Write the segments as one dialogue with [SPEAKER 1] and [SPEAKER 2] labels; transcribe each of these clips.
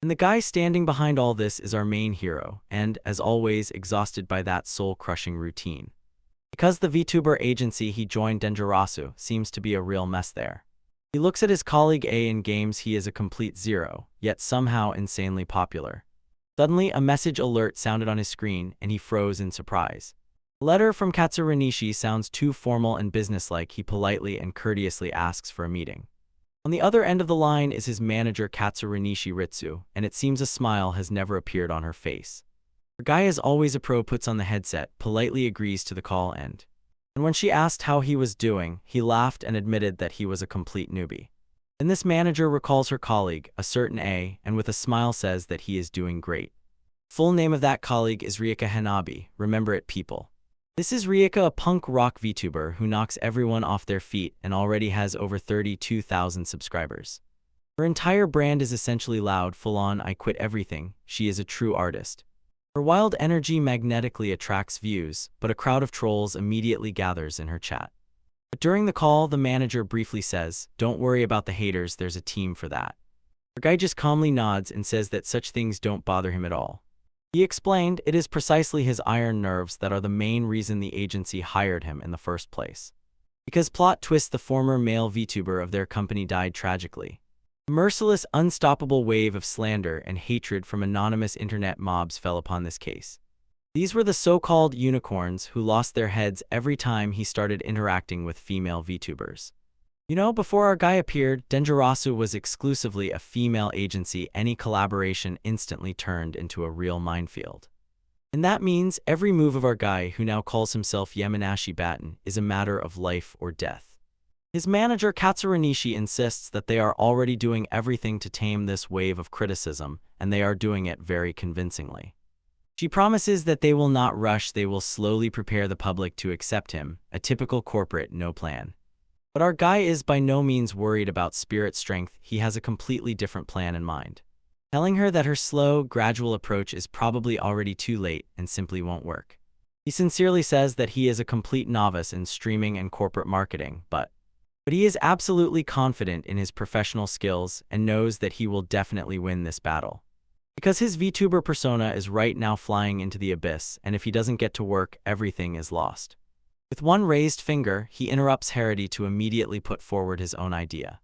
[SPEAKER 1] And the guy standing behind all this is our main hero, and, as always, exhausted by that soul-crushing routine. Because the VTuber agency he joined Denjirasu seems to be a real mess there. He looks at his colleague A in games he is a complete zero, yet somehow insanely popular. Suddenly, a message alert sounded on his screen, and he froze in surprise. A letter from Katsuranishi sounds too formal and businesslike. He politely and courteously asks for a meeting. On the other end of the line is his manager Katsuranishi Ritsu, and it seems a smile has never appeared on her face. Her guy, as always a pro, puts on the headset, politely agrees to the call end. And when she asked how he was doing, he laughed and admitted that he was a complete newbie. Then this manager recalls her colleague, a certain A, and with a smile says that he is doing great. Full name of that colleague is Rieka Hanabi, remember it people. This is Rieka, a punk rock VTuber who knocks everyone off their feet and already has over 32,000 subscribers. Her entire brand is essentially loud, full-on I quit everything. She is a true artist. Her wild energy magnetically attracts views, but a crowd of trolls immediately gathers in her chat. But during the call, the manager briefly says, "Don't worry about the haters, there's a team for that." Her guy just calmly nods and says that such things don't bother him at all. He explained it is precisely his iron nerves that are the main reason the agency hired him in the first place. Because plot twist, the former male VTuber of their company died tragically. A merciless, unstoppable wave of slander and hatred from anonymous internet mobs fell upon this case. These were the so-called unicorns who lost their heads every time he started interacting with female VTubers. You know, before our guy appeared, Denjirasu was exclusively a female agency. Any collaboration instantly turned into a real minefield. And that means every move of our guy, who now calls himself Yamanashi Batten, is a matter of life or death. His manager Katsuranishi insists that they are already doing everything to tame this wave of criticism, and they are doing it very convincingly. She promises that they will not rush, they will slowly prepare the public to accept him, a typical corporate no plan. But our guy is by no means worried about spirit strength. He has a completely different plan in mind. Telling her that her slow, gradual approach is probably already too late and simply won't work. He sincerely says that he is a complete novice in streaming and corporate marketing, but he is absolutely confident in his professional skills and knows that he will definitely win this battle. Because his VTuber persona is right now flying into the abyss, and if he doesn't get to work, everything is lost. With one raised finger, he interrupts Harry to immediately put forward his own idea.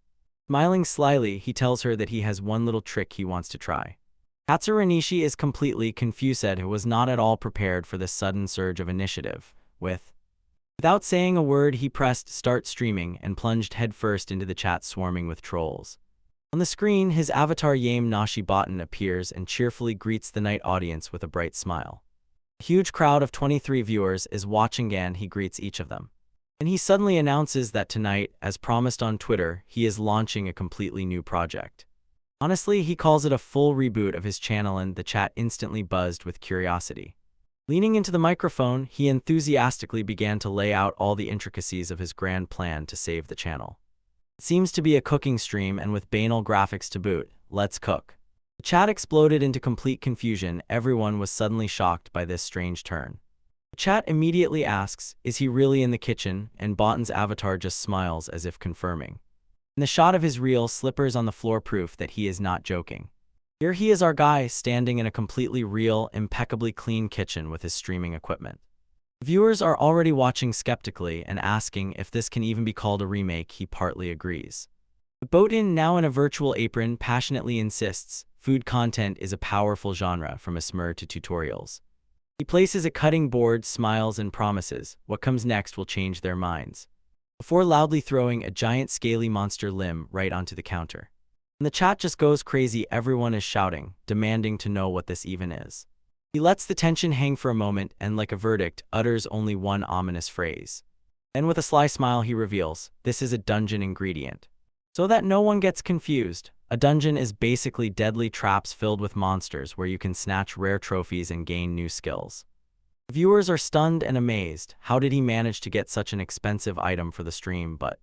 [SPEAKER 1] Smiling slyly, he tells her that he has one little trick he wants to try. Katsuranishi is completely confused and was not at all prepared for this sudden surge of initiative. Without saying a word, he pressed start streaming and plunged headfirst into the chat swarming with trolls. On the screen, his avatar Yame Nashi Batten appears and cheerfully greets the night audience with a bright smile. A huge crowd of 23 viewers is watching and he greets each of them. And he suddenly announces that tonight, as promised on Twitter, he is launching a completely new project. Honestly, he calls it a full reboot of his channel, and the chat instantly buzzed with curiosity. Leaning into the microphone, he enthusiastically began to lay out all the intricacies of his grand plan to save the channel. It seems to be a cooking stream, and with banal graphics to boot. Let's cook. The chat exploded into complete confusion. Everyone was suddenly shocked by this strange turn. The chat immediately asks, is he really in the kitchen? And Batten's avatar just smiles as if confirming. In the shot of his reel, slippers on the floor, proof that he is not joking. Here he is, our guy, standing in a completely real, impeccably clean kitchen with his streaming equipment. Viewers are already watching skeptically and asking if this can even be called a remake. He partly agrees. But Botin, now in a virtual apron, passionately insists food content is a powerful genre, from ASMR to tutorials. He places a cutting board, smiles, and promises what comes next will change their minds, before loudly throwing a giant scaly monster limb right onto the counter. And the chat just goes crazy. Everyone is shouting, demanding to know what this even is. He lets the tension hang for a moment and, like a verdict, utters only one ominous phrase. Then with a sly smile he reveals, this is a dungeon ingredient. So that no one gets confused, a dungeon is basically deadly traps filled with monsters where you can snatch rare trophies and gain new skills. Viewers are stunned and amazed. How did he manage to get such an expensive item for the stream? But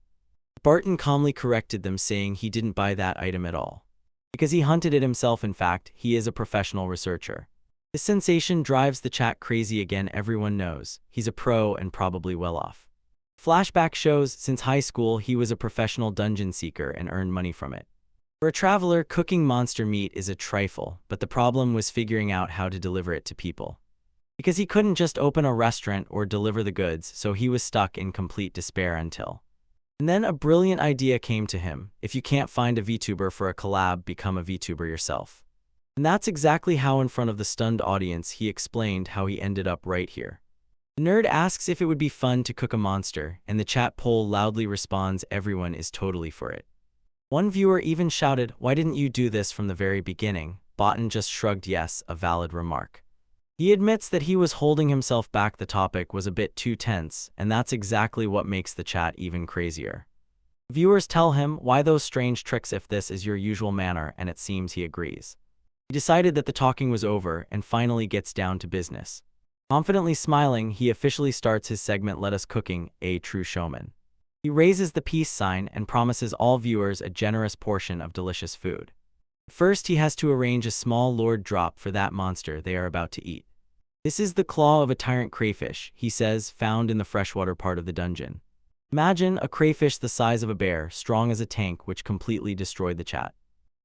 [SPEAKER 1] Barton calmly corrected them, saying he didn't buy that item at all, because he hunted it himself. In fact, he is a professional researcher. This sensation drives the chat crazy again. Everyone knows he's a pro and probably well off. Flashback shows since high school he was a professional dungeon seeker and earned money from it. For a traveler, cooking monster meat is a trifle, but the problem was figuring out how to deliver it to people. Because he couldn't just open a restaurant or deliver the goods, so he was stuck in complete despair until. And then a brilliant idea came to him. If you can't find a VTuber for a collab, become a VTuber yourself. And that's exactly how, in front of the stunned audience, he explained how he ended up right here. The nerd asks if it would be fun to cook a monster, and the chat poll loudly responds everyone is totally for it. One viewer even shouted, "Why didn't you do this from the very beginning?" Botan just shrugged yes, a valid remark. He admits that he was holding himself back. The topic was a bit too tense, and that's exactly what makes the chat even crazier. Viewers tell him, "Why those strange tricks if this is your usual manner?" and it seems he agrees. He decided that the talking was over and finally gets down to business. Confidently smiling, he officially starts his segment, "Let Us Cooking, a True Showman." He raises the peace sign and promises all viewers a generous portion of delicious food. First, he has to arrange a small lord drop for that monster they are about to eat. This is the claw of a tyrant crayfish, he says, found in the freshwater part of the dungeon. Imagine a crayfish the size of a bear, strong as a tank, which completely destroyed the chat.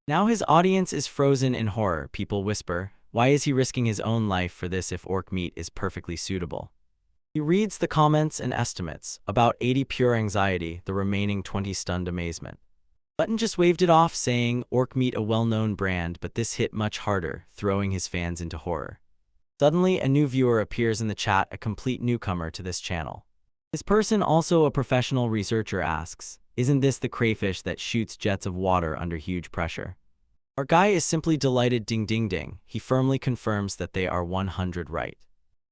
[SPEAKER 1] Now his audience is frozen in horror. People whisper, why is he risking his own life for this if orc meat is perfectly suitable? He reads the comments and estimates, about 80 pure anxiety, the remaining 20 stunned amazement. Button just waved it off, saying, orc meat a well-known brand, but this hit much harder, throwing his fans into horror. Suddenly, a new viewer appears in the chat, a complete newcomer to this channel. This person, also a professional researcher, asks, isn't this the crayfish that shoots jets of water under huge pressure? Our guy is simply delighted. Ding ding ding. He firmly confirms that they are 100 right.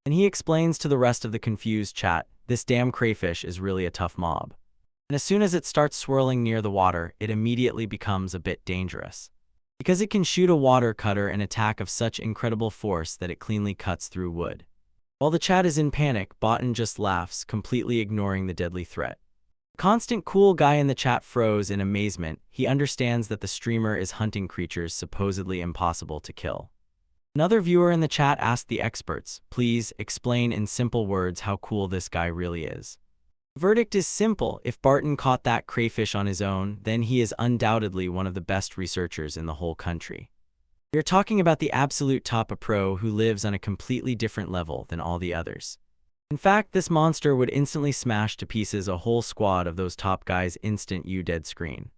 [SPEAKER 1] And he explains to the rest of the confused chat, this damn crayfish is really a tough mob. And as soon as it starts swirling near the water, it immediately becomes a bit dangerous. Because it can shoot a water cutter and attack of such incredible force that it cleanly cuts through wood. While the chat is in panic, Botan just laughs, completely ignoring the deadly threat. The constant cool guy in the chat froze in amazement. He understands that the streamer is hunting creatures supposedly impossible to kill. Another viewer in the chat asked the experts, please explain in simple words how cool this guy really is. The verdict is simple. If Barton caught that crayfish on his own, then he is undoubtedly one of the best researchers in the whole country. We are talking about the absolute top, a pro who lives on a completely different level than all the others. In fact, this monster would instantly smash to pieces a whole squad of those top guys. Instant you dead screen.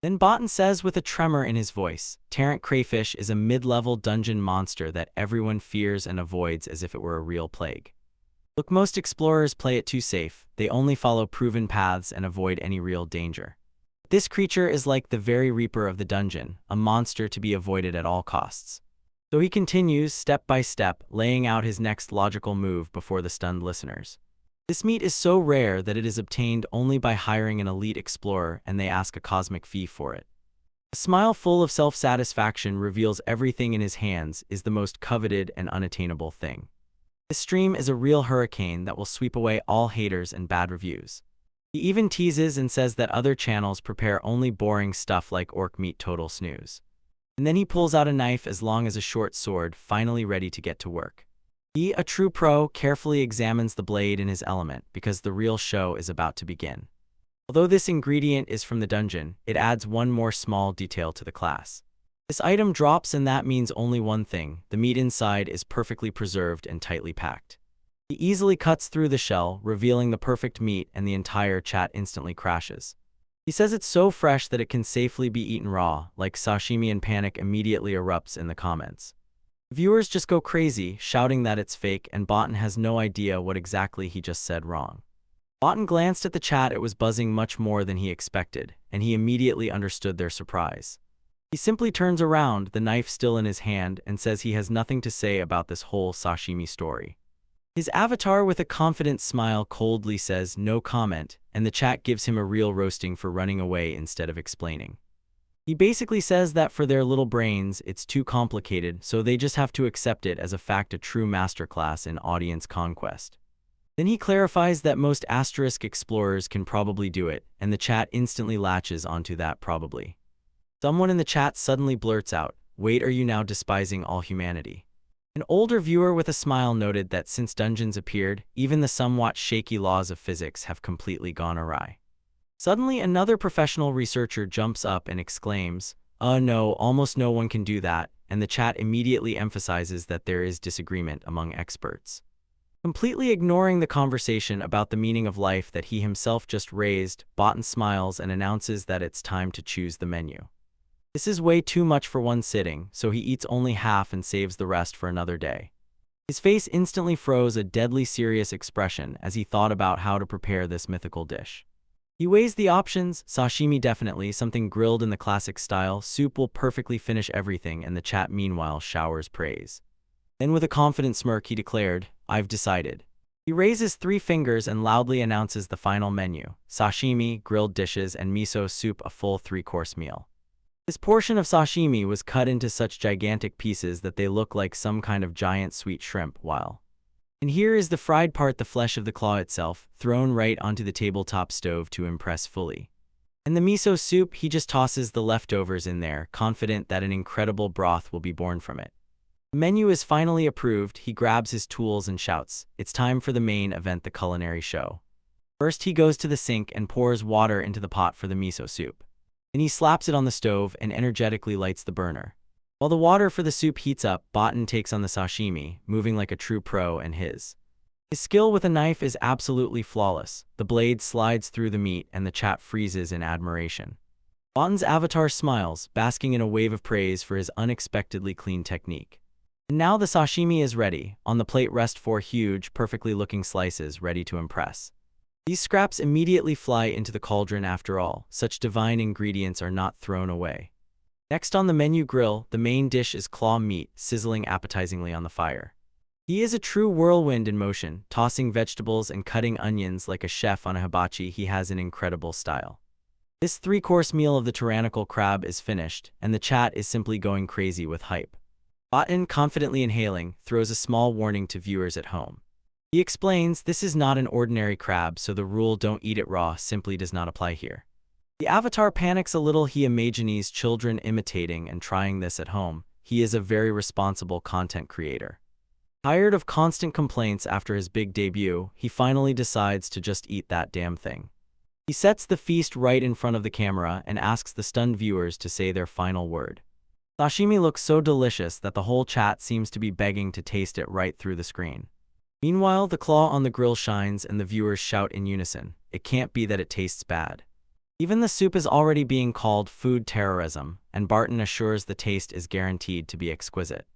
[SPEAKER 1] Then Botan says with a tremor in his voice, Tyrant Crayfish is a mid-level dungeon monster that everyone fears and avoids as if it were a real plague. Look, most explorers play it too safe. They only follow proven paths and avoid any real danger. This creature is like the very reaper of the dungeon, a monster to be avoided at all costs. So he continues, step by step, laying out his next logical move before the stunned listeners. This meat is so rare that it is obtained only by hiring an elite explorer, and they ask a cosmic fee for it. A smile full of self-satisfaction reveals everything in his hands is the most coveted and unattainable thing. This stream is a real hurricane that will sweep away all haters and bad reviews. He even teases and says that other channels prepare only boring stuff like orc meat, total snooze. And then he pulls out a knife as long as a short sword, finally ready to get to work. He, a true pro, carefully examines the blade in his element because the real show is about to begin. Although this ingredient is from the dungeon, it adds one more small detail to the class. This item drops, and that means only one thing: the meat inside is perfectly preserved and tightly packed. He easily cuts through the shell, revealing the perfect meat, and the entire chat instantly crashes. He says it's so fresh that it can safely be eaten raw, like sashimi, and panic immediately erupts in the comments. Viewers just go crazy, shouting that it's fake, and Botan has no idea what exactly he just said wrong. Botan glanced at the chat. It was buzzing much more than he expected, and he immediately understood their surprise. He simply turns around, the knife still in his hand, and says he has nothing to say about this whole sashimi story. His avatar, with a confident smile, coldly says no comment, and the chat gives him a real roasting for running away instead of explaining. He basically says that for their little brains, it's too complicated, so they just have to accept it as a fact, a true masterclass in audience conquest. Then he clarifies that most asterisk explorers can probably do it, and the chat instantly latches onto that probably. Someone in the chat suddenly blurts out, wait, are you now despising all humanity? An older viewer with a smile noted that since dungeons appeared, even the somewhat shaky laws of physics have completely gone awry. Suddenly, another professional researcher jumps up and exclaims, No, almost no one can do that, and the chat immediately emphasizes that there is disagreement among experts. Completely ignoring the conversation about the meaning of life that he himself just raised, Botan smiles and announces that it's time to choose the menu. This is way too much for one sitting, so he eats only half and saves the rest for another day. His face instantly froze a deadly serious expression as he thought about how to prepare this mythical dish. He weighs the options: sashimi definitely, something grilled in the classic style, soup will perfectly finish everything, and the chat meanwhile showers praise. Then with a confident smirk he declared, "I've decided." He raises 3 fingers and loudly announces the final menu: sashimi, grilled dishes, and miso soup, a full 3-course meal. This portion of sashimi was cut into such gigantic pieces that they look like some kind of giant sweet shrimp, and here is the fried part, the flesh of the claw itself, thrown right onto the tabletop stove to impress fully. And the miso soup, he just tosses the leftovers in there, confident that an incredible broth will be born from it. The menu is finally approved. He grabs his tools and shouts, "It's time for the main event, the culinary show." First he goes to the sink and pours water into the pot for the miso soup. Then he slaps it on the stove and energetically lights the burner. While the water for the soup heats up, Botan takes on the sashimi, moving like a true pro, and his skill with a knife is absolutely flawless. The blade slides through the meat and the chat freezes in admiration. Botan's avatar smiles, basking in a wave of praise for his unexpectedly clean technique. And now the sashimi is ready. On the plate rest 4 huge, perfectly looking slices ready to impress. These scraps immediately fly into the cauldron. After all, such divine ingredients are not thrown away. Next on the menu grill, the main dish is claw meat, sizzling appetizingly on the fire. He is a true whirlwind in motion, tossing vegetables and cutting onions like a chef on a hibachi. He has an incredible style. This 3-course meal of the tyrannical crab is finished, and the chat is simply going crazy with hype. Botan, confidently inhaling, throws a small warning to viewers at home. He explains, this is not an ordinary crab, so the rule "don't eat it raw" simply does not apply here. The avatar panics a little. He imagines children imitating and trying this at home. He is a very responsible content creator. Tired of constant complaints after his big debut, he finally decides to just eat that damn thing. He sets the feast right in front of the camera and asks the stunned viewers to say their final word. Sashimi looks so delicious that the whole chat seems to be begging to taste it right through the screen. Meanwhile, the claw on the grill shines and the viewers shout in unison, "It can't be that it tastes bad." Even the soup is already being called food terrorism, and Botan assures the taste is guaranteed to be exquisite.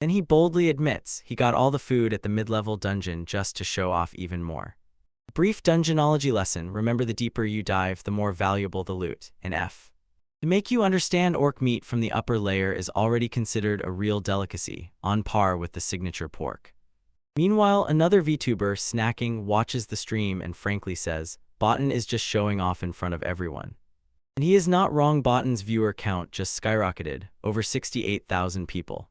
[SPEAKER 1] Then he boldly admits he got all the food at the mid-level dungeon just to show off even more. A brief dungeonology lesson: remember, the deeper you dive, the more valuable the loot. In F. To make you understand, orc meat from the upper layer is already considered a real delicacy, on par with the signature pork. Meanwhile, another VTuber, snacking, watches the stream and frankly says, Botan is just showing off in front of everyone. And he is not wrong. Botan's viewer count just skyrocketed, over 68,000 people.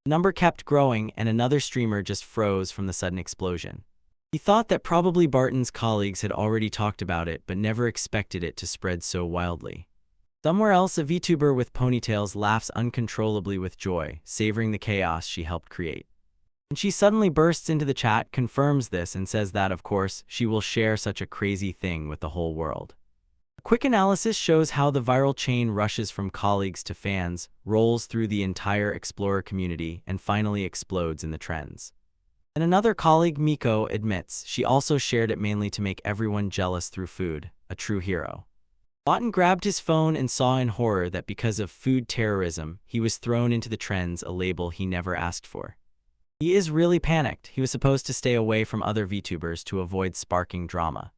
[SPEAKER 1] The number kept growing, and another streamer just froze from the sudden explosion. He thought that probably Botan's colleagues had already talked about it, but never expected it to spread so wildly. Somewhere else, a VTuber with ponytails laughs uncontrollably with joy, savoring the chaos she helped create. And she suddenly bursts into the chat, confirms this, and says that, of course, she will share such a crazy thing with the whole world. A quick analysis shows how the viral chain rushes from colleagues to fans, rolls through the entire Explorer community, and finally explodes in the trends. And another colleague, Miko, admits she also shared it mainly to make everyone jealous through food, a true hero. Botan grabbed his phone and saw in horror that because of food terrorism, he was thrown into the trends, a label he never asked for. He is really panicked. He was supposed to stay away from other VTubers to avoid sparking drama.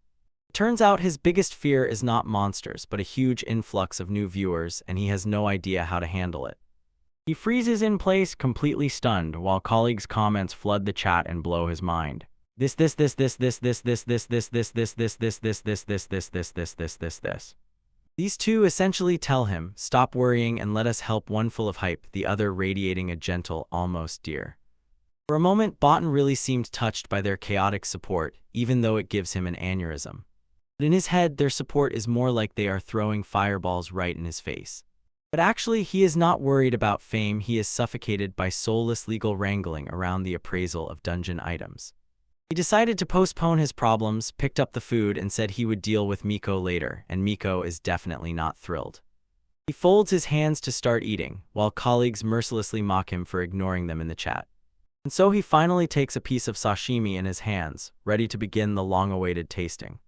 [SPEAKER 1] It turns out his biggest fear is not monsters, but a huge influx of new viewers, and he has no idea how to handle it. He freezes in place, completely stunned, while colleagues' comments flood the chat and blow his mind. This. These two essentially tell him, stop worrying and let us help, one full of hype, the other radiating a gentle, almost dear. For a moment, Botan really seemed touched by their chaotic support, even though it gives him an aneurysm. But in his head, their support is more like they are throwing fireballs right in his face. But actually, he is not worried about fame. He is suffocated by soulless legal wrangling around the appraisal of dungeon items. He decided to postpone his problems, picked up the food, and said he would deal with Miko later, and Miko is definitely not thrilled. He folds his hands to start eating, while colleagues mercilessly mock him for ignoring them in the chat. And so he finally takes a piece of sashimi in his hands, ready to begin the long-awaited tasting.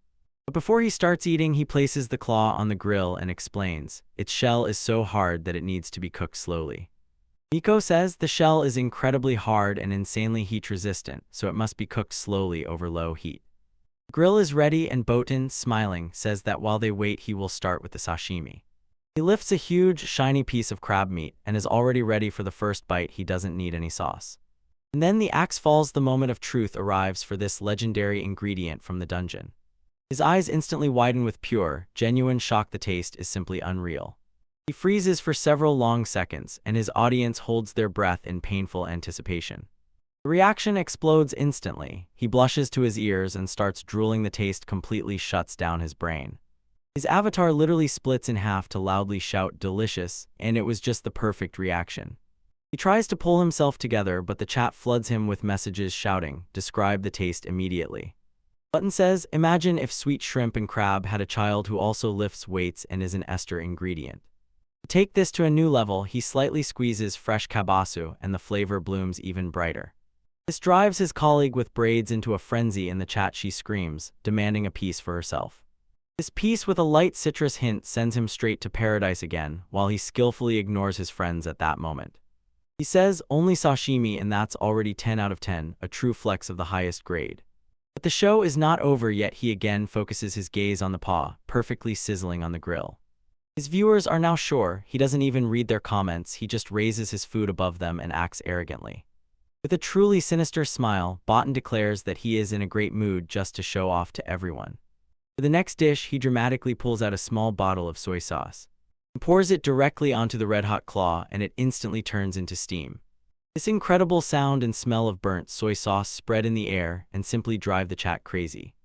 [SPEAKER 1] But before he starts eating, he places the claw on the grill and explains, its shell is so hard that it needs to be cooked slowly. Miko says the shell is incredibly hard and insanely heat-resistant, so it must be cooked slowly over low heat. The grill is ready and Botan, smiling, says that while they wait he will start with the sashimi. He lifts a huge, shiny piece of crab meat and is already ready for the first bite. He doesn't need any sauce. And then the axe falls. The moment of truth arrives for this legendary ingredient from the dungeon. His eyes instantly widen with pure, genuine shock. The taste is simply unreal. He freezes for several long seconds, and his audience holds their breath in painful anticipation. The reaction explodes instantly. He blushes to his ears and starts drooling. The taste completely shuts down his brain. His avatar literally splits in half to loudly shout delicious, and it was just the perfect reaction. He tries to pull himself together, but the chat floods him with messages shouting, describe the taste immediately. Button says, imagine if sweet shrimp and crab had a child who also lifts weights and is an ester ingredient. To take this to a new level, he slightly squeezes fresh kabasu and the flavor blooms even brighter. This drives his colleague with braids into a frenzy. In the chat she screams, demanding a piece for herself. This piece with a light citrus hint sends him straight to paradise again, while he skillfully ignores his friends at that moment. He says, only sashimi, and that's already 10 out of 10, a true flex of the highest grade. But the show is not over yet. He again focuses his gaze on the paw, perfectly sizzling on the grill. His viewers are now sure. He doesn't even read their comments. He just raises his food above them and acts arrogantly. With a truly sinister smile, Botan declares that he is in a great mood just to show off to everyone. For the next dish, he dramatically pulls out a small bottle of soy sauce. He pours it directly onto the red-hot claw, and it instantly turns into steam. This incredible sound and smell of burnt soy sauce spread in the air and simply drive the chat crazy.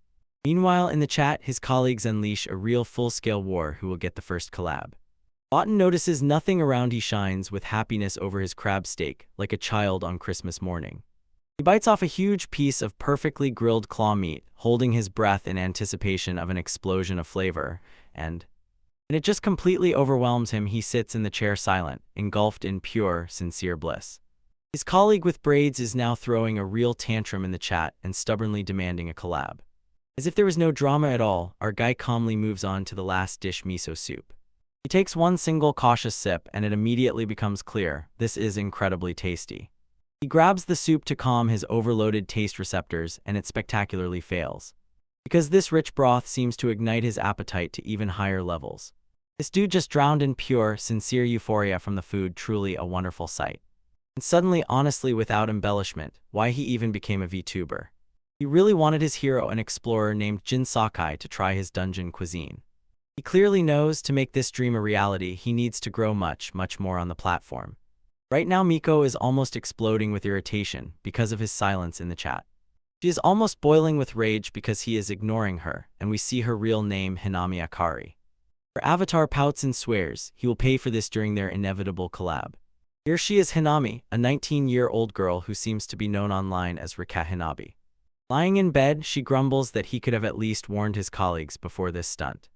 [SPEAKER 1] Meanwhile, in the chat, his colleagues unleash a real full-scale war. Who will get the first collab? Botan notices nothing around. He shines with happiness over his crab steak, like a child on Christmas morning. He bites off a huge piece of perfectly grilled claw meat, holding his breath in anticipation of an explosion of flavor, and it just completely overwhelms him. He sits in the chair silent, engulfed in pure, sincere bliss. His colleague with braids is now throwing a real tantrum in the chat and stubbornly demanding a collab. As if there was no drama at all, our guy calmly moves on to the last dish, miso soup. He takes one single cautious sip and it immediately becomes clear, this is incredibly tasty. He grabs the soup to calm his overloaded taste receptors and it spectacularly fails. Because this rich broth seems to ignite his appetite to even higher levels. This dude just drowned in pure, sincere euphoria from the food. Truly a wonderful sight. And suddenly, honestly, without embellishment, why he even became a VTuber. He really wanted his hero, an explorer named Jin Sakai, to try his dungeon cuisine. He clearly knows to make this dream a reality, he needs to grow much more on the platform. Right now, Miko is almost exploding with irritation because of his silence in the chat. She is almost boiling with rage because he is ignoring her, and we see her real name, Hinami Akari. Her avatar pouts and swears he will pay for this during their inevitable collab. Here she is, Hinami, a 19-year-old girl who seems to be known online as Rika Hinabi. Lying in bed, she grumbles that he could have at least warned his colleagues before this stunt.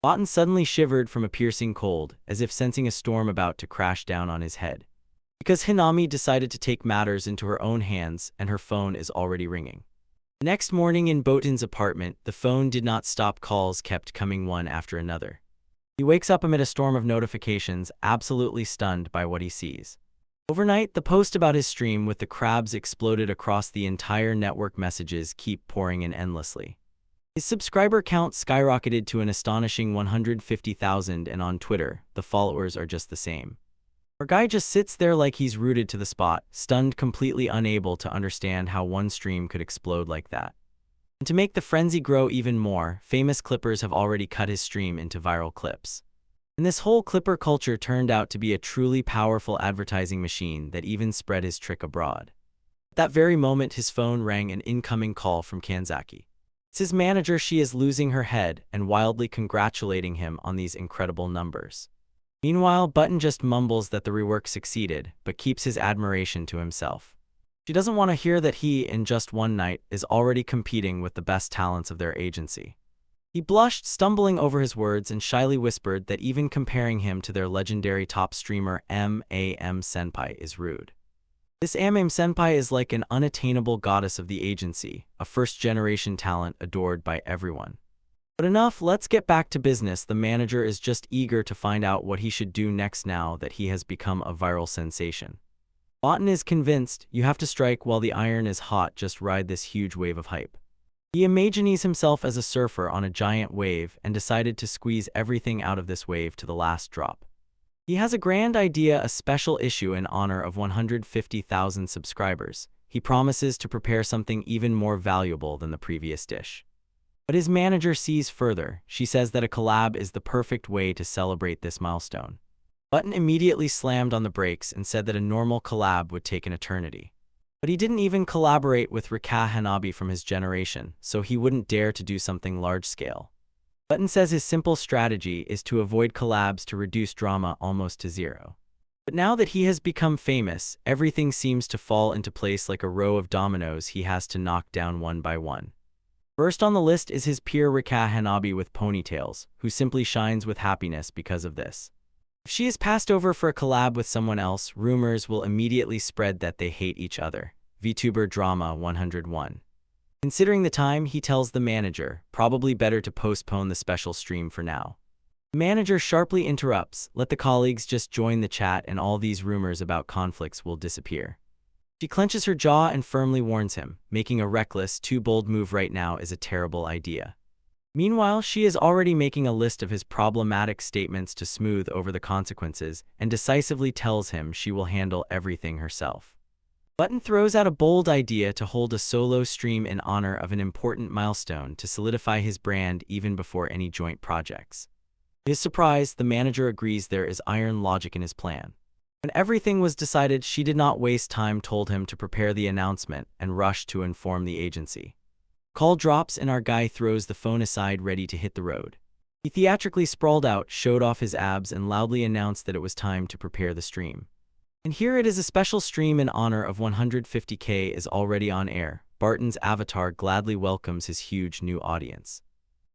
[SPEAKER 1] Botan suddenly shivered from a piercing cold, as if sensing a storm about to crash down on his head. Because Hinami decided to take matters into her own hands, and her phone is already ringing. The next morning in Botan's apartment, the phone did not stop. Calls kept coming one after another. He wakes up amid a storm of notifications, absolutely stunned by what he sees. Overnight, the post about his stream with the crabs exploded across the entire network. Messages keep pouring in endlessly. His subscriber count skyrocketed to an astonishing 150,000, and on Twitter, the followers are just the same. Our guy just sits there like he's rooted to the spot, stunned, completely unable to understand how one stream could explode like that. And to make the frenzy grow even more, famous clippers have already cut his stream into viral clips. And this whole clipper culture turned out to be a truly powerful advertising machine that even spread his trick abroad. At that very moment, his phone rang, an incoming call from Kanzaki. It's his manager. She is losing her head and wildly congratulating him on these incredible numbers. Meanwhile, Button just mumbles that the rework succeeded, but keeps his admiration to himself. She doesn't want to hear that he, in just one night, is already competing with the best talents of their agency. He blushed, stumbling over his words, and shyly whispered that even comparing him to their legendary top streamer MAM Senpai is rude. This MAM Senpai is like an unattainable goddess of the agency, a first-generation talent adored by everyone. But enough, let's get back to business. The manager is just eager to find out what he should do next now that he has become a viral sensation. Botan is convinced you have to strike while the iron is hot, just ride this huge wave of hype. He imagines himself as a surfer on a giant wave and decided to squeeze everything out of this wave to the last drop. He has a grand idea, a special issue in honor of 150,000 subscribers. He promises to prepare something even more valuable than the previous dish. But his manager sees further. She says that a collab is the perfect way to celebrate this milestone. Botan immediately slammed on the brakes and said that a normal collab would take an eternity. But he didn't even collaborate with Rika Hanabi from his generation, so he wouldn't dare to do something large-scale. Botan says his simple strategy is to avoid collabs to reduce drama almost to zero. But now that he has become famous, everything seems to fall into place like a row of dominoes he has to knock down one by one. First on the list is his peer Rika Hanabi with ponytails, who simply shines with happiness because of this. If she is passed over for a collab with someone else, rumors will immediately spread that they hate each other. VTuber Drama 101. Considering the time, he tells the manager, probably better to postpone the special stream for now. The manager sharply interrupts, let the colleagues just join the chat and all these rumors about conflicts will disappear. She clenches her jaw and firmly warns him, making a reckless, too bold move right now is a terrible idea. Meanwhile, she is already making a list of his problematic statements to smooth over the consequences and decisively tells him she will handle everything herself. Botan throws out a bold idea to hold a solo stream in honor of an important milestone to solidify his brand even before any joint projects. To his surprise, the manager agrees there is iron logic in his plan. When everything was decided, she did not waste time, told him to prepare the announcement and rushed to inform the agency. Call drops and our guy throws the phone aside, ready to hit the road. He theatrically sprawled out, showed off his abs, and loudly announced that it was time to prepare the stream. And here it is, a special stream in honor of 150K is already on air. Barton's avatar gladly welcomes his huge new audience.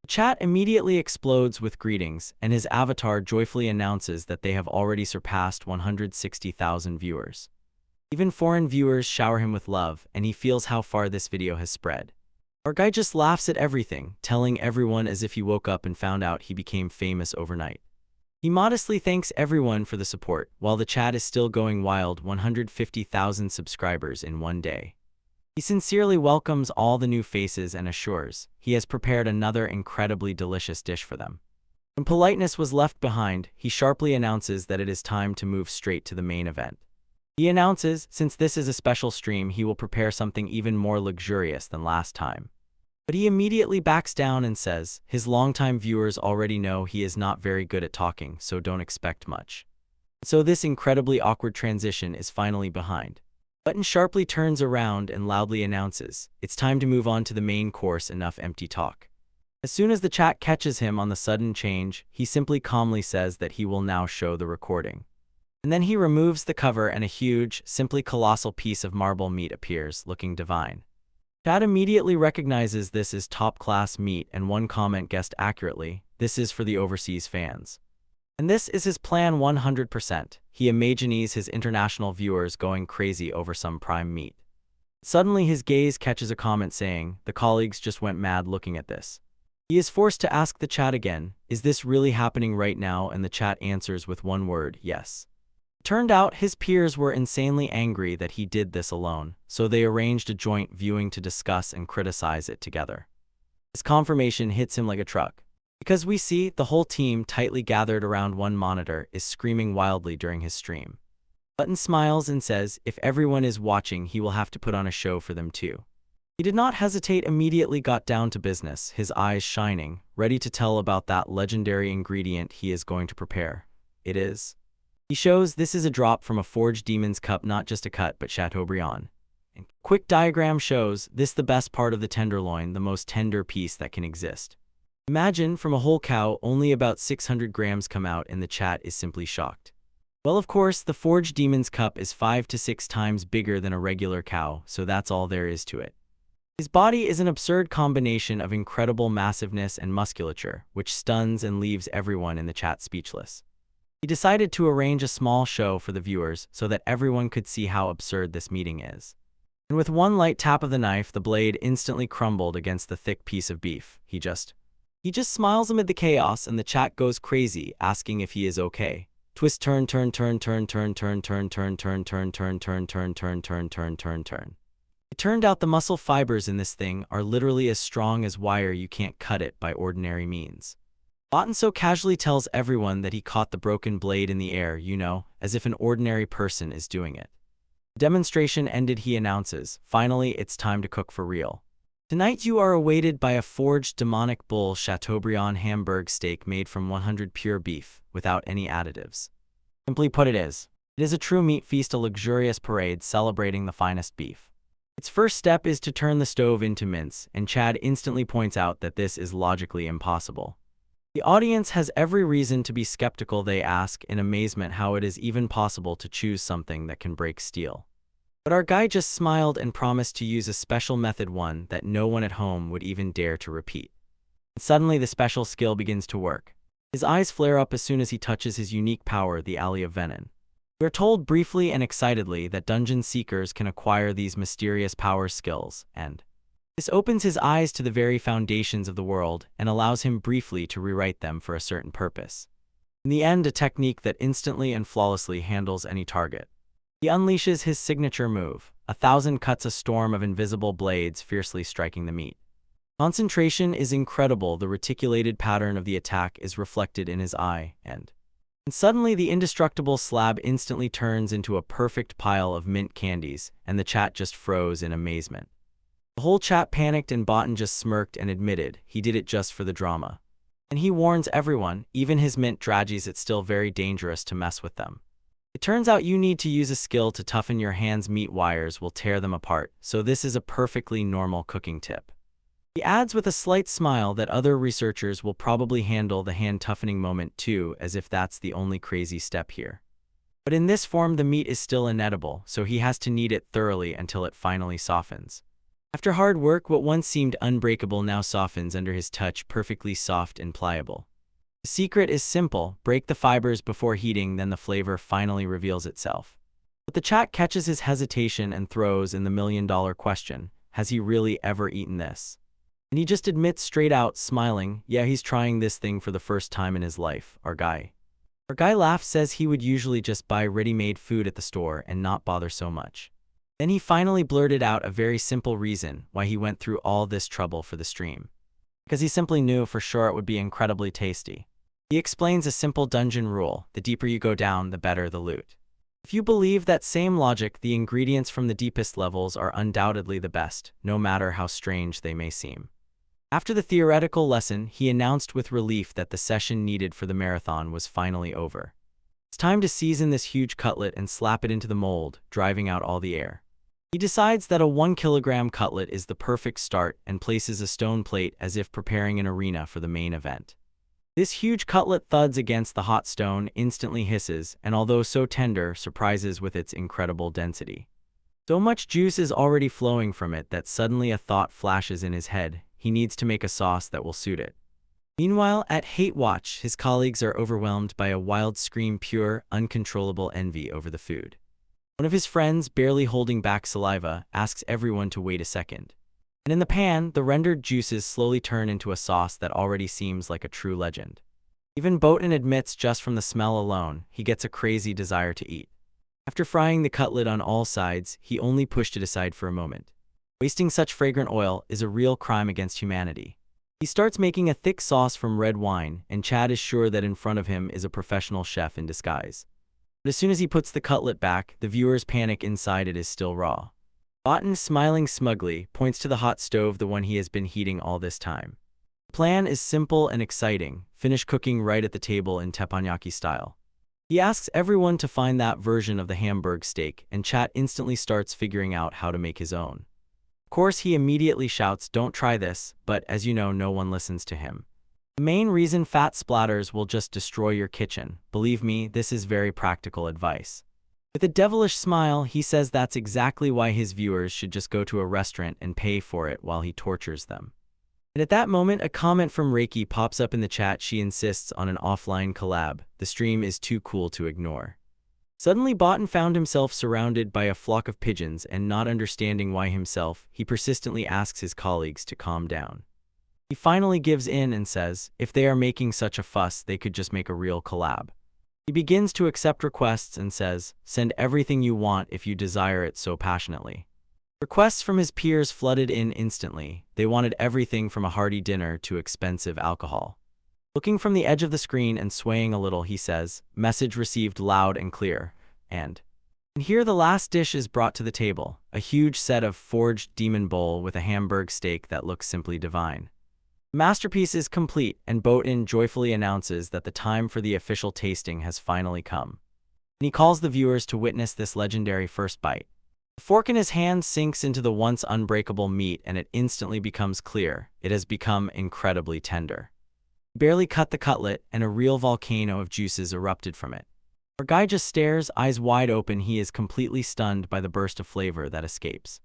[SPEAKER 1] The chat immediately explodes with greetings, and his avatar joyfully announces that they have already surpassed 160,000 viewers. Even foreign viewers shower him with love, and he feels how far this video has spread. Our guy just laughs at everything, telling everyone as if he woke up and found out he became famous overnight. He modestly thanks everyone for the support, while the chat is still going wild, 150,000 subscribers in one day. He sincerely welcomes all the new faces and assures he has prepared another incredibly delicious dish for them. When politeness was left behind, he sharply announces that it is time to move straight to the main event. He announces, since this is a special stream, he will prepare something even more luxurious than last time. But he immediately backs down and says, his longtime viewers already know he is not very good at talking, so don't expect much. So this incredibly awkward transition is finally behind. Botan sharply turns around and loudly announces, it's time to move on to the main course, enough empty talk. As soon as the chat catches him on the sudden change, he simply calmly says that he will now show the recording. And then he removes the cover and a huge, simply colossal piece of marble meat appears, looking divine. Chat immediately recognizes this is top-class meat, and one comment guessed accurately, this is for the overseas fans. And this is his plan 100%. He imagines his international viewers going crazy over some prime meat. Suddenly his gaze catches a comment saying, the colleagues just went mad looking at this. He is forced to ask the chat again, is this really happening right now? And the chat answers with one word, yes. Turned out his peers were insanely angry that he did this alone, so they arranged a joint viewing to discuss and criticize it together. This confirmation hits him like a truck, because we see the whole team tightly gathered around one monitor is screaming wildly during his stream. Botan smiles and says if everyone is watching, he will have to put on a show for them too. He did not hesitate, immediately got down to business, his eyes shining, ready to tell about that legendary ingredient he is going to prepare. It is. He shows this is a drop from a forged demon's cup, not just a cut, but Chateaubriand. And quick diagram shows this the best part of the tenderloin, the most tender piece that can exist. Imagine from a whole cow, only about 600 grams come out, and the chat is simply shocked. Well, of course, the forged demon's cup is 5 to 6 times bigger than a regular cow, so that's all there is to it. His body is an absurd combination of incredible massiveness and musculature, which stuns and leaves everyone in the chat speechless. He decided to arrange a small show for the viewers so that everyone could see how absurd this meeting is. And with one light tap of the knife, the blade instantly crumbled against the thick piece of beef. He just smiles amid the chaos, and the chat goes crazy, asking if he is okay. Twist, turn, turn, turn, turn, turn, turn, turn, turn, turn, turn, turn, turn, turn, turn, turn, turn, turn, turn. It turned out the muscle fibers in this thing are literally as strong as wire. You can't cut it by ordinary means. Botan so casually tells everyone that he caught the broken blade in the air, as if an ordinary person is doing it. The demonstration ended, he announces, "Finally, it's time to cook for real. Tonight you are awaited by a forged demonic bull Chateaubriand Hamburg steak made from 100 pure beef, without any additives. Simply put, it is a true meat feast, a luxurious parade celebrating the finest beef." Its first step is to turn the stove into mince, and Chad instantly points out that this is logically impossible. The audience has every reason to be skeptical. They ask in amazement how it is even possible to choose something that can break steel. But our guy just smiled and promised to use a special method, one that no one at home would even dare to repeat. And suddenly the special skill begins to work. His eyes flare up as soon as he touches his unique power, the Alley of Venom. We are told briefly and excitedly that dungeon seekers can acquire these mysterious power skills, and this opens his eyes to the very foundations of the world and allows him briefly to rewrite them for a certain purpose. In the end, a technique that instantly and flawlessly handles any target. He unleashes his signature move. 1,000 cuts, a storm of invisible blades fiercely striking the meat. Concentration is incredible. The reticulated pattern of the attack is reflected in his eye, and suddenly the indestructible slab instantly turns into a perfect pile of mint candies, and the chat just froze in amazement. The whole chat panicked, and Botan just smirked and admitted he did it just for the drama. And he warns everyone, even his mint draggies, it's still very dangerous to mess with them. It turns out you need to use a skill to toughen your hands. Meat wires will tear them apart, so this is a perfectly normal cooking tip. He adds with a slight smile that other researchers will probably handle the hand toughening moment too, as if that's the only crazy step here. But in this form the meat is still inedible, so he has to knead it thoroughly until it finally softens. After hard work, what once seemed unbreakable now softens under his touch, perfectly soft and pliable. The secret is simple: break the fibers before heating, then the flavor finally reveals itself. But the chat catches his hesitation and throws in the million-dollar question: has he really ever eaten this? And he just admits straight out, smiling, yeah, he's trying this thing for the first time in his life. Our guy laughs, says he would usually just buy ready-made food at the store and not bother so much. Then he finally blurted out a very simple reason why he went through all this trouble for the stream. Because he simply knew for sure it would be incredibly tasty. He explains a simple dungeon rule: the deeper you go down, the better the loot. If you believe that same logic, the ingredients from the deepest levels are undoubtedly the best, no matter how strange they may seem. After the theoretical lesson, he announced with relief that the session needed for the marathon was finally over. It's time to season this huge cutlet and slap it into the mold, driving out all the air. He decides that a 1-kilogram cutlet is the perfect start and places a stone plate as if preparing an arena for the main event. This huge cutlet thuds against the hot stone, instantly hisses, and although so tender, surprises with its incredible density. So much juice is already flowing from it that suddenly a thought flashes in his head: he needs to make a sauce that will suit it. Meanwhile, at Hate Watch, his colleagues are overwhelmed by a wild scream, pure, uncontrollable envy over the food. One of his friends, barely holding back saliva, asks everyone to wait a second. And in the pan, the rendered juices slowly turn into a sauce that already seems like a true legend. Even Botan admits just from the smell alone, he gets a crazy desire to eat. After frying the cutlet on all sides, he only pushed it aside for a moment. Wasting such fragrant oil is a real crime against humanity. He starts making a thick sauce from red wine, and Chad is sure that in front of him is a professional chef in disguise. But as soon as he puts the cutlet back, the viewers panic. Inside it is still raw. Botan, smiling smugly, points to the hot stove, the one he has been heating all this time. The plan is simple and exciting: finish cooking right at the table in teppanyaki style. He asks everyone to find that version of the Hamburg steak, and Chat instantly starts figuring out how to make his own. Of course, he immediately shouts, "Don't try this," but as you know, no one listens to him. The main reason: fat splatters will just destroy your kitchen. Believe me, this is very practical advice. With a devilish smile, he says that's exactly why his viewers should just go to a restaurant and pay for it while he tortures them. And at that moment, a comment from Reiki pops up in the chat. She insists on an offline collab. The stream is too cool to ignore. Suddenly, Botan found himself surrounded by a flock of pigeons, and not understanding why himself, he persistently asks his colleagues to calm down. He finally gives in and says, if they are making such a fuss, they could just make a real collab. He begins to accept requests and says, send everything you want if you desire it so passionately. Requests from his peers flooded in instantly. They wanted everything from a hearty dinner to expensive alcohol. Looking from the edge of the screen and swaying a little, he says, message received loud and clear. And here the last dish is brought to the table, a huge set of forged demon bowl with a Hamburg steak that looks simply divine. The masterpiece is complete, and Botan joyfully announces that the time for the official tasting has finally come. And he calls the viewers to witness this legendary first bite. The fork in his hand sinks into the once unbreakable meat, and it instantly becomes clear. It has become incredibly tender. Barely cut the cutlet, and a real volcano of juices erupted from it. Our guy just stares, eyes wide open. He is completely stunned by the burst of flavor that escapes.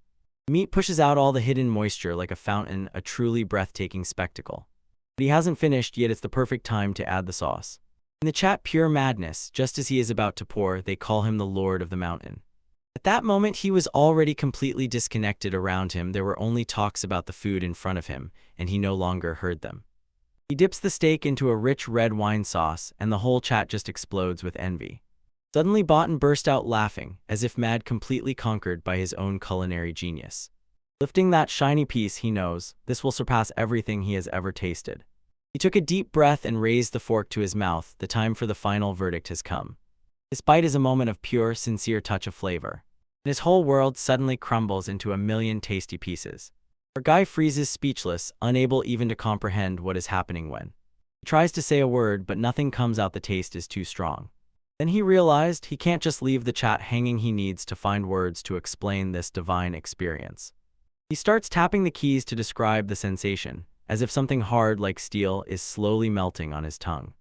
[SPEAKER 1] The meat pushes out all the hidden moisture like a fountain, a truly breathtaking spectacle. But he hasn't finished yet. It's the perfect time to add the sauce. In the chat, pure madness. Just as he is about to pour, they call him the Lord of the Mountain. At that moment, he was already completely disconnected. Around him, there were only talks about the food in front of him, and he no longer heard them. He dips the steak into a rich red wine sauce, and the whole chat just explodes with envy. Suddenly, Botan burst out laughing, as if mad, completely conquered by his own culinary genius. Lifting that shiny piece, he knows, this will surpass everything he has ever tasted. He took a deep breath and raised the fork to his mouth. The time for the final verdict has come. This bite is a moment of pure, sincere touch of flavor. And his whole world suddenly crumbles into a million tasty pieces. Our guy freezes speechless, unable even to comprehend what is happening when he tries to say a word, but nothing comes out. The taste is too strong. Then he realized he can't just leave the chat hanging. He needs to find words to explain this divine experience. He starts tapping the keys to describe the sensation, as if something hard like steel is slowly melting on his tongue.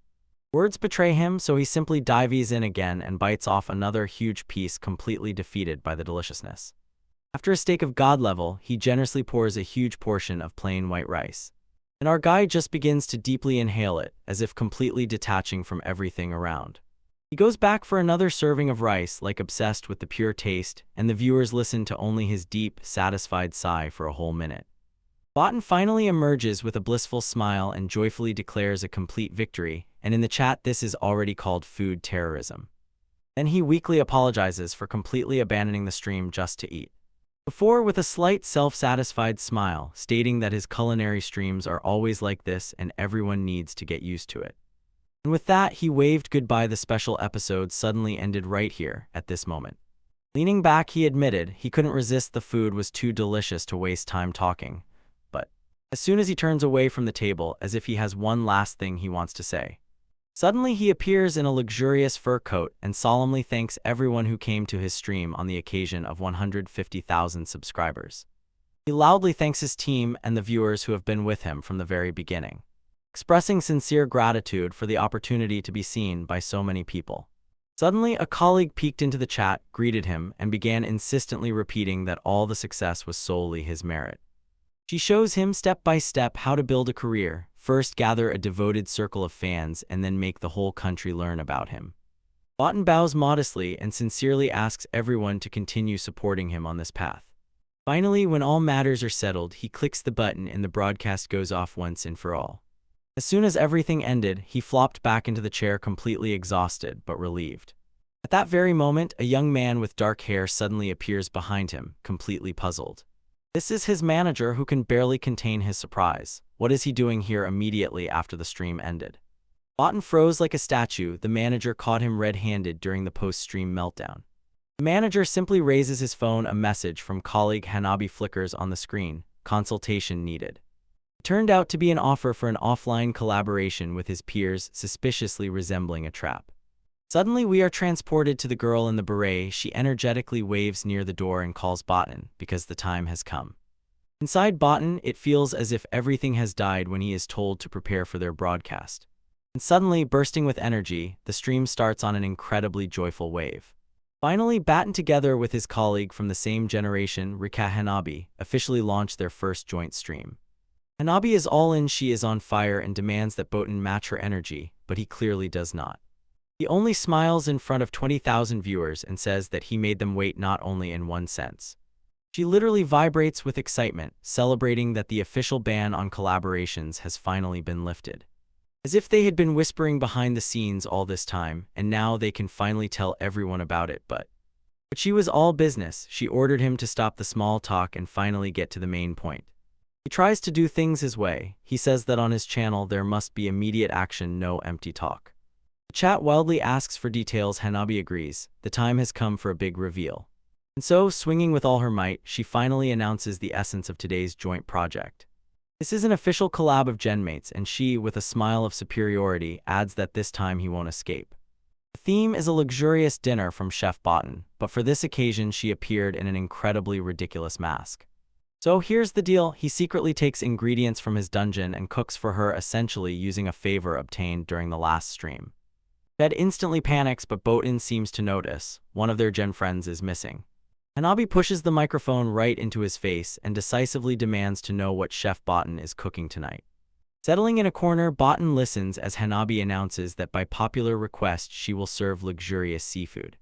[SPEAKER 1] Words betray him, so he simply dives in again and bites off another huge piece, completely defeated by the deliciousness. After a steak of god level, he generously pours a huge portion of plain white rice. And our guy just begins to deeply inhale it, as if completely detaching from everything around. He goes back for another serving of rice, like obsessed with the pure taste, and the viewers listen to only his deep, satisfied sigh for a whole minute. Botan finally emerges with a blissful smile and joyfully declares a complete victory, and in the chat this is already called food terrorism. Then he weakly apologizes for completely abandoning the stream just to eat. Before, with a slight self-satisfied smile, stating that his culinary streams are always like this and everyone needs to get used to it. And with that, he waved goodbye. The special episode suddenly ended right here, at this moment. Leaning back, he admitted he couldn't resist. The food was too delicious to waste time talking. But as soon as he turns away from the table, as if he has one last thing he wants to say, suddenly he appears in a luxurious fur coat and solemnly thanks everyone who came to his stream on the occasion of 150,000 subscribers. He loudly thanks his team and the viewers who have been with him from the very beginning, expressing sincere gratitude for the opportunity to be seen by so many people. Suddenly, a colleague peeked into the chat, greeted him, and began insistently repeating that all the success was solely his merit. She shows him step by step how to build a career, first gather a devoted circle of fans, and then make the whole country learn about him. Botan bows modestly and sincerely asks everyone to continue supporting him on this path. Finally, when all matters are settled, he clicks the button and the broadcast goes off once and for all. As soon as everything ended, he flopped back into the chair, completely exhausted but relieved. At that very moment, a young man with dark hair suddenly appears behind him, completely puzzled. This is his manager, who can barely contain his surprise. What is he doing here immediately after the stream ended? Botan froze like a statue. The manager caught him red-handed during the post-stream meltdown. The manager simply raises his phone. A message from colleague Hanabi flickers on the screen. Consultation needed. It turned out to be an offer for an offline collaboration with his peers, suspiciously resembling a trap. Suddenly, we are transported to the girl in the beret. She energetically waves near the door and calls Botan, because the time has come. Inside Botan, it feels as if everything has died when he is told to prepare for their broadcast. And suddenly, bursting with energy, the stream starts on an incredibly joyful wave. Finally, Batten together with his colleague from the same generation, Rika Hanabi, officially launched their first joint stream. Hanabi is all in, she is on fire and demands that Botan match her energy, but he clearly does not. He only smiles in front of 20,000 viewers and says that he made them wait not only in one sense. She literally vibrates with excitement, celebrating that the official ban on collaborations has finally been lifted. As if they had been whispering behind the scenes all this time, and now they can finally tell everyone about it, but she was all business. She ordered him to stop the small talk and finally get to the main point. He tries to do things his way. He says that on his channel there must be immediate action, no empty talk. The chat wildly asks for details. Hanabi agrees. The time has come for a big reveal. And so, swinging with all her might, she finally announces the essence of today's joint project. This is an official collab of genmates, and she, with a smile of superiority, adds that this time he won't escape. The theme is a luxurious dinner from Chef Botan, but for this occasion she appeared in an incredibly ridiculous mask. So here's the deal, he secretly takes ingredients from his dungeon and cooks for her, essentially using a favor obtained during the last stream. Ted instantly panics, but Botan seems to notice. One of their gen friends is missing. Hanabi pushes the microphone right into his face and decisively demands to know what Chef Botan is cooking tonight. Settling in a corner, Botan listens as Hanabi announces that by popular request she will serve luxurious seafood.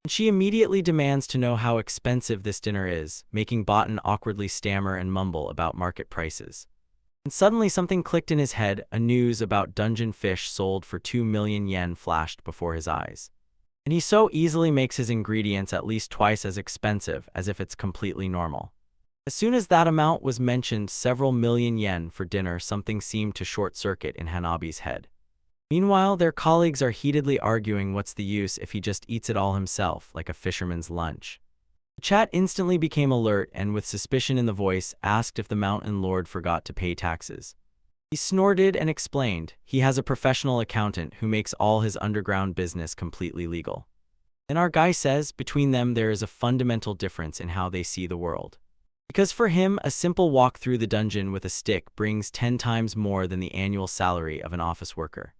[SPEAKER 1] She immediately demands to know how expensive this dinner is, making Botan awkwardly stammer and mumble about market prices. And suddenly something clicked in his head, a news about dungeon fish sold for 2 million yen flashed before his eyes. And he so easily makes his ingredients at least twice as expensive as if it's completely normal. As soon as that amount was mentioned, several million yen for dinner, something seemed to short-circuit in Hanabi's head. Meanwhile, their colleagues are heatedly arguing what's the use if he just eats it all himself, like a fisherman's lunch. The chat instantly became alert and, with suspicion in the voice, asked if the mountain lord forgot to pay taxes. He snorted and explained, he has a professional accountant who makes all his underground business completely legal. And our guy says, between them there is a fundamental difference in how they see the world. Because for him, a simple walk through the dungeon with a stick brings 10 times more than the annual salary of an office worker.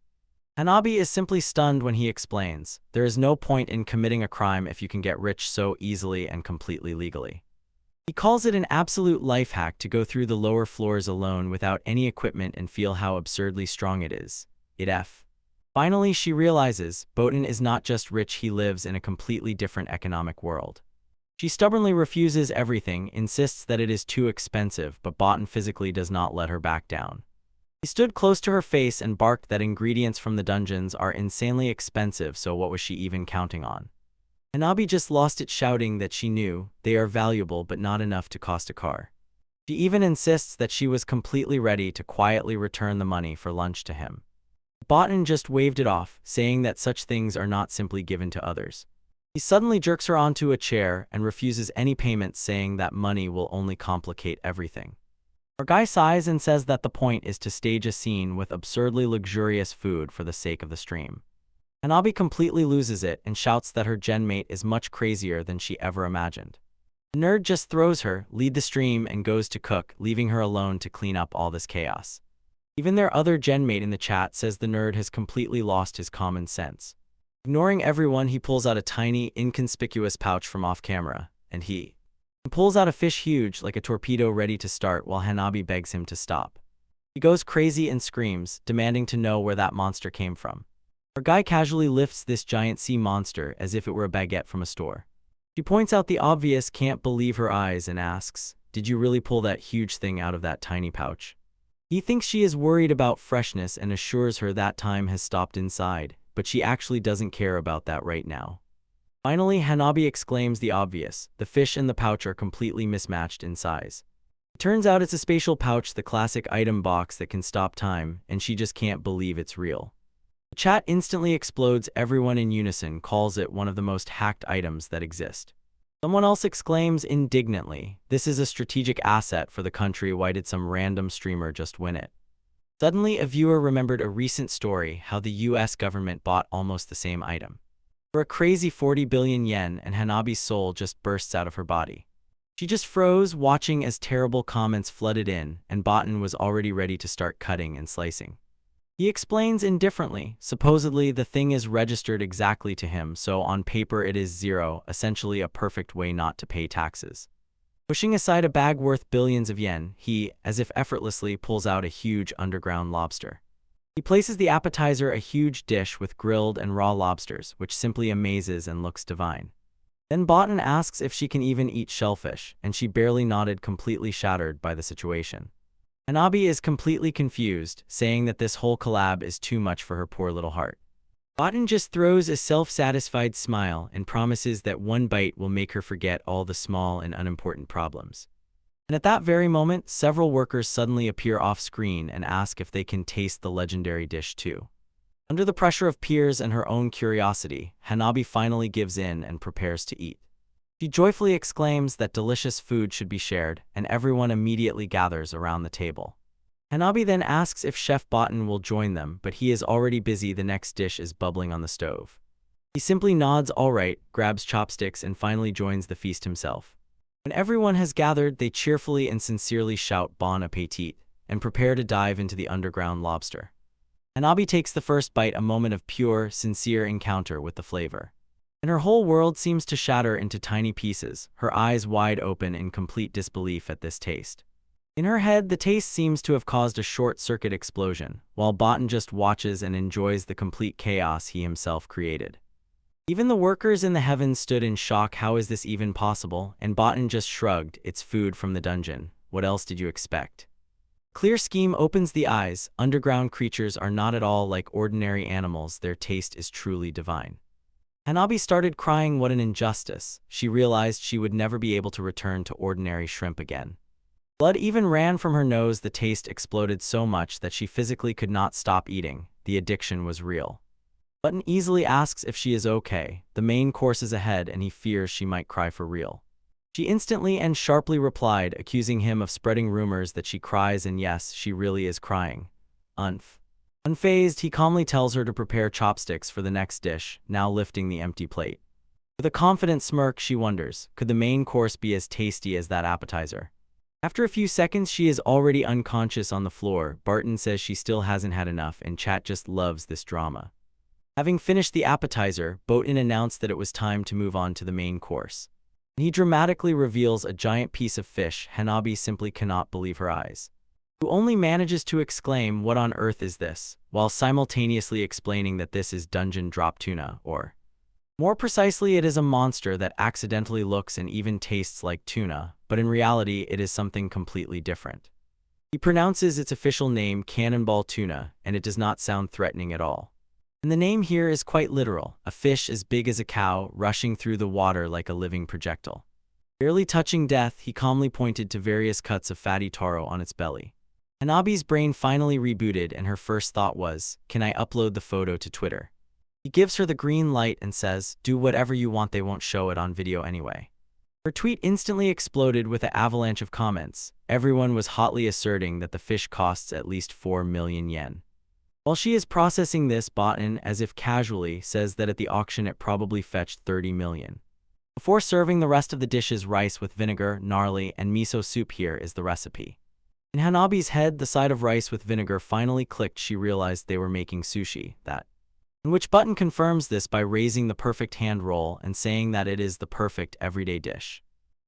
[SPEAKER 1] Hanabi is simply stunned when he explains, there is no point in committing a crime if you can get rich so easily and completely legally. He calls it an absolute life hack to go through the lower floors alone without any equipment and feel how absurdly strong it is. Finally, she realizes, Botan is not just rich, he lives in a completely different economic world. She stubbornly refuses everything, insists that it is too expensive, but Botan physically does not let her back down. He stood close to her face and barked that ingredients from the dungeons are insanely expensive, so what was she even counting on? Hanabi just lost it, shouting that she knew they are valuable but not enough to cost a car. She even insists that she was completely ready to quietly return the money for lunch to him. Botan just waved it off, saying that such things are not simply given to others. He suddenly jerks her onto a chair and refuses any payment, saying that money will only complicate everything. Our guy sighs and says that the point is to stage a scene with absurdly luxurious food for the sake of the stream. Hanabi completely loses it and shouts that her genmate is much crazier than she ever imagined. The nerd just throws her, lead the stream, and goes to cook, leaving her alone to clean up all this chaos. Even their other genmate in the chat says the nerd has completely lost his common sense. Ignoring everyone, he pulls out a tiny, inconspicuous pouch from off-camera, and he pulls out a fish huge like a torpedo ready to start while Hanabi begs him to stop. He goes crazy and screams, demanding to know where that monster came from. Our guy casually lifts this giant sea monster as if it were a baguette from a store. She points out the obvious, can't believe her eyes, and asks, did you really pull that huge thing out of that tiny pouch? He thinks she is worried about freshness and assures her that time has stopped inside, but she actually doesn't care about that right now. Finally, Hanabi exclaims the obvious, the fish and the pouch are completely mismatched in size. It turns out it's a spatial pouch, the classic item box that can stop time, and she just can't believe it's real. The chat instantly explodes, everyone in unison calls it one of the most hacked items that exist. Someone else exclaims indignantly, this is a strategic asset for the country, why did some random streamer just win it? Suddenly, a viewer remembered a recent story, how the US government bought almost the same item for a crazy 40 billion yen, and Hanabi's soul just bursts out of her body. She just froze, watching as terrible comments flooded in, and Botan was already ready to start cutting and slicing. He explains indifferently. Supposedly, the thing is registered exactly to him, so on paper it is zero, essentially a perfect way not to pay taxes. Pushing aside a bag worth billions of yen, he, as if effortlessly, pulls out a huge underground lobster. He places the appetizer, a huge dish with grilled and raw lobsters, which simply amazes and looks divine. Then Botan asks if she can even eat shellfish, and she barely nodded, completely shattered by the situation. Hanabi is completely confused, saying that this whole collab is too much for her poor little heart. Botan just throws a self-satisfied smile and promises that one bite will make her forget all the small and unimportant problems. And at that very moment, several workers suddenly appear off-screen and ask if they can taste the legendary dish too. Under the pressure of peers and her own curiosity, Hanabi finally gives in and prepares to eat. She joyfully exclaims that delicious food should be shared, and everyone immediately gathers around the table. Hanabi then asks if Chef Botan will join them, but he is already busy. The next dish is bubbling on the stove. He simply nods all right, grabs chopsticks, and finally joins the feast himself. When everyone has gathered, they cheerfully and sincerely shout bon appetit and prepare to dive into the underground lobster. Hanabi takes the first bite, a moment of pure, sincere encounter with the flavor. And her whole world seems to shatter into tiny pieces, her eyes wide open in complete disbelief at this taste. In her head, the taste seems to have caused a short-circuit explosion, while Botan just watches and enjoys the complete chaos he himself created. Even the workers in the heavens stood in shock. How is this even possible? And Botan just shrugged. It's food from the dungeon. What else did you expect? Clear scheme opens the eyes. Underground creatures are not at all like ordinary animals. Their taste is truly divine. Hanabi started crying. What an injustice. She realized she would never be able to return to ordinary shrimp again. Blood even ran from her nose. The taste exploded so much that she physically could not stop eating. The addiction was real. Botan easily asks if she is okay. The main course is ahead and he fears she might cry for real. She instantly and sharply replied, accusing him of spreading rumors that she cries, and yes, she really is crying. Unfazed, he calmly tells her to prepare chopsticks for the next dish, now lifting the empty plate. With a confident smirk, she wonders, could the main course be as tasty as that appetizer? After a few seconds, she is already unconscious on the floor. Botan says she still hasn't had enough, and chat just loves this drama. Having finished the appetizer, Botan announced that it was time to move on to the main course. He dramatically reveals a giant piece of fish. Hanabi simply cannot believe her eyes, who only manages to exclaim, "What on earth is this?" while simultaneously explaining that this is dungeon drop tuna, or more precisely, it is a monster that accidentally looks and even tastes like tuna, but in reality it is something completely different. He pronounces its official name cannonball tuna, and it does not sound threatening at all. And the name here is quite literal, a fish as big as a cow rushing through the water like a living projectile. Barely touching death, he calmly pointed to various cuts of fatty taro on its belly. Hanabi's brain finally rebooted, and her first thought was, can I upload the photo to Twitter? He gives her the green light and says, do whatever you want, they won't show it on video anyway. Her tweet instantly exploded with an avalanche of comments. Everyone was hotly asserting that the fish costs at least 4 million yen. While she is processing this, Botan, as if casually, says that at the auction it probably fetched 30 million. Before serving the rest of the dishes, rice with vinegar, gnarly, and miso soup. Here is the recipe. In Hanabi's head, the side of rice with vinegar finally clicked. She realized they were making sushi, in which Botan confirms this by raising the perfect hand roll and saying that it is the perfect everyday dish.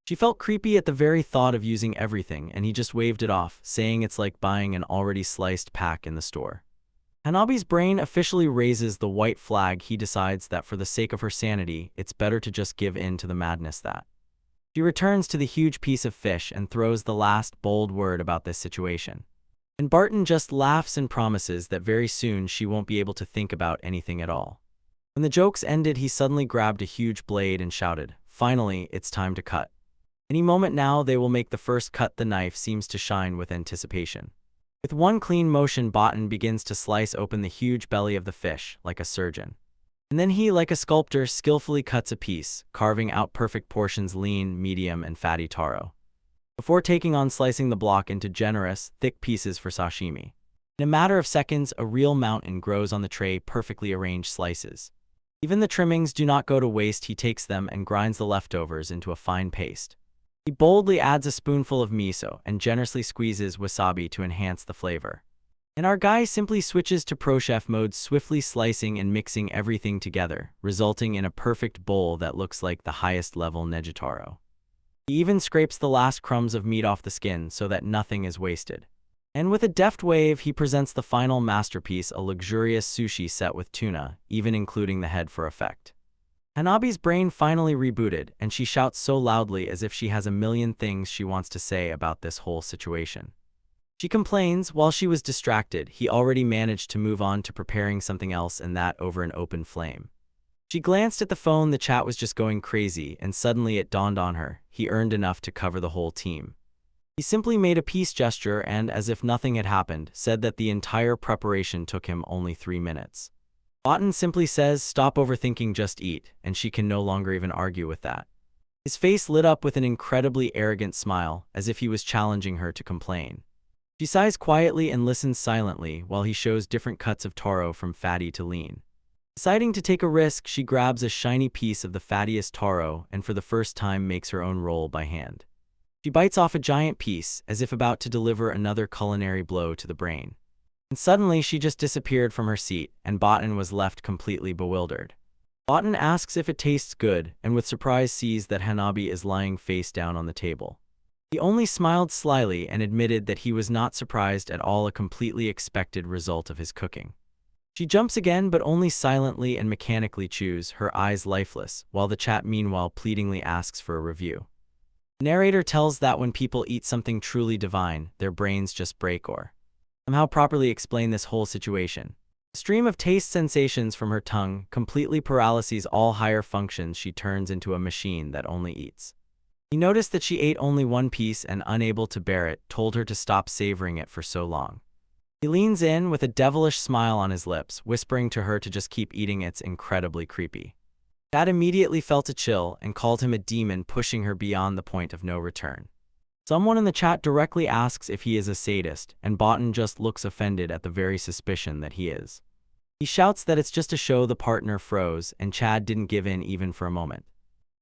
[SPEAKER 1] She felt creepy at the very thought of using everything, and he just waved it off, saying it's like buying an already sliced pack in the store. Hanabi's brain officially raises the white flag. He decides that for the sake of her sanity, it's better to just give in to the madness. She returns to the huge piece of fish and throws the last bold word about this situation. And Botan just laughs and promises that very soon she won't be able to think about anything at all. When the jokes ended, he suddenly grabbed a huge blade and shouted, finally, it's time to cut. Any moment now they will make the first cut. The knife seems to shine with anticipation. With one clean motion, Botan begins to slice open the huge belly of the fish, like a surgeon. And then he, like a sculptor, skillfully cuts a piece, carving out perfect portions, lean, medium, and fatty taro, before taking on slicing the block into generous, thick pieces for sashimi. In a matter of seconds, a real mountain grows on the tray, perfectly arranged slices. Even the trimmings do not go to waste. He takes them and grinds the leftovers into a fine paste. He boldly adds a spoonful of miso and generously squeezes wasabi to enhance the flavor. And our guy simply switches to pro chef mode, swiftly slicing and mixing everything together, resulting in a perfect bowl that looks like the highest level Negataro. He even scrapes the last crumbs of meat off the skin so that nothing is wasted. And with a deft wave, he presents the final masterpiece, a luxurious sushi set with tuna, even including the head for effect. Hanabi's brain finally rebooted, and she shouts so loudly as if she has a million things she wants to say about this whole situation. She complains while she was distracted. He already managed to move on to preparing something else, and that over an open flame. She glanced at the phone. The chat was just going crazy, and suddenly it dawned on her. He earned enough to cover the whole team. He simply made a peace gesture and, as if nothing had happened, said that the entire preparation took him only 3 minutes. Botan simply says, "Stop overthinking, just eat," and she can no longer even argue with that. His face lit up with an incredibly arrogant smile, as if he was challenging her to complain. She sighs quietly and listens silently while he shows different cuts of taro from fatty to lean. Deciding to take a risk, she grabs a shiny piece of the fattiest taro and for the first time makes her own roll by hand. She bites off a giant piece, as if about to deliver another culinary blow to the brain. And suddenly she just disappeared from her seat, and Botan was left completely bewildered. Botan asks if it tastes good, and with surprise sees that Hanabi is lying face down on the table. He only smiled slyly and admitted that he was not surprised at all, a completely expected result of his cooking. She jumps again, but only silently and mechanically chews, her eyes lifeless, while the chat meanwhile pleadingly asks for a review. The narrator tells that when people eat something truly divine, their brains just break or somehow properly explain this whole situation. A stream of taste sensations from her tongue completely paralyzes all higher functions. She turns into a machine that only eats. He noticed that she ate only one piece and, unable to bear it, told her to stop savoring it for so long. He leans in with a devilish smile on his lips, whispering to her to just keep eating. It's incredibly creepy. Dad immediately felt a chill and called him a demon, pushing her beyond the point of no return. Someone in the chat directly asks if he is a sadist, and Botan just looks offended at the very suspicion that he is. He shouts that it's just a show. The partner froze, and Chad didn't give in even for a moment.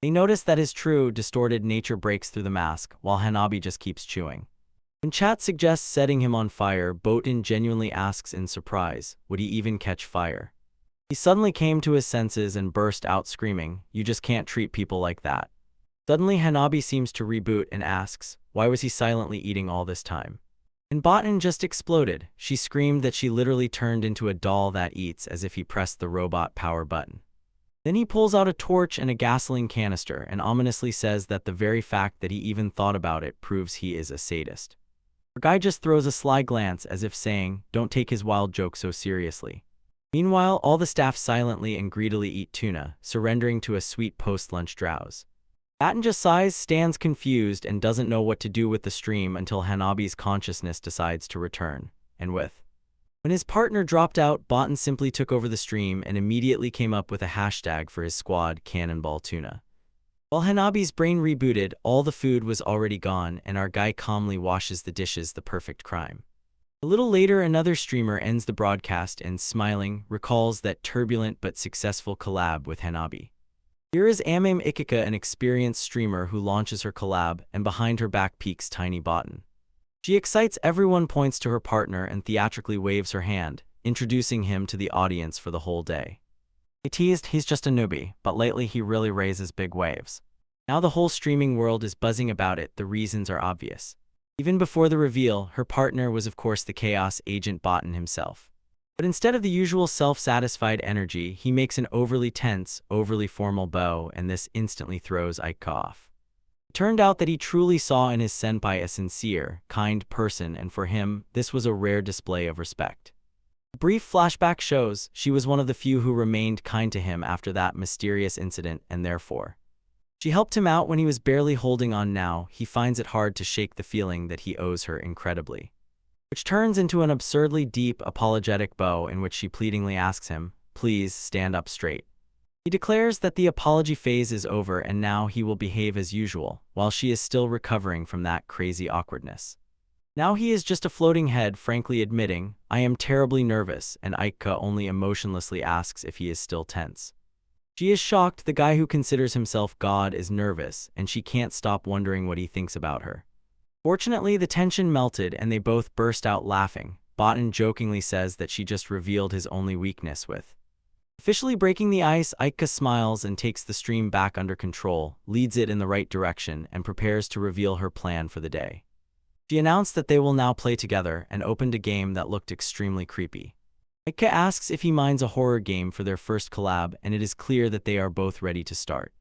[SPEAKER 1] They notice that his true, distorted nature breaks through the mask, while Hanabi just keeps chewing. When Chat suggests setting him on fire, Botan genuinely asks in surprise, would he even catch fire? He suddenly came to his senses and burst out screaming, "You just can't treat people like that." Suddenly Hanabi seems to reboot and asks, why was he silently eating all this time? And Botan just exploded. She screamed that she literally turned into a doll that eats, as if he pressed the robot power button. Then he pulls out a torch and a gasoline canister and ominously says that the very fact that he even thought about it proves he is a sadist. Our guy just throws a sly glance as if saying, don't take his wild joke so seriously. Meanwhile, all the staff silently and greedily eat tuna, surrendering to a sweet post-lunch drowse. Botan just sighs, stands confused, and doesn't know what to do with the stream until Hanabi's consciousness decides to return. And when his partner dropped out, Botan simply took over the stream and immediately came up with a hashtag for his squad, Cannonball Tuna. While Hanabi's brain rebooted, all the food was already gone, and our guy calmly washes the dishes, the perfect crime. A little later, another streamer ends the broadcast and, smiling, recalls that turbulent but successful collab with Hanabi. Here is Amame Ikika, an experienced streamer who launches her collab, and behind her back peeks tiny Botan. She excites everyone, points to her partner, and theatrically waves her hand, introducing him to the audience for the whole day. They teased he's just a newbie, but lately he really raises big waves. Now the whole streaming world is buzzing about it. The reasons are obvious. Even before the reveal, her partner was of course the chaos agent Botan himself. But instead of the usual self-satisfied energy, he makes an overly tense, overly formal bow, and this instantly throws Ike off. It turned out that he truly saw in his senpai a sincere, kind person, and for him, this was a rare display of respect. A brief flashback shows she was one of the few who remained kind to him after that mysterious incident, and therefore she helped him out when he was barely holding on. Now, he finds it hard to shake the feeling that he owes her incredibly. Which turns into an absurdly deep, apologetic bow in which she pleadingly asks him, please stand up straight. He declares that the apology phase is over and now he will behave as usual, while she is still recovering from that crazy awkwardness. Now he is just a floating head, frankly admitting, I am terribly nervous, and Aika only emotionlessly asks if he is still tense. She is shocked. The guy who considers himself God is nervous, and she can't stop wondering what he thinks about her. Fortunately, the tension melted and they both burst out laughing, Botan jokingly says that she just revealed his only weakness with. Officially breaking the ice, Aika smiles and takes the stream back under control, leads it in the right direction, and prepares to reveal her plan for the day. She announced that they will now play together and opened a game that looked extremely creepy. Aika asks if he minds a horror game for their first collab, and it is clear that they are both ready to start.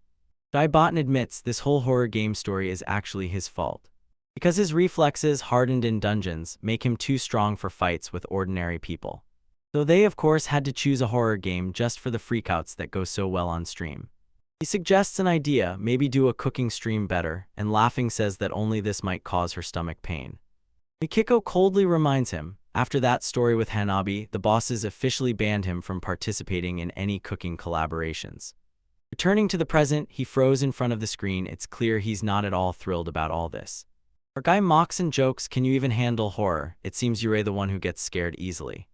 [SPEAKER 1] Botan admits this whole horror game story is actually his fault, because his reflexes, hardened in dungeons, make him too strong for fights with ordinary people. So they of course had to choose a horror game just for the freakouts that go so well on stream. He suggests an idea, maybe do a cooking stream better, and laughing says that only this might cause her stomach pain. Mikiko coldly reminds him, after that story with Hanabi, the bosses officially banned him from participating in any cooking collaborations. Returning to the present, he froze in front of the screen. It's clear he's not at all thrilled about all this. Our guy mocks and jokes, "Can you even handle horror? It seems you're the one who gets scared easily."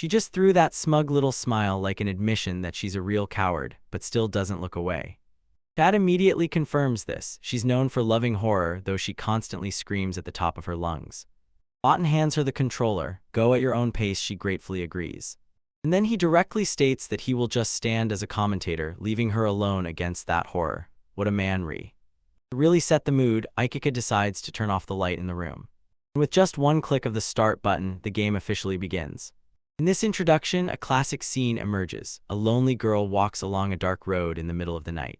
[SPEAKER 1] She just threw that smug little smile like an admission that she's a real coward, but still doesn't look away. Chad immediately confirms this. She's known for loving horror, though she constantly screams at the top of her lungs. Botan hands her the controller. "Go at your own pace," she gratefully agrees. And then he directly states that he will just stand as a commentator, leaving her alone against that horror. What a man, Ri. To really set the mood, Aikika decides to turn off the light in the room. And with just one click of the start button, the game officially begins. In this introduction, a classic scene emerges. A lonely girl walks along a dark road in the middle of the night.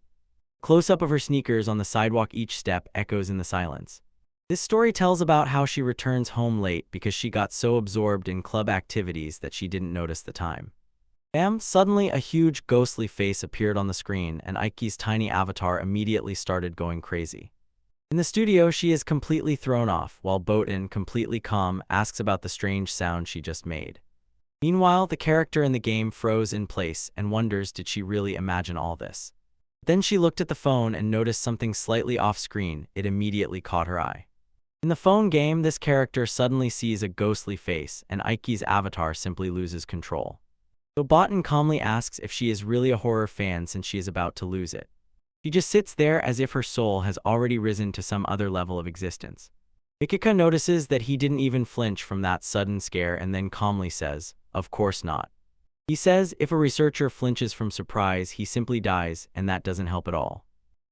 [SPEAKER 1] Close-up of her sneakers on the sidewalk, each step echoes in the silence. This story tells about how she returns home late because she got so absorbed in club activities that she didn't notice the time. Bam! Suddenly a huge ghostly face appeared on the screen, and Aiki's tiny avatar immediately started going crazy. In the studio, she is completely thrown off, while Botan, completely calm, asks about the strange sound she just made. Meanwhile, the character in the game froze in place and wonders, did she really imagine all this? Then she looked at the phone and noticed something slightly off-screen. It immediately caught her eye. In the phone game, this character suddenly sees a ghostly face, and Aiki's avatar simply loses control. So Botan calmly asks if she is really a horror fan since she is about to lose it. She just sits there as if her soul has already risen to some other level of existence. Mikiko notices that he didn't even flinch from that sudden scare and then calmly says, "Of course not." He says if a researcher flinches from surprise, he simply dies, and that doesn't help at all.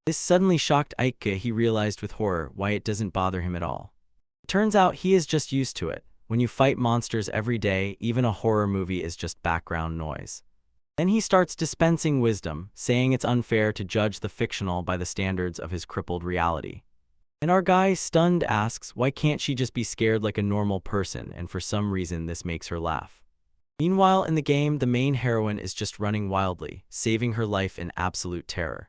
[SPEAKER 1] This suddenly shocked Aika. He realized with horror why it doesn't bother him at all. It turns out he is just used to it. When you fight monsters every day, even a horror movie is just background noise. Then he starts dispensing wisdom, saying it's unfair to judge the fictional by the standards of his crippled reality. And our guy, stunned, asks, why can't she just be scared like a normal person, and for some reason this makes her laugh. Meanwhile, in the game, the main heroine is just running wildly, saving her life in absolute terror.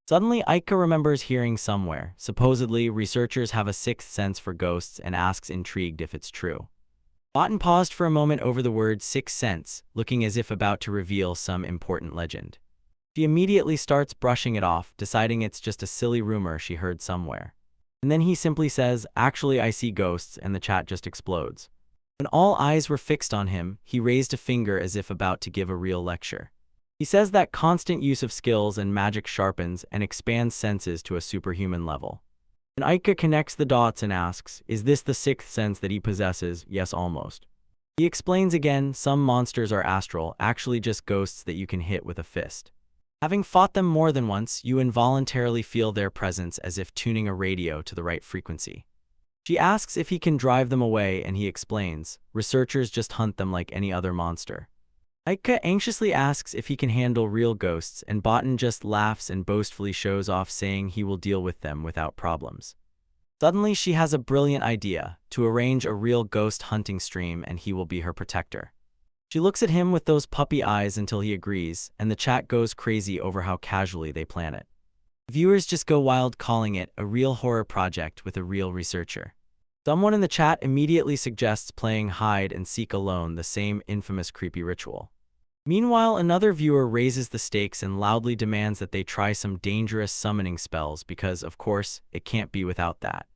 [SPEAKER 1] Suddenly, Aika remembers hearing somewhere, supposedly researchers have a sixth sense for ghosts, and asks intrigued if it's true. Botan paused for a moment over the word sixth sense, looking as if about to reveal some important legend. She immediately starts brushing it off, deciding it's just a silly rumor she heard somewhere. And then he simply says, "Actually, I see ghosts," and the chat just explodes. When all eyes were fixed on him, he raised a finger as if about to give a real lecture. He says that constant use of skills and magic sharpens and expands senses to a superhuman level. And Aika connects the dots and asks, is this the sixth sense that he possesses? Yes, almost. He explains again, some monsters are astral, actually just ghosts that you can hit with a fist. Having fought them more than once, you involuntarily feel their presence as if tuning a radio to the right frequency. She asks if he can drive them away, and he explains, researchers just hunt them like any other monster. Aika anxiously asks if he can handle real ghosts, and Botan just laughs and boastfully shows off, saying he will deal with them without problems. Suddenly, she has a brilliant idea, to arrange a real ghost hunting stream, and he will be her protector. She looks at him with those puppy eyes until he agrees, and the chat goes crazy over how casually they plan it. Viewers just go wild, calling it a real horror project with a real researcher. Someone in the chat immediately suggests playing hide and seek alone, the same infamous creepy ritual. Meanwhile, another viewer raises the stakes and loudly demands that they try some dangerous summoning spells because, of course, it can't be without that.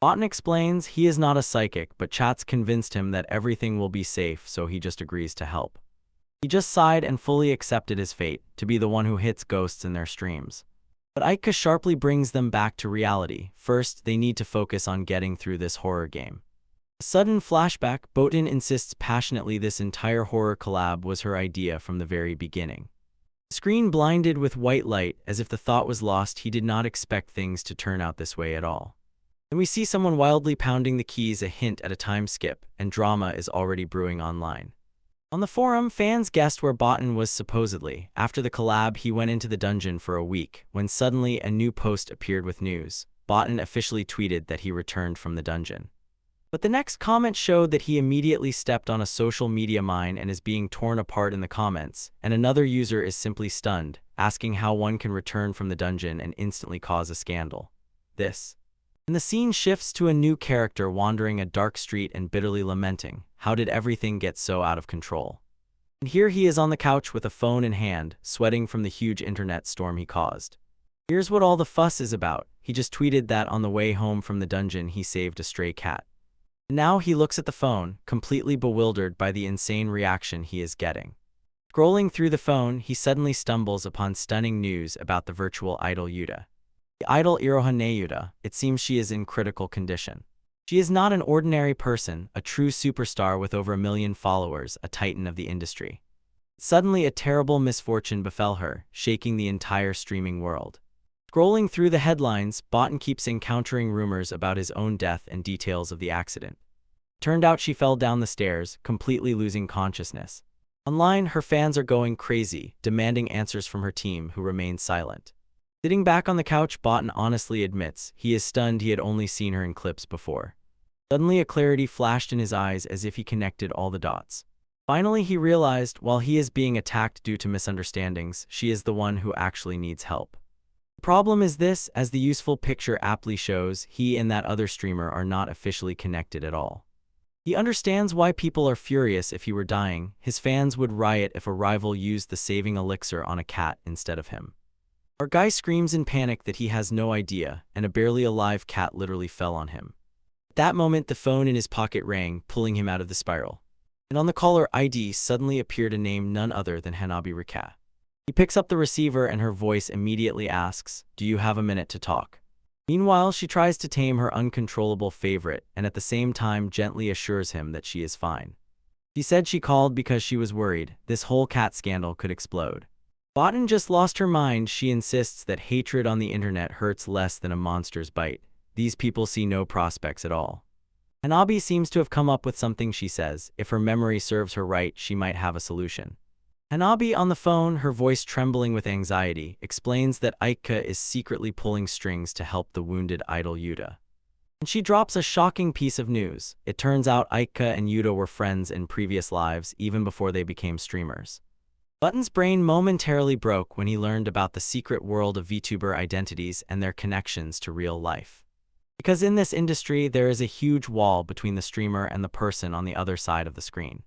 [SPEAKER 1] Botan explains he is not a psychic, but chat's convinced him that everything will be safe, so he just agrees to help. He just sighed and fully accepted his fate, to be the one who hits ghosts in their streams. But Aika sharply brings them back to reality. First, they need to focus on getting through this horror game. A sudden flashback, Botan insists passionately this entire horror collab was her idea from the very beginning. The screen blinded with white light, as if the thought was lost. He did not expect things to turn out this way at all. Then we see someone wildly pounding the keys, a hint at a time skip, and drama is already brewing online. On the forum, fans guessed where Botan was supposedly. After the collab, he went into the dungeon for a week, when suddenly a new post appeared with news. Botan officially tweeted that he returned from the dungeon. But the next comment showed that he immediately stepped on a social media mine and is being torn apart in the comments, and another user is simply stunned, asking how one can return from the dungeon and instantly cause a scandal. And the scene shifts to a new character wandering a dark street and bitterly lamenting, how did everything get so out of control? And here he is on the couch with a phone in hand, sweating from the huge internet storm he caused. Here's what all the fuss is about. He just tweeted that on the way home from the dungeon he saved a stray cat. Now he looks at the phone, completely bewildered by the insane reaction he is getting. Scrolling through the phone, he suddenly stumbles upon stunning news about the virtual idol Yuta. The idol Irohane Yuta, it seems she is in critical condition. She is not an ordinary person, a true superstar with over 1 million followers, a titan of the industry. Suddenly a terrible misfortune befell her, shaking the entire streaming world. Scrolling through the headlines, Botan keeps encountering rumors about his own death and details of the accident. Turned out she fell down the stairs, completely losing consciousness. Online, her fans are going crazy, demanding answers from her team, who remain silent. Sitting back on the couch, Botan honestly admits he is stunned. He had only seen her in clips before. Suddenly a clarity flashed in his eyes, as if he connected all the dots. Finally he realized, while he is being attacked due to misunderstandings, she is the one who actually needs help. The problem is this, as the useful picture aptly shows, he and that other streamer are not officially connected at all. He understands why people are furious. If he were dying, his fans would riot if a rival used the saving elixir on a cat instead of him. Our guy screams in panic that he has no idea, and a barely alive cat literally fell on him. At that moment the phone in his pocket rang, pulling him out of the spiral. And on the caller ID suddenly appeared a name none other than Manhwarecap. He picks up the receiver and her voice immediately asks, "Do you have a minute to talk?" Meanwhile, she tries to tame her uncontrollable favorite and at the same time gently assures him that she is fine. She said she called because she was worried this whole cat scandal could explode. Botan just lost her mind. She insists that hatred on the internet hurts less than a monster's bite. These people see no prospects at all. Hanabi seems to have come up with something. She says, if her memory serves her right, she might have a solution. Hanabi on the phone, her voice trembling with anxiety, explains that Aika is secretly pulling strings to help the wounded idol Yuta. And she drops a shocking piece of news. It turns out Aika and Yuta were friends in previous lives, even before they became streamers. Botan's brain momentarily broke when he learned about the secret world of VTuber identities and their connections to real life. Because in this industry, there is a huge wall between the streamer and the person on the other side of the screen.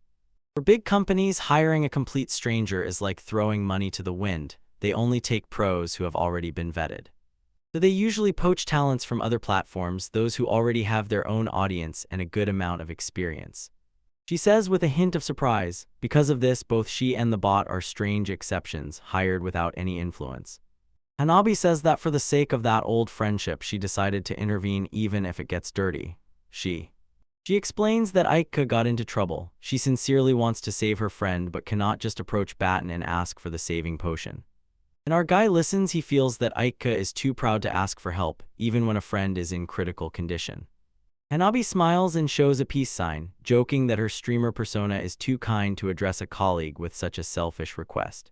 [SPEAKER 1] For big companies, hiring a complete stranger is like throwing money to the wind. They only take pros who have already been vetted. So they usually poach talents from other platforms, those who already have their own audience and a good amount of experience. She says with a hint of surprise, because of this, both she and the bot are strange exceptions, hired without any influence. Hanabi says that for the sake of that old friendship, she decided to intervene even if it gets dirty. She explains that Aika got into trouble. She sincerely wants to save her friend but cannot just approach Botan and ask for the saving potion. And our guy listens. He feels that Aika is too proud to ask for help, even when a friend is in critical condition. Hanabi smiles and shows a peace sign, joking that her streamer persona is too kind to address a colleague with such a selfish request.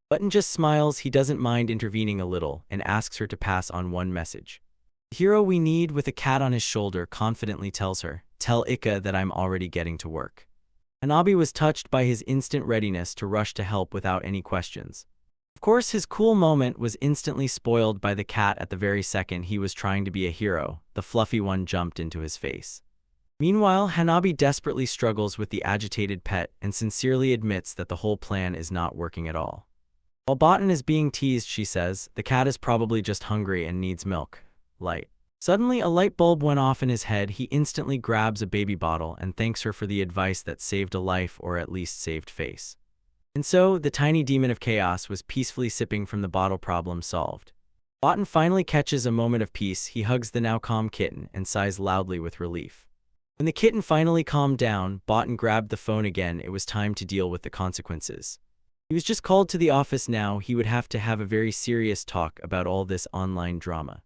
[SPEAKER 1] Botan just smiles. He doesn't mind intervening a little and asks her to pass on one message. The hero we need, with a cat on his shoulder, confidently tells her, "Tell Ika that I'm already getting to work." Hanabi was touched by his instant readiness to rush to help without any questions. Of course, his cool moment was instantly spoiled by the cat. At the very second he was trying to be a hero, the fluffy one jumped into his face. Meanwhile, Hanabi desperately struggles with the agitated pet and sincerely admits that the whole plan is not working at all. While Botan is being teased, she says, the cat is probably just hungry and needs milk. Light. Suddenly, a light bulb went off in his head. He instantly grabs a baby bottle and thanks her for the advice that saved a life, or at least saved face. And so, the tiny demon of chaos was peacefully sipping from the bottle. Problem solved. Botan finally catches a moment of peace. He hugs the now calm kitten and sighs loudly with relief. When the kitten finally calmed down, Botan grabbed the phone again. It was time to deal with the consequences. He was just called to the office now. He would have to have a very serious talk about all this online drama.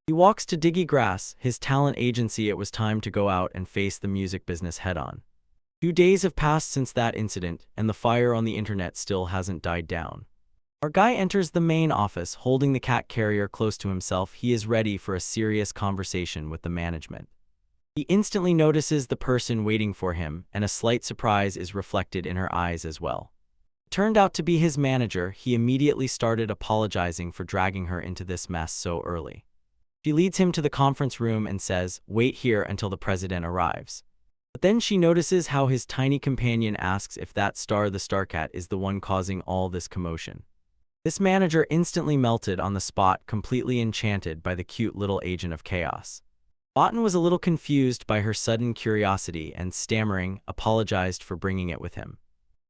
[SPEAKER 1] He walks to Diggy Grass, his talent agency. It was time to go out and face the music business head-on. 2 days have passed since that incident, and the fire on the internet still hasn't died down. Our guy enters the main office, holding the cat carrier close to himself. He is ready for a serious conversation with the management. He instantly notices the person waiting for him, and a slight surprise is reflected in her eyes as well. It turned out to be his manager. He immediately started apologizing for dragging her into this mess so early. She leads him to the conference room and says, "Wait here until the president arrives." But then she notices how his tiny companion asks if that Star the Starcat is the one causing all this commotion. This manager instantly melted on the spot, completely enchanted by the cute little agent of chaos. Botan was a little confused by her sudden curiosity and, stammering, apologized for bringing it with him.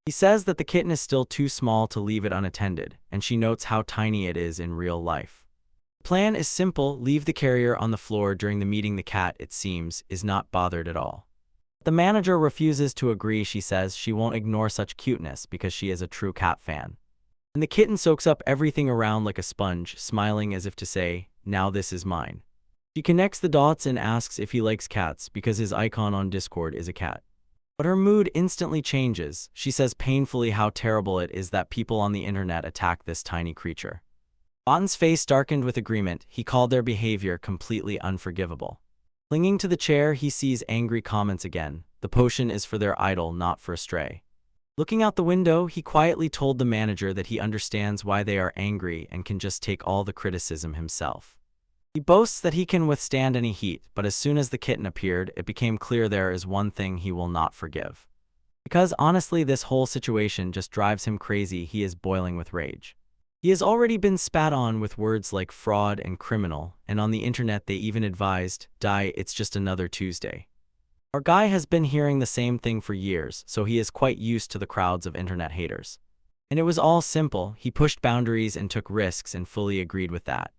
[SPEAKER 1] He says that the kitten is still too small to leave it unattended, and she notes how tiny it is in real life. The plan is simple: leave the carrier on the floor during the meeting. The cat, it seems, is not bothered at all. The manager refuses to agree. She says she won't ignore such cuteness because she is a true cat fan. And the kitten soaks up everything around like a sponge, smiling as if to say, "Now this is mine." She connects the dots and asks if he likes cats because his icon on Discord is a cat. But her mood instantly changes. She says painfully how terrible it is that people on the internet attack this tiny creature. Botan's face darkened with agreement. He called their behavior completely unforgivable. Clinging to the chair, he sees angry comments again. The potion is for their idol, not for a stray. Looking out the window, he quietly told the manager that he understands why they are angry and can just take all the criticism himself. He boasts that he can withstand any heat, but as soon as the kitten appeared, it became clear there is one thing he will not forgive. Because honestly, this whole situation just drives him crazy. He is boiling with rage. He has already been spat on with words like fraud and criminal, and on the internet they even advised, "Die, it's just another Tuesday." Our guy has been hearing the same thing for years, so he is quite used to the crowds of internet haters. And it was all simple. He pushed boundaries and took risks and fully agreed with that.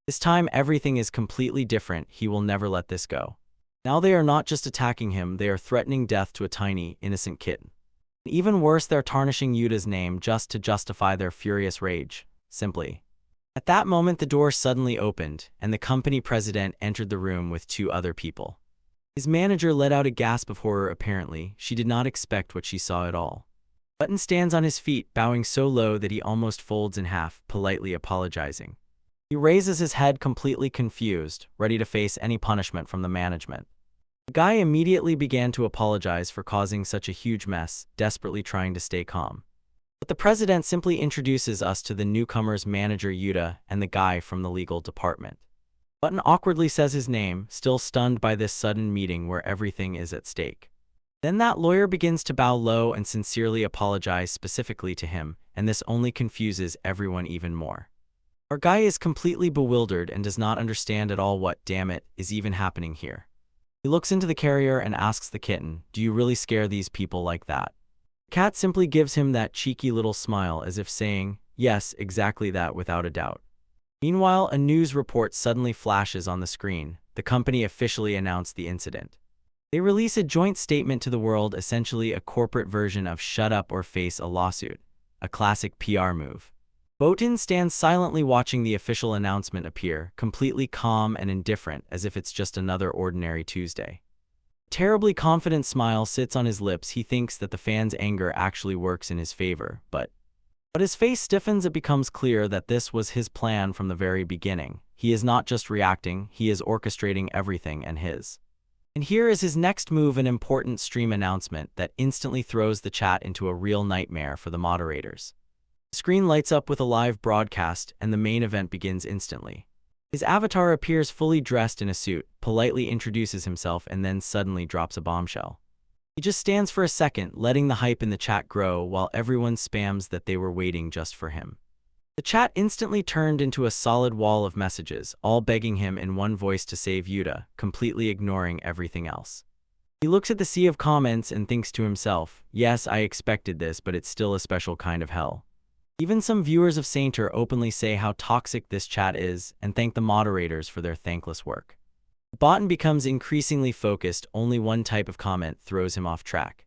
[SPEAKER 1] This time everything is completely different. He will never let this go. Now they are not just attacking him, they are threatening death to a tiny, innocent kitten. And even worse, they're tarnishing Yuta's name just to justify their furious rage. Simply. At that moment the door suddenly opened, and the company president entered the room with 2 other people. His manager let out a gasp of horror. Apparently, she did not expect what she saw at all. Button stands on his feet, bowing so low that he almost folds in half, politely apologizing. He raises his head, completely confused, ready to face any punishment from the management. The guy immediately began to apologize for causing such a huge mess, desperately trying to stay calm. But the president simply introduces us to the newcomer's manager Yuta and the guy from the legal department. Button awkwardly says his name, still stunned by this sudden meeting where everything is at stake. Then that lawyer begins to bow low and sincerely apologize specifically to him, and this only confuses everyone even more. Our guy is completely bewildered and does not understand at all what, damn it, is even happening here. He looks into the carrier and asks the kitten, "Do you really scare these people like that?" The cat simply gives him that cheeky little smile as if saying, "Yes, exactly that, without a doubt." Meanwhile, a news report suddenly flashes on the screen. The company officially announced the incident. They release a joint statement to the world, essentially a corporate version of "shut up or face a lawsuit," a classic PR move. Botan stands silently watching the official announcement appear, completely calm and indifferent, as if it's just another ordinary Tuesday. A terribly confident smile sits on his lips. He thinks that the fans' anger actually works in his favor, but his face stiffens. It becomes clear that this was his plan from the very beginning. He is not just reacting, he is orchestrating everything and his. And here is his next move, an important stream announcement that instantly throws the chat into a real nightmare for the moderators. The screen lights up with a live broadcast, and the main event begins instantly. His avatar appears fully dressed in a suit, politely introduces himself, and then suddenly drops a bombshell. He just stands for a second, letting the hype in the chat grow while everyone spams that they were waiting just for him. The chat instantly turned into a solid wall of messages, all begging him in one voice to save Yuta, completely ignoring everything else. He looks at the sea of comments and thinks to himself, "Yes, I expected this, but it's still a special kind of hell." Even some viewers of Sainter openly say how toxic this chat is and thank the moderators for their thankless work. Botan becomes increasingly focused, only one type of comment throws him off track.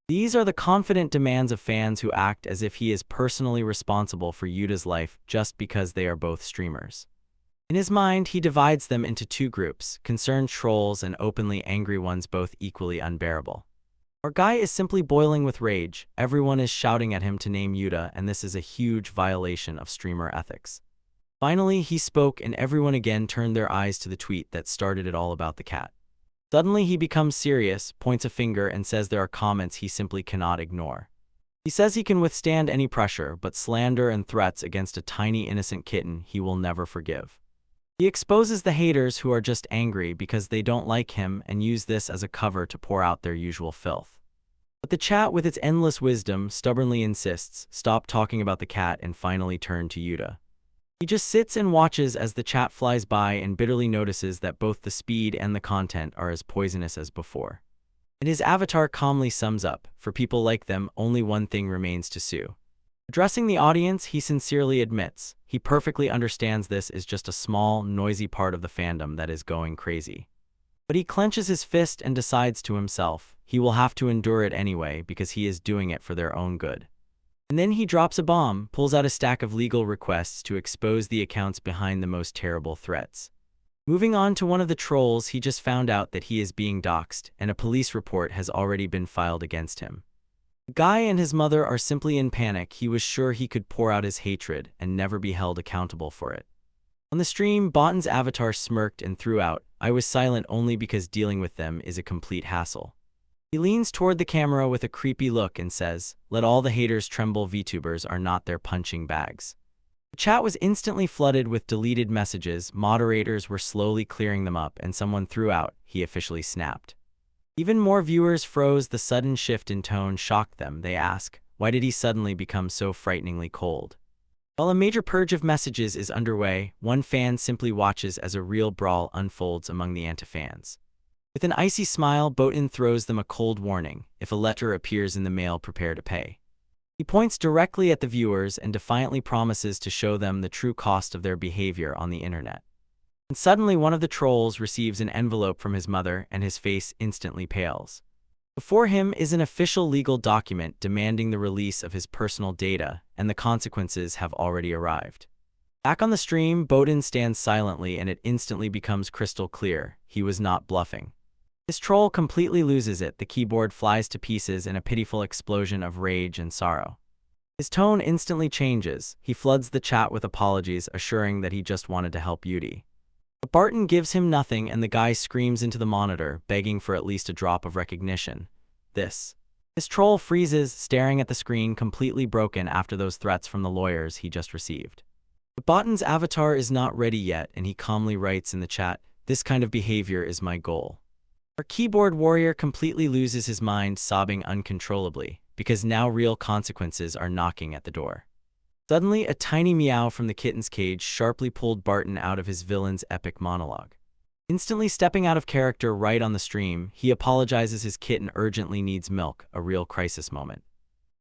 [SPEAKER 1] These are the confident demands of fans who act as if he is personally responsible for Yuta's life just because they are both streamers. In his mind, he divides them into two groups, concerned trolls and openly angry ones, both equally unbearable. Our guy is simply boiling with rage. Everyone is shouting at him to name Yuta, and this is a huge violation of streamer ethics. Finally, he spoke, and everyone again turned their eyes to the tweet that started it all about the cat. Suddenly, he becomes serious, points a finger, and says there are comments he simply cannot ignore. He says he can withstand any pressure, but slander and threats against a tiny innocent kitten he will never forgive. He exposes the haters who are just angry because they don't like him and use this as a cover to pour out their usual filth. But the chat, with its endless wisdom, stubbornly insists, stop talking about the cat, and finally turn to Yuta. He just sits and watches as the chat flies by and bitterly notices that both the speed and the content are as poisonous as before. And his avatar calmly sums up, for people like them, only one thing remains to sue. Addressing the audience, he sincerely admits, he perfectly understands this is just a small, noisy part of the fandom that is going crazy. But he clenches his fist and decides to himself, he will have to endure it anyway because he is doing it for their own good. And then he drops a bomb, pulls out a stack of legal requests to expose the accounts behind the most terrible threats. Moving on to one of the trolls, he just found out that he is being doxxed, and a police report has already been filed against him. The guy and his mother are simply in panic. He was sure he could pour out his hatred and never be held accountable for it. On the stream, Botan's avatar smirked and threw out, "I was silent only because dealing with them is a complete hassle." He leans toward the camera with a creepy look and says, "Let all the haters tremble, VTubers are not their punching bags." The chat was instantly flooded with deleted messages. Moderators were slowly clearing them up, and someone threw out, "He officially snapped." Even more viewers froze. The sudden shift in tone shocked them. They ask, why did he suddenly become so frighteningly cold? While a major purge of messages is underway, one fan simply watches as a real brawl unfolds among the anti-fans. With an icy smile, Botan throws them a cold warning. If a letter appears in the mail, prepare to pay. He points directly at the viewers and defiantly promises to show them the true cost of their behavior on the internet. And suddenly one of the trolls receives an envelope from his mother, and his face instantly pales. Before him is an official legal document demanding the release of his personal data, and the consequences have already arrived. Back on the stream, Botan stands silently, and it instantly becomes crystal clear. He was not bluffing. His troll completely loses it. The keyboard flies to pieces in a pitiful explosion of rage and sorrow. His tone instantly changes. He floods the chat with apologies, assuring that he just wanted to help Yuti. But Barton gives him nothing, and the guy screams into the monitor, begging for at least a drop of recognition. His troll freezes, staring at the screen, completely broken after those threats from the lawyers he just received. But Botan's avatar is not ready yet, and he calmly writes in the chat, "This kind of behavior is my goal." Our keyboard warrior completely loses his mind, sobbing uncontrollably, because now real consequences are knocking at the door. Suddenly, a tiny meow from the kitten's cage sharply pulled Barton out of his villain's epic monologue. Instantly stepping out of character right on the stream, he apologizes. His kitten urgently needs milk, a real crisis moment.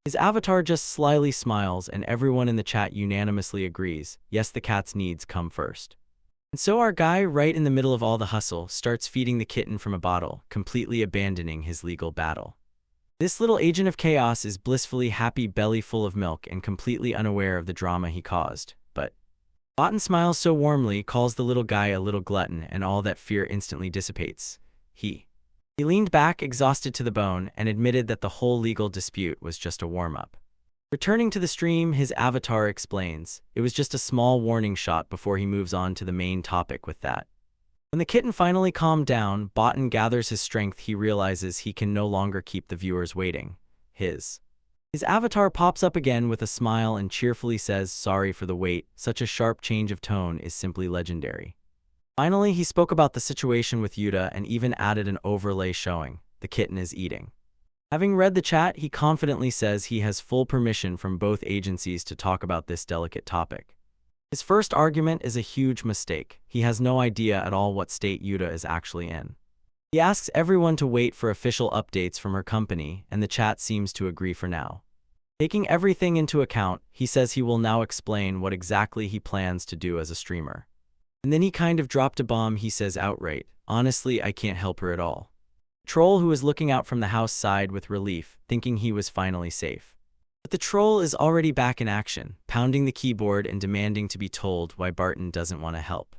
[SPEAKER 1] His avatar just slyly smiles, and everyone in the chat unanimously agrees, yes, the cat's needs come first. And so our guy, right in the middle of all the hustle, starts feeding the kitten from a bottle, completely abandoning his legal battle. This little agent of chaos is blissfully happy, belly full of milk, and completely unaware of the drama he caused. But Botan smiles so warmly, calls the little guy a little glutton, and all that fear instantly dissipates. He leaned back, exhausted to the bone, and admitted that the whole legal dispute was just a warm-up. Returning to the stream, his avatar explains, it was just a small warning shot before he moves on to the main topic with that. When the kitten finally calmed down, Botan gathers his strength. He realizes he can no longer keep the viewers waiting. His avatar pops up again with a smile and cheerfully says, "Sorry for the wait. Such a sharp change of tone is simply legendary." Finally, he spoke about the situation with Yuta and even added an overlay showing, "The kitten is eating." Having read the chat, he confidently says he has full permission from both agencies to talk about this delicate topic. His first argument is a huge mistake. He has no idea at all what state Yuta is actually in. He asks everyone to wait for official updates from her company, and the chat seems to agree for now. Taking everything into account, he says he will now explain what exactly he plans to do as a streamer. And then he kind of dropped a bomb. He says outright, honestly, I can't help her at all. The troll, who was looking out from the house, sighed with relief, thinking he was finally safe. But the troll is already back in action, pounding the keyboard and demanding to be told why Barton doesn't want to help.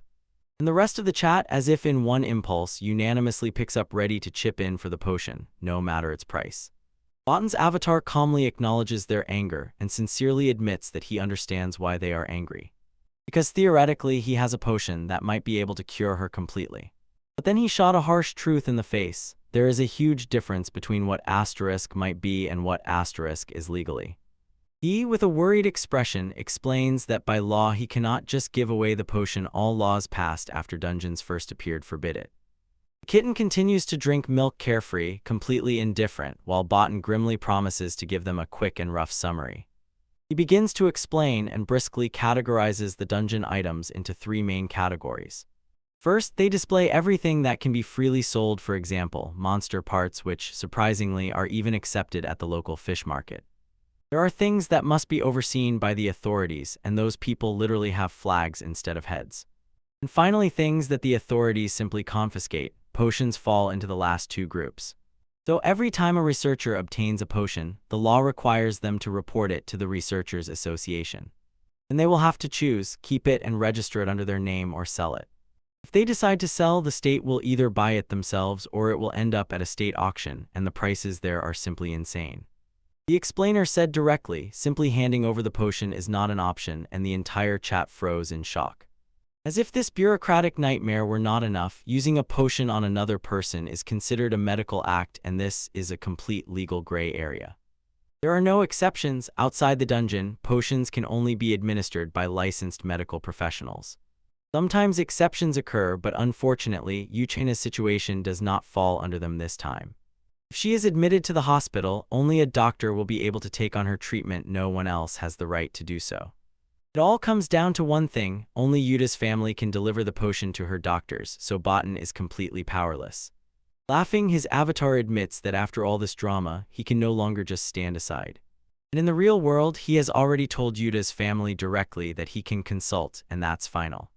[SPEAKER 1] And the rest of the chat, as if in one impulse, unanimously picks up, ready to chip in for the potion, no matter its price. Barton's avatar calmly acknowledges their anger and sincerely admits that he understands why they are angry. Because theoretically, he has a potion that might be able to cure her completely. But then he shot a harsh truth in the face. There is a huge difference between what asterisk might be and what asterisk is legally. He, with a worried expression, explains that by law he cannot just give away the potion. All laws passed after dungeons first appeared forbid it. The kitten continues to drink milk carefree, completely indifferent, while Barton grimly promises to give them a quick and rough summary. He begins to explain and briskly categorizes the dungeon items into 3 main categories. First, they display everything that can be freely sold, for example, monster parts, which, surprisingly, are even accepted at the local fish market. There are things that must be overseen by the authorities, and those people literally have flags instead of heads. And finally, things that the authorities simply confiscate. Potions fall into the last 2 groups. So every time a researcher obtains a potion, the law requires them to report it to the Researchers Association. And they will have to choose, keep it and register it under their name, or sell it. If they decide to sell, the state will either buy it themselves or it will end up at a state auction, and the prices there are simply insane. The explainer said directly, simply handing over the potion is not an option, and the entire chat froze in shock. As if this bureaucratic nightmare were not enough, using a potion on another person is considered a medical act, and this is a complete legal gray area. There are no exceptions. Outside the dungeon, potions can only be administered by licensed medical professionals. Sometimes exceptions occur, but unfortunately, Yuchina's situation does not fall under them this time. If she is admitted to the hospital, only a doctor will be able to take on her treatment. No one else has the right to do so. It all comes down to one thing: only Yuta's family can deliver the potion to her doctors, so Barton is completely powerless. Laughing, his avatar admits that after all this drama, he can no longer just stand aside. And in the real world, he has already told Yuta's family directly that he can consult, and that's final.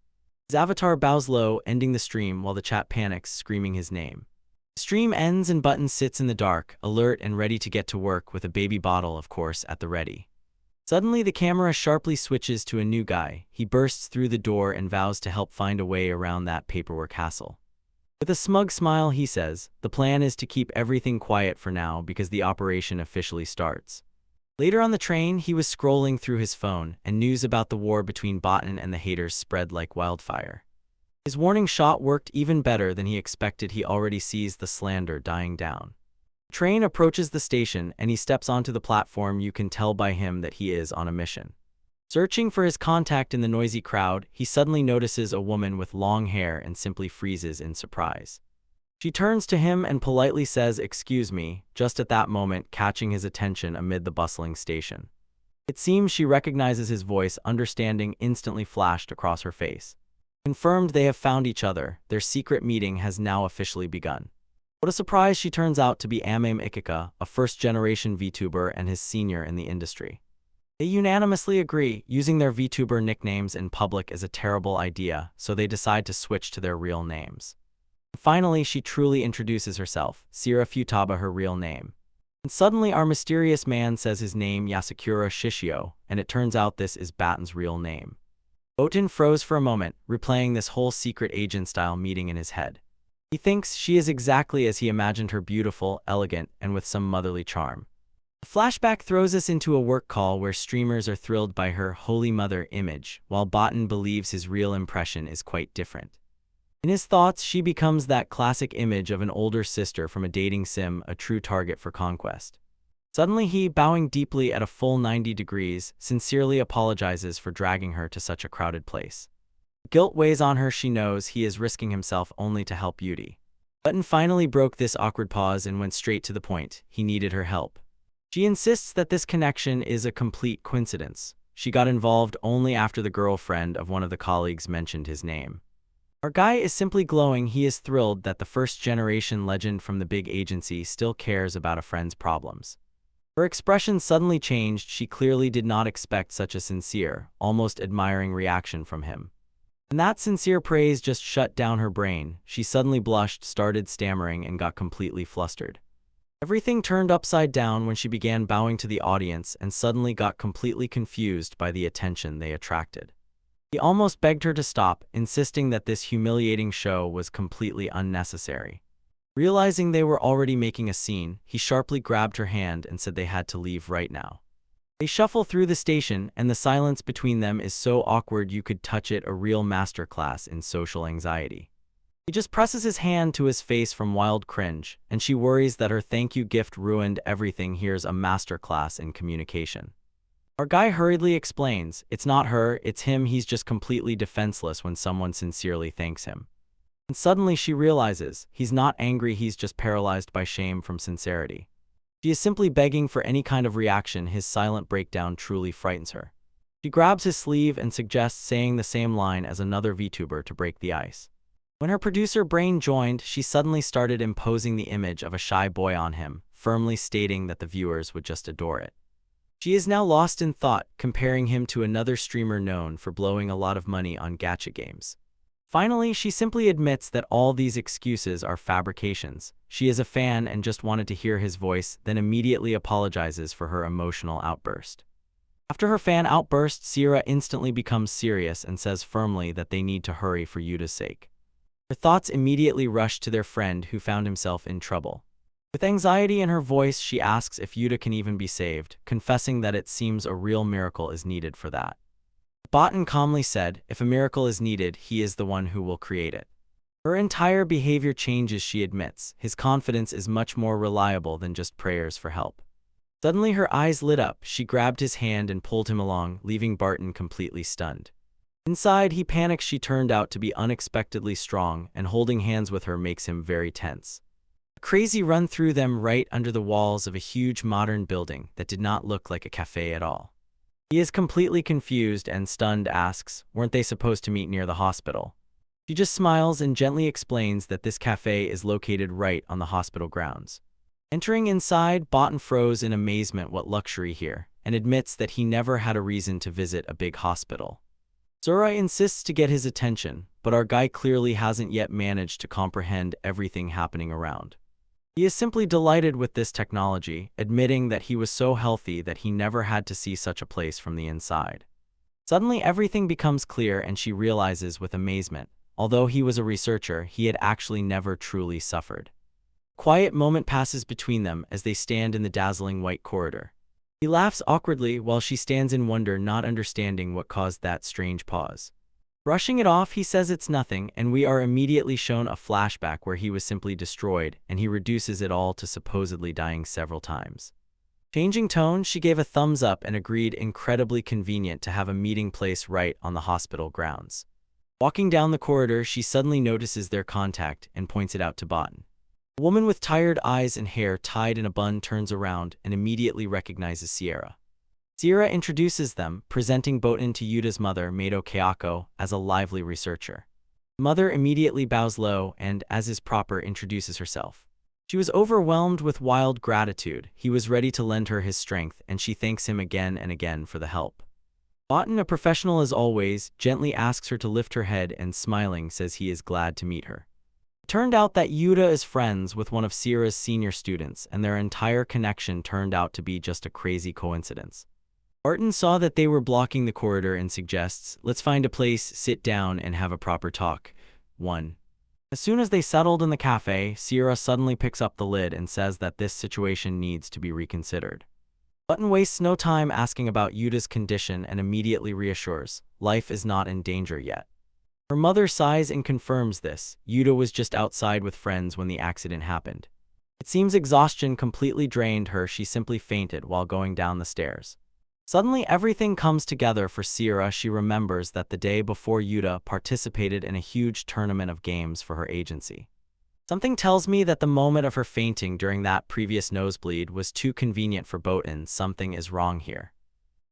[SPEAKER 1] His avatar bows low, ending the stream while the chat panics, screaming his name. The stream ends and Button sits in the dark, alert and ready to get to work, with a baby bottle, of course, at the ready. Suddenly, the camera sharply switches to a new guy. He bursts through the door and vows to help find a way around that paperwork hassle. With a smug smile, he says, the plan is to keep everything quiet for now because the operation officially starts. Later on the train, he was scrolling through his phone, and news about the war between Barton and the haters spread like wildfire. His warning shot worked even better than he expected. He already sees the slander dying down. The train approaches the station, and he steps onto the platform. You can tell by him that he is on a mission. Searching for his contact in the noisy crowd, he suddenly notices a woman with long hair and simply freezes in surprise. She turns to him and politely says, "Excuse me," just at that moment catching his attention amid the bustling station. It seems she recognizes his voice. Understanding instantly flashed across her face. Confirmed they have found each other, their secret meeting has now officially begun. What a surprise, she turns out to be Ikika, a first-generation VTuber and his senior in the industry. They unanimously agree, using their VTuber nicknames in public is a terrible idea, so they decide to switch to their real names. Finally, she truly introduces herself, Sira Futaba, her real name. And suddenly our mysterious man says his name, Yasukura Shishio, and it turns out this is Batten's real name. Oten froze for a moment, replaying this whole secret agent-style meeting in his head. He thinks she is exactly as he imagined her, beautiful, elegant, and with some motherly charm. The flashback throws us into a work call where streamers are thrilled by her Holy Mother image, while Batten believes his real impression is quite different. In his thoughts, she becomes that classic image of an older sister from a dating sim, a true target for conquest. Suddenly he, bowing deeply at a full 90 degrees, sincerely apologizes for dragging her to such a crowded place. Guilt weighs on her. She knows he is risking himself only to help Yuri. Button finally broke this awkward pause and went straight to the point. He needed her help. She insists that this connection is a complete coincidence. She got involved only after the girlfriend of one of the colleagues mentioned his name. Our guy is simply glowing. He is thrilled that the first-generation legend from the big agency still cares about a friend's problems. Her expression suddenly changed. She clearly did not expect such a sincere, almost admiring reaction from him. And that sincere praise just shut down her brain. She suddenly blushed, started stammering, and got completely flustered. Everything turned upside down when she began bowing to the audience and suddenly got completely confused by the attention they attracted. He almost begged her to stop, insisting that this humiliating show was completely unnecessary. Realizing they were already making a scene, he sharply grabbed her hand and said they had to leave right now. They shuffle through the station, and the silence between them is so awkward you could touch it, a real masterclass in social anxiety. He just presses his hand to his face from wild cringe, and she worries that her thank you gift ruined everything. Here's a masterclass in communication. Our guy hurriedly explains, it's not her, it's him, he's just completely defenseless when someone sincerely thanks him. And suddenly she realizes, he's not angry, he's just paralyzed by shame from sincerity. She is simply begging for any kind of reaction. His silent breakdown truly frightens her. She grabs his sleeve and suggests saying the same line as another VTuber to break the ice. When her producer brain joined, she suddenly started imposing the image of a shy boy on him, firmly stating that the viewers would just adore it. She is now lost in thought, comparing him to another streamer known for blowing a lot of money on gacha games. Finally, she simply admits that all these excuses are fabrications. She is a fan and just wanted to hear his voice, then immediately apologizes for her emotional outburst. After her fan outburst, Sierra instantly becomes serious and says firmly that they need to hurry for Yuta's sake. Her thoughts immediately rush to their friend who found himself in trouble. With anxiety in her voice, she asks if Yuta can even be saved, confessing that it seems a real miracle is needed for that. Botan calmly said, if a miracle is needed, he is the one who will create it. Her entire behavior changes, she admits. His confidence is much more reliable than just prayers for help. Suddenly her eyes lit up, she grabbed his hand and pulled him along, leaving Barton completely stunned. Inside, he panics. She turned out to be unexpectedly strong, and holding hands with her makes him very tense. A crazy run through them right under the walls of a huge modern building that did not look like a cafe at all. He is completely confused and stunned, asks, weren't they supposed to meet near the hospital? She just smiles and gently explains that this cafe is located right on the hospital grounds. Entering inside, Botan froze in amazement. What luxury here, and admits that he never had a reason to visit a big hospital. Zora insists to get his attention, but our guy clearly hasn't yet managed to comprehend everything happening around. He is simply delighted with this technology, admitting that he was so healthy that he never had to see such a place from the inside. Suddenly everything becomes clear and she realizes with amazement, although he was a researcher, he had actually never truly suffered. A quiet moment passes between them as they stand in the dazzling white corridor. He laughs awkwardly while she stands in wonder, not understanding what caused that strange pause. Brushing it off, he says it's nothing, and we are immediately shown a flashback where he was simply destroyed, and he reduces it all to supposedly dying several times. Changing tone, she gave a thumbs up and agreed, incredibly convenient to have a meeting place right on the hospital grounds. Walking down the corridor, she suddenly notices their contact and points it out to Botan. A woman with tired eyes and hair tied in a bun turns around and immediately recognizes Sierra. Sierra introduces them, presenting Botan to Yuta's mother, Mato Kayako, as a lively researcher. Mother immediately bows low and, as is proper, introduces herself. She was overwhelmed with wild gratitude. He was ready to lend her his strength, and she thanks him again and again for the help. Botan, a professional as always, gently asks her to lift her head and, smiling, says he is glad to meet her. It turned out that Yuta is friends with one of Sierra's senior students, and their entire connection turned out to be just a crazy coincidence. Barton saw that they were blocking the corridor and suggests, let's find a place, sit down, and have a proper talk. 1. As soon as they settled in the cafe, Sierra suddenly picks up the lid and says that this situation needs to be reconsidered. Barton wastes no time asking about Yuta's condition and immediately reassures, life is not in danger yet. Her mother sighs and confirms this. Yuta was just outside with friends when the accident happened. It seems exhaustion completely drained her. She simply fainted while going down the stairs. Suddenly everything comes together for Sierra. She remembers that the day before Yuta participated in a huge tournament of games for her agency. Something tells me that the moment of her fainting during that previous nosebleed was too convenient for Botan. Something is wrong here.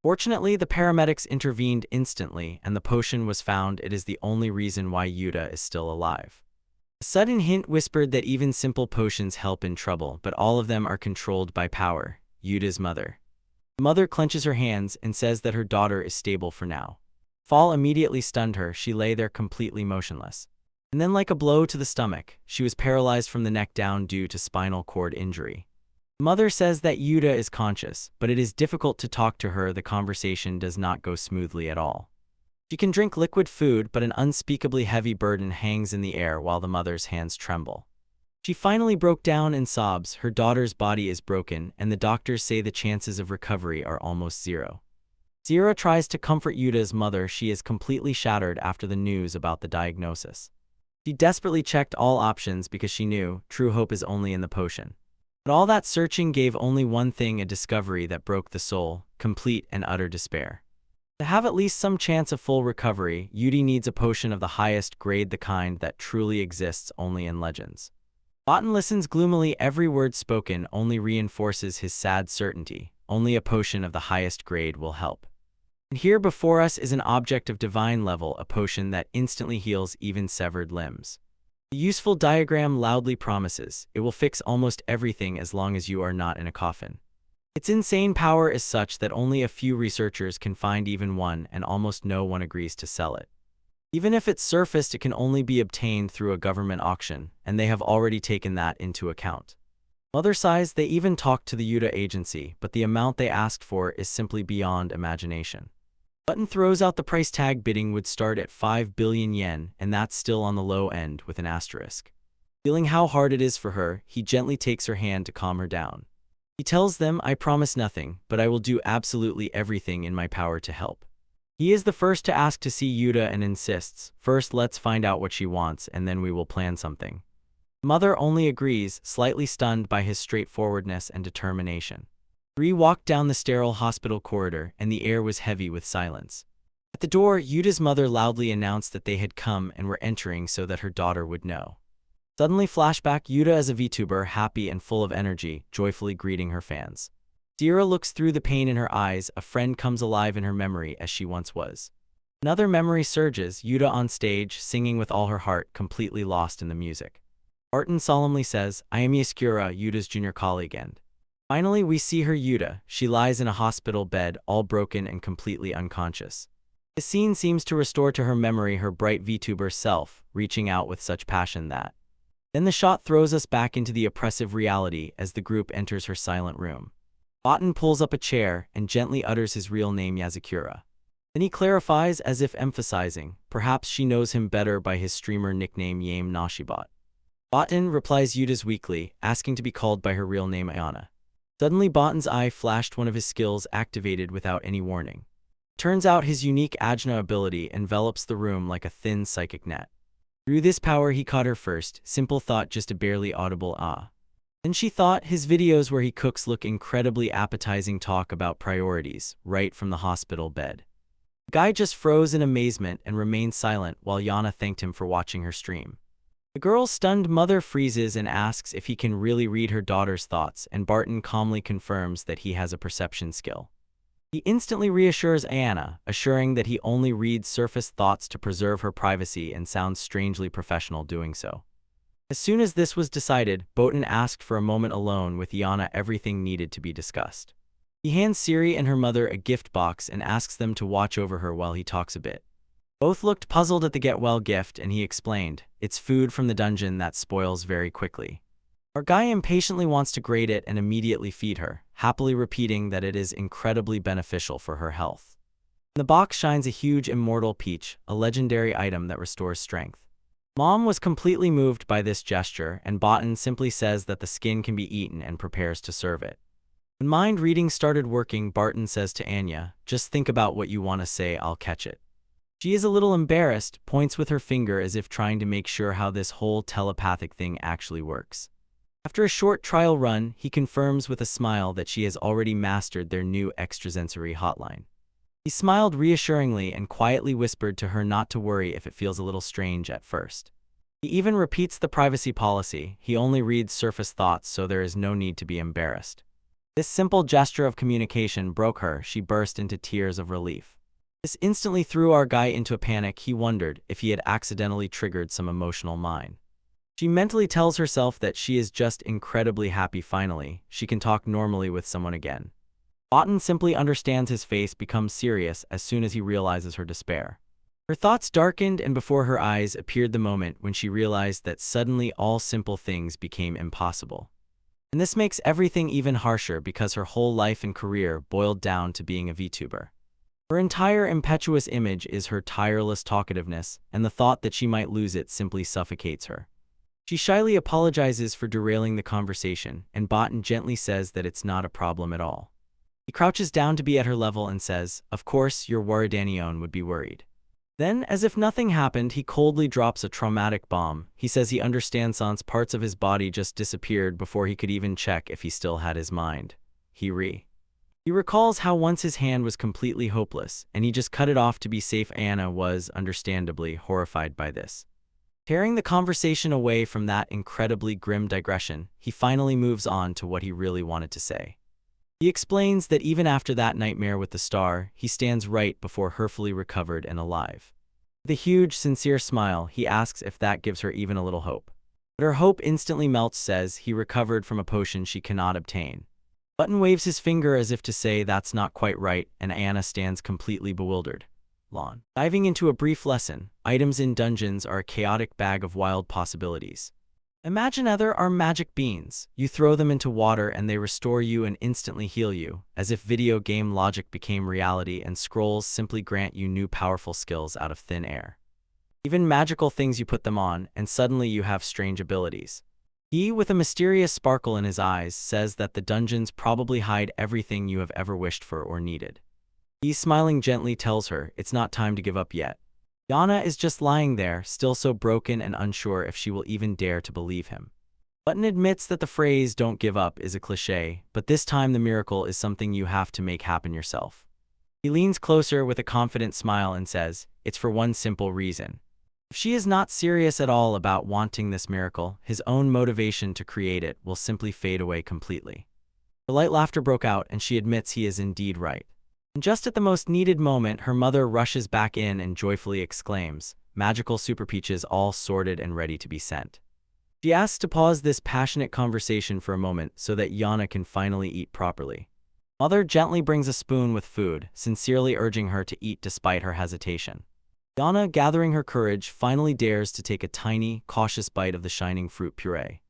[SPEAKER 1] Fortunately, the paramedics intervened instantly and the potion was found. It is the only reason why Yuta is still alive. A sudden hint whispered that even simple potions help in trouble, but all of them are controlled by power. Yuta's mother. The mother clenches her hands and says that her daughter is stable for now. Fall immediately stunned her. She lay there completely motionless. And then, like a blow to the stomach, she was paralyzed from the neck down due to spinal cord injury. Mother says that Yuta is conscious, but it is difficult to talk to her. The conversation does not go smoothly at all. She can drink liquid food, but an unspeakably heavy burden hangs in the air while the mother's hands tremble. She finally broke down and sobs. Her daughter's body is broken, and the doctors say the chances of recovery are almost zero. Zira tries to comfort Yuta's mother. She is completely shattered after the news about the diagnosis. She desperately checked all options because she knew true hope is only in the potion. But all that searching gave only one thing: a discovery that broke the soul, complete and utter despair. To have at least some chance of full recovery, Yuti needs a potion of the highest grade, the kind that truly exists only in legends. Botan listens gloomily. Every word spoken only reinforces his sad certainty. Only a potion of the highest grade will help. And here before us is an object of divine level, a potion that instantly heals even severed limbs. The useful diagram loudly promises it will fix almost everything as long as you are not in a coffin. Its insane power is such that only a few researchers can find even one, and almost no one agrees to sell it. Even if it's surfaced, it can only be obtained through a government auction, and they have already taken that into account. Mother sighs. They even talked to the Yuta agency, but the amount they asked for is simply beyond imagination. Button throws out the price tag. Bidding would start at 5 billion yen, and that's still on the low end with an asterisk. Feeling how hard it is for her, he gently takes her hand to calm her down. He tells them, "I promise nothing, but I will do absolutely everything in my power to help." He is the first to ask to see Yuta and insists, "First let's find out what she wants, and then we will plan something." Mother only agrees, slightly stunned by his straightforwardness and determination. Three walked down the sterile hospital corridor, and the air was heavy with silence. At the door, Yuta's mother loudly announced that they had come and were entering so that her daughter would know. Suddenly flashback: Yuta as a VTuber, happy and full of energy, joyfully greeting her fans. Sierra looks through the pain in her eyes. A friend comes alive in her memory as she once was. Another memory surges: Yuta on stage, singing with all her heart, completely lost in the music. Barton solemnly says, "I am Yaskura, Yuta's junior colleague," and finally we see her Yuta. She lies in a hospital bed, all broken and completely unconscious. The scene seems to restore to her memory her bright VTuber self, reaching out with such passion that then the shot throws us back into the oppressive reality as the group enters her silent room. Botan pulls up a chair and gently utters his real name, Yazakura. Then he clarifies, as if emphasizing, perhaps she knows him better by his streamer nickname Yame Nashibot. Botan replies Yuta's weakly, asking to be called by her real name Ayana. Suddenly Botan's eye flashed, one of his skills activated without any warning. Turns out his unique Ajna ability envelops the room like a thin psychic net. Through this power he caught her first, simple thought, just a barely audible ah. Then she thought, his videos where he cooks look incredibly appetizing, talk about priorities, right from the hospital bed. The guy just froze in amazement and remained silent while Yana thanked him for watching her stream. The girl's stunned mother freezes and asks if he can really read her daughter's thoughts, and Barton calmly confirms that he has a perception skill. He instantly reassures Ayana, assuring that he only reads surface thoughts to preserve her privacy and sounds strangely professional doing so. As soon as this was decided, Botan asked for a moment alone with Yana. Everything needed to be discussed. He hands Siri and her mother a gift box and asks them to watch over her while he talks a bit. Both looked puzzled at the get well gift, and he explained, "It's food from the dungeon that spoils very quickly." Our guy impatiently wants to grate it and immediately feed her, happily repeating that it is incredibly beneficial for her health. In the box shines a huge immortal peach, a legendary item that restores strength. Mom was completely moved by this gesture, and Botan simply says that the skin can be eaten and prepares to serve it. When mind reading started working, Barton says to Anya, "Just think about what you want to say, I'll catch it." She is a little embarrassed, points with her finger as if trying to make sure how this whole telepathic thing actually works. After a short trial run, he confirms with a smile that she has already mastered their new extrasensory hotline. He smiled reassuringly and quietly whispered to her not to worry if it feels a little strange at first. He even repeats the privacy policy: he only reads surface thoughts, so there is no need to be embarrassed. This simple gesture of communication broke her. She burst into tears of relief. This instantly threw our guy into a panic. He wondered if he had accidentally triggered some emotional mine. She mentally tells herself that she is just incredibly happy finally she can talk normally with someone again. Botan simply understands. His face becomes serious as soon as he realizes her despair. Her thoughts darkened, and before her eyes appeared the moment when she realized that suddenly all simple things became impossible. And this makes everything even harsher because her whole life and career boiled down to being a VTuber. Her entire impetuous image is her tireless talkativeness, and the thought that she might lose it simply suffocates her. She shyly apologizes for derailing the conversation, and Botan gently says that it's not a problem at all. He crouches down to be at her level and says, "Of course, your Waridanion would be worried." Then, as if nothing happened, he coldly drops a traumatic bomb. He says he understands since parts of his body just disappeared before he could even check if he still had his mind. He recalls how once his hand was completely hopeless, and he just cut it off to be safe. Anna was, understandably, horrified by this. Tearing the conversation away from that incredibly grim digression, he finally moves on to what he really wanted to say. He explains that even after that nightmare with the star, he stands right before her fully recovered and alive. With a huge, sincere smile, he asks if that gives her even a little hope. But her hope instantly melts. Says he recovered from a potion she cannot obtain. Botan waves his finger as if to say that's not quite right, and Anna stands completely bewildered. Diving into a brief lesson, items in dungeons are a chaotic bag of wild possibilities. Imagine there are magic beans. You throw them into water and they restore you and instantly heal you, as if video game logic became reality and scrolls simply grant you new powerful skills out of thin air. Even magical things, you put them on, and suddenly you have strange abilities. He, with a mysterious sparkle in his eyes, says that the dungeons probably hide everything you have ever wished for or needed. He, smiling gently, tells her it's not time to give up yet. Yana is just lying there, still so broken and unsure if she will even dare to believe him. Botan admits that the phrase "don't give up" is a cliché, but this time the miracle is something you have to make happen yourself. He leans closer with a confident smile and says, "It's for one simple reason." If she is not serious at all about wanting this miracle, his own motivation to create it will simply fade away completely. Her light laughter broke out, and she admits he is indeed right. And just at the most needed moment, her mother rushes back in and joyfully exclaims, "Magical Super Peaches all sorted and ready to be sent." She asks to pause this passionate conversation for a moment so that Yana can finally eat properly. Mother gently brings a spoon with food, sincerely urging her to eat despite her hesitation. Yana, gathering her courage, finally dares to take a tiny, cautious bite of the shining fruit puree.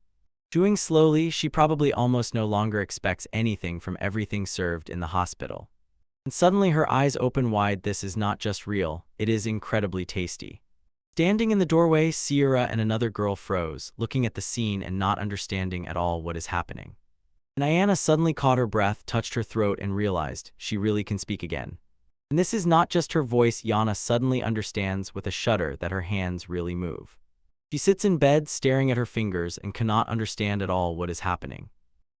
[SPEAKER 1] Chewing slowly, she probably almost no longer expects anything from everything served in the hospital. And suddenly her eyes open wide. This is not just real, it is incredibly tasty. Standing in the doorway, Sierra and another girl froze, looking at the scene and not understanding at all what is happening. And Ayana suddenly caught her breath, touched her throat, and realized she really can speak again. And this is not just her voice. Yana suddenly understands with a shudder that her hands really move. She sits in bed, staring at her fingers, and cannot understand at all what is happening.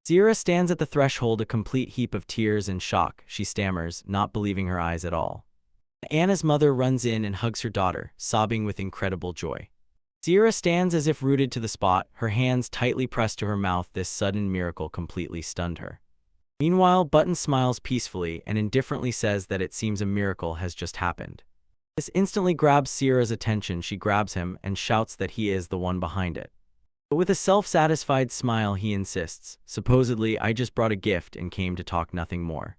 [SPEAKER 1] Sierra stands at the threshold, a complete heap of tears and shock. She stammers, not believing her eyes at all. Anna's mother runs in and hugs her daughter, sobbing with incredible joy. Sierra stands as if rooted to the spot, her hands tightly pressed to her mouth. This sudden miracle completely stunned her. Meanwhile, Botan smiles peacefully and indifferently says that it seems a miracle has just happened. This instantly grabs Sierra's attention. She grabs him and shouts that he is the one behind it. But with a self-satisfied smile, he insists, "Supposedly, I just brought a gift and came to talk, nothing more."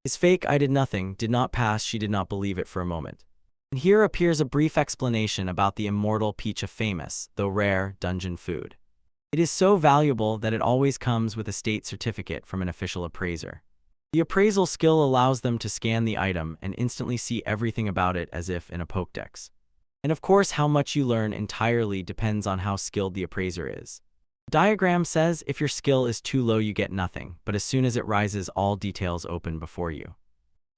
[SPEAKER 1] His fake "I did nothing" did not pass. She did not believe it for a moment. And here appears a brief explanation about the immortal peach, a famous, though rare, dungeon food. It is so valuable that it always comes with a state certificate from an official appraiser. The appraisal skill allows them to scan the item and instantly see everything about it as if in a Pokédex. And of course, how much you learn entirely depends on how skilled the appraiser is. The diagram says if your skill is too low you get nothing, but as soon as it rises all details open before you.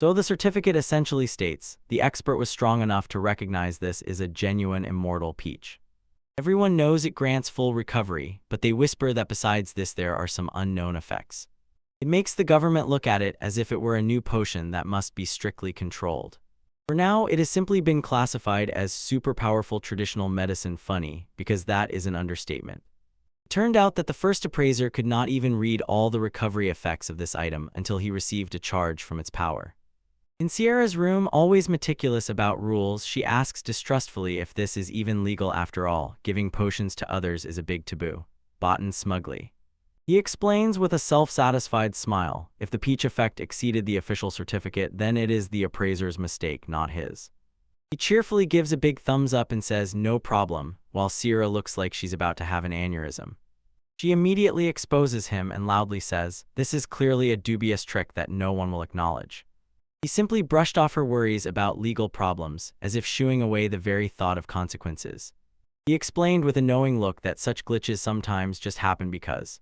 [SPEAKER 1] So the certificate essentially states, the expert was strong enough to recognize this is a genuine immortal peach. Everyone knows it grants full recovery, but they whisper that besides this there are some unknown effects. It makes the government look at it as if it were a new potion that must be strictly controlled. For now, it has simply been classified as super powerful traditional medicine. Funny, because that is an understatement. It turned out that the first appraiser could not even read all the recovery effects of this item until he received a charge from its power. In Sierra's room, always meticulous about rules, she asks distrustfully if this is even legal after all. Giving potions to others is a big taboo. Botan smugly He explains with a self-satisfied smile, if the peach effect exceeded the official certificate, then it is the appraiser's mistake, not his. He cheerfully gives a big thumbs up and says, no problem, while Sierra looks like she's about to have an aneurysm. She immediately exposes him and loudly says, this is clearly a dubious trick that no one will acknowledge. He simply brushed off her worries about legal problems, as if shooing away the very thought of consequences. He explained with a knowing look that such glitches sometimes just happen because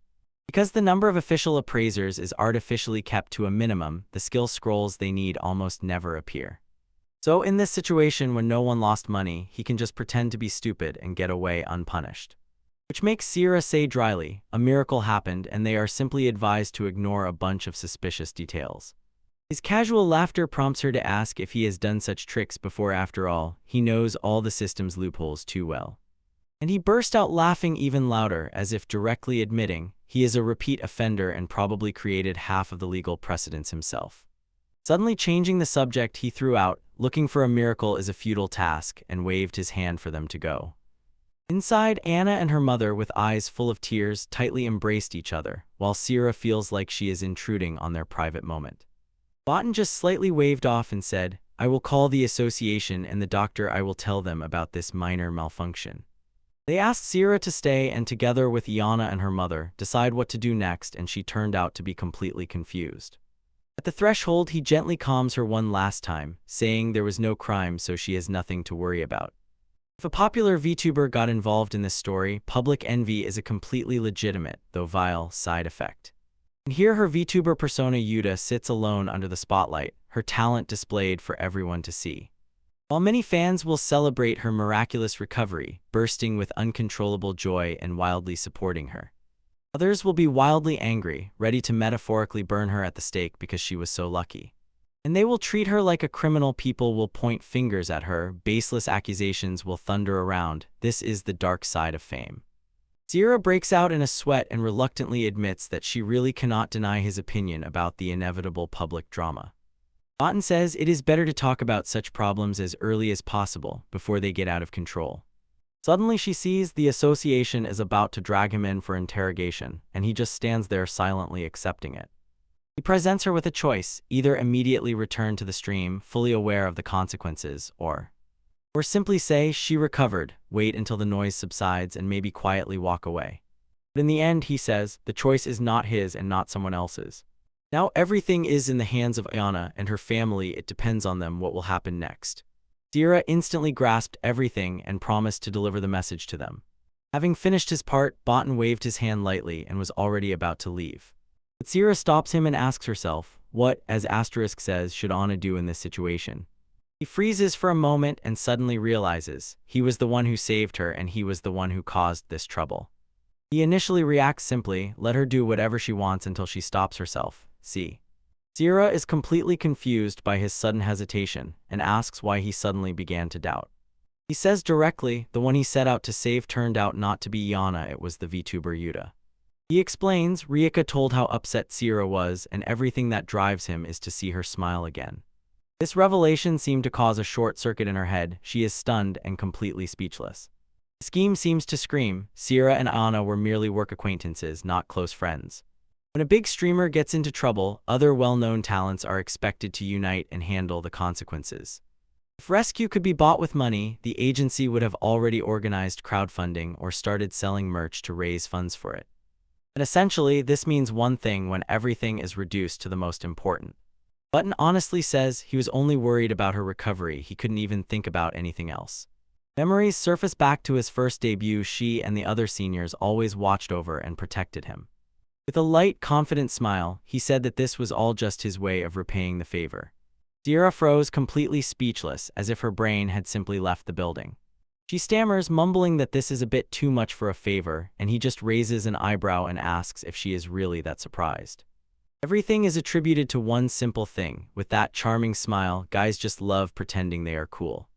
[SPEAKER 1] the number of official appraisers is artificially kept to a minimum, the skill scrolls they need almost never appear. So in this situation when no one lost money, he can just pretend to be stupid and get away unpunished. Which makes Sierra say dryly, a miracle happened and they are simply advised to ignore a bunch of suspicious details. His casual laughter prompts her to ask if he has done such tricks before. After all, he knows all the system's loopholes too well. And he burst out laughing even louder, as if directly admitting he is a repeat offender and probably created half of the legal precedents himself. Suddenly changing the subject, he threw out, looking for a miracle is a futile task, and waved his hand for them to go. Inside, Anna and her mother, with eyes full of tears, tightly embraced each other, while Sierra feels like she is intruding on their private moment. Botan just slightly waved off and said, I will call the association and the doctor. I will tell them about this minor malfunction. They asked Sierra to stay and, together with Iana and her mother, decide what to do next, and she turned out to be completely confused. At the threshold, he gently calms her one last time, saying there was no crime, so she has nothing to worry about. If a popular VTuber got involved in this story, public envy is a completely legitimate, though vile, side effect. And here her VTuber persona Yuta sits alone under the spotlight, her talent displayed for everyone to see. While many fans will celebrate her miraculous recovery, bursting with uncontrollable joy and wildly supporting her, others will be wildly angry, ready to metaphorically burn her at the stake because she was so lucky. And they will treat her like a criminal. People will point fingers at her, baseless accusations will thunder around. This is the dark side of fame. Sierra breaks out in a sweat and reluctantly admits that she really cannot deny his opinion about the inevitable public drama. Botan says it is better to talk about such problems as early as possible, before they get out of control. Suddenly she sees the association is about to drag him in for interrogation, and he just stands there silently accepting it. He presents her with a choice, either immediately return to the stream, fully aware of the consequences, or simply say she recovered, wait until the noise subsides, and maybe quietly walk away. But in the end, he says, the choice is not his and not someone else's. Now everything is in the hands of Ayana and her family. It depends on them what will happen next. Sierra instantly grasped everything and promised to deliver the message to them. Having finished his part, Botan waved his hand lightly and was already about to leave. But Sierra stops him and asks herself, what, as Asterisk says, should Anna do in this situation? He freezes for a moment and suddenly realizes he was the one who saved her and he was the one who caused this trouble. He initially reacts simply, let her do whatever she wants until she stops herself. Sierra is completely confused by his sudden hesitation and asks why he suddenly began to doubt. He says directly, the one he set out to save turned out not to be Yana, it was the VTuber Yuta. He explains, Rieka told how upset Sierra was and everything that drives him is to see her smile again. This revelation seemed to cause a short circuit in her head. She is stunned and completely speechless. The scheme seems to scream, Sierra and Anna were merely work acquaintances, not close friends. When a big streamer gets into trouble, other well-known talents are expected to unite and handle the consequences. If rescue could be bought with money, the agency would have already organized crowdfunding or started selling merch to raise funds for it. And essentially, this means one thing when everything is reduced to the most important. Botan honestly says he was only worried about her recovery. He couldn't even think about anything else. Memories surface back to his first debut. She and the other seniors always watched over and protected him. With a light, confident smile, he said that this was all just his way of repaying the favor. Sierra froze, completely speechless, as if her brain had simply left the building. She stammers, mumbling that this is a bit too much for a favor, and he just raises an eyebrow and asks if she is really that surprised. Everything is attributed to one simple thing. With that charming smile, guys just love pretending they are cool.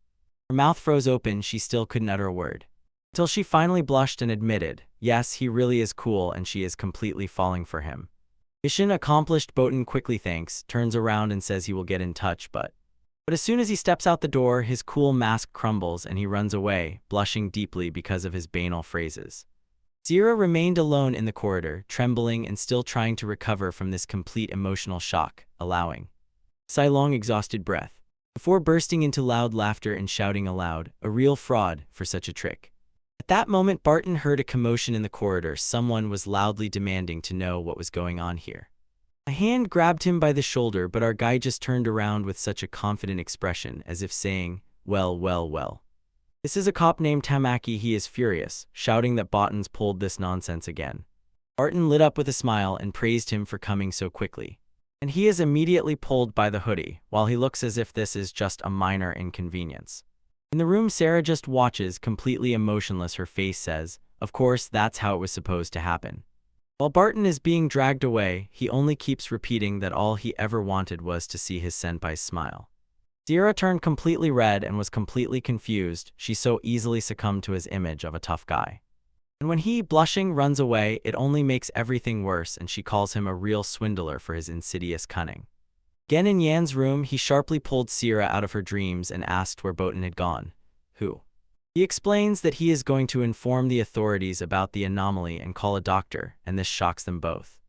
[SPEAKER 1] Her mouth froze open, she still couldn't utter a word. Until she finally blushed and admitted, yes, he really is cool and she is completely falling for him. Mission accomplished. Botan quickly thanks, turns around and says he will get in touch, but as soon as he steps out the door, his cool mask crumbles and he runs away, blushing deeply because of his banal phrases. Zira remained alone in the corridor, trembling and still trying to recover from this complete emotional shock, allowing a long exhausted breath before bursting into loud laughter and shouting aloud, "A real fraud for such a trick." At that moment, Barton heard a commotion in the corridor. Someone was loudly demanding to know what was going on here. A hand grabbed him by the shoulder, but our guy just turned around with such a confident expression, as if saying, "Well, well, well. This is a cop named Tamaki." He is furious, shouting that Barton's pulled this nonsense again. Barton lit up with a smile and praised him for coming so quickly. And he is immediately pulled by the hoodie, while he looks as if this is just a minor inconvenience. In the room, Sarah just watches, completely emotionless. Her face says, "Of course, that's how it was supposed to happen." While Barton is being dragged away, he only keeps repeating that all he ever wanted was to see his senpai's smile. Zira turned completely red and was completely confused. She so easily succumbed to his image of a tough guy. And when he, blushing, runs away, it only makes everything worse, and she calls him a real swindler for his insidious cunning. Again in Yan's room, he sharply pulled Sierra out of her dreams and asked where Botan had gone. Who? He explains that he is going to inform the authorities about the anomaly and call a doctor, and this shocks them both.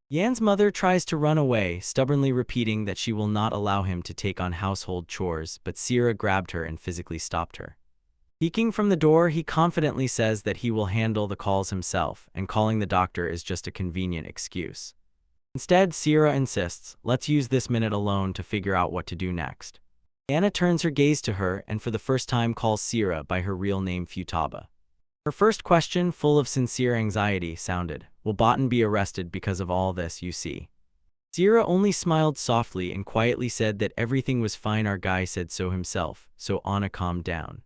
[SPEAKER 1] Yan's mother tries to run away, stubbornly repeating that she will not allow him to take on household chores, but Sierra grabbed her and physically stopped her. Peeking from the door, he confidently says that he will handle the calls himself, and calling the doctor is just a convenient excuse. Instead, Sierra insists, "Let's use this minute alone to figure out what to do next." Anna turns her gaze to her and for the first time calls Sierra by her real name, Futaba. Her first question, full of sincere anxiety, sounded, "Will Botan be arrested because of all this, you see?" Sierra only smiled softly and quietly said that everything was fine. Our guy said so himself, so Anna calmed down.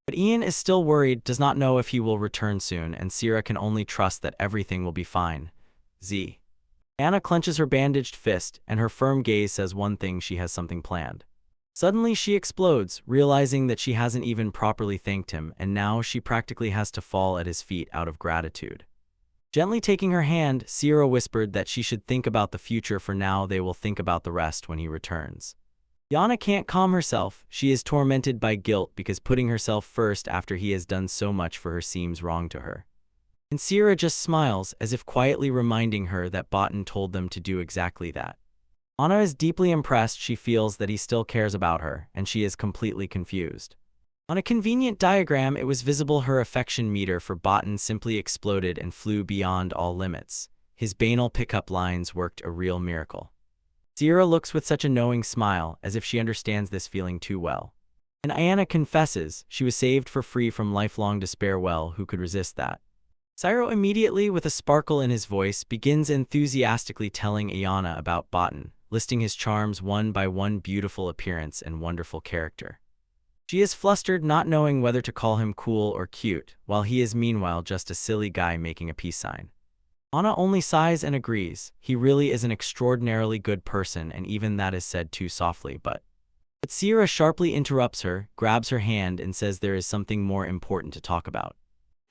[SPEAKER 1] But Ian is still worried, does not know if he will return soon, and Sierra can only trust that everything will be fine. Anna clenches her bandaged fist, and her firm gaze says one thing: she has something planned. Suddenly she explodes, realizing that she hasn't even properly thanked him, and now she practically has to fall at his feet out of gratitude. Gently taking her hand, Sierra whispered that she should think about the future for now. They will think about the rest when he returns. Yana can't calm herself. She is tormented by guilt because putting herself first after he has done so much for her seems wrong to her. And Sierra just smiles, as if quietly reminding her that Botan told them to do exactly that. Anna is deeply impressed. She feels that he still cares about her, and she is completely confused. On a convenient diagram, it was visible her affection meter for Botan simply exploded and flew beyond all limits. His banal pickup lines worked a real miracle. Sierra looks with such a knowing smile, as if she understands this feeling too well. And Ayana confesses she was saved for free from lifelong despair. Well, who could resist that? Cyro immediately, with a sparkle in his voice, begins enthusiastically telling Ayana about Botan, listing his charms one by one: beautiful appearance and wonderful character. She is flustered, not knowing whether to call him cool or cute, while he is meanwhile just a silly guy making a peace sign. Anna only sighs and agrees. He really is an extraordinarily good person, and even that is said too softly, but Sierra sharply interrupts her, grabs her hand, and says there is something more important to talk about.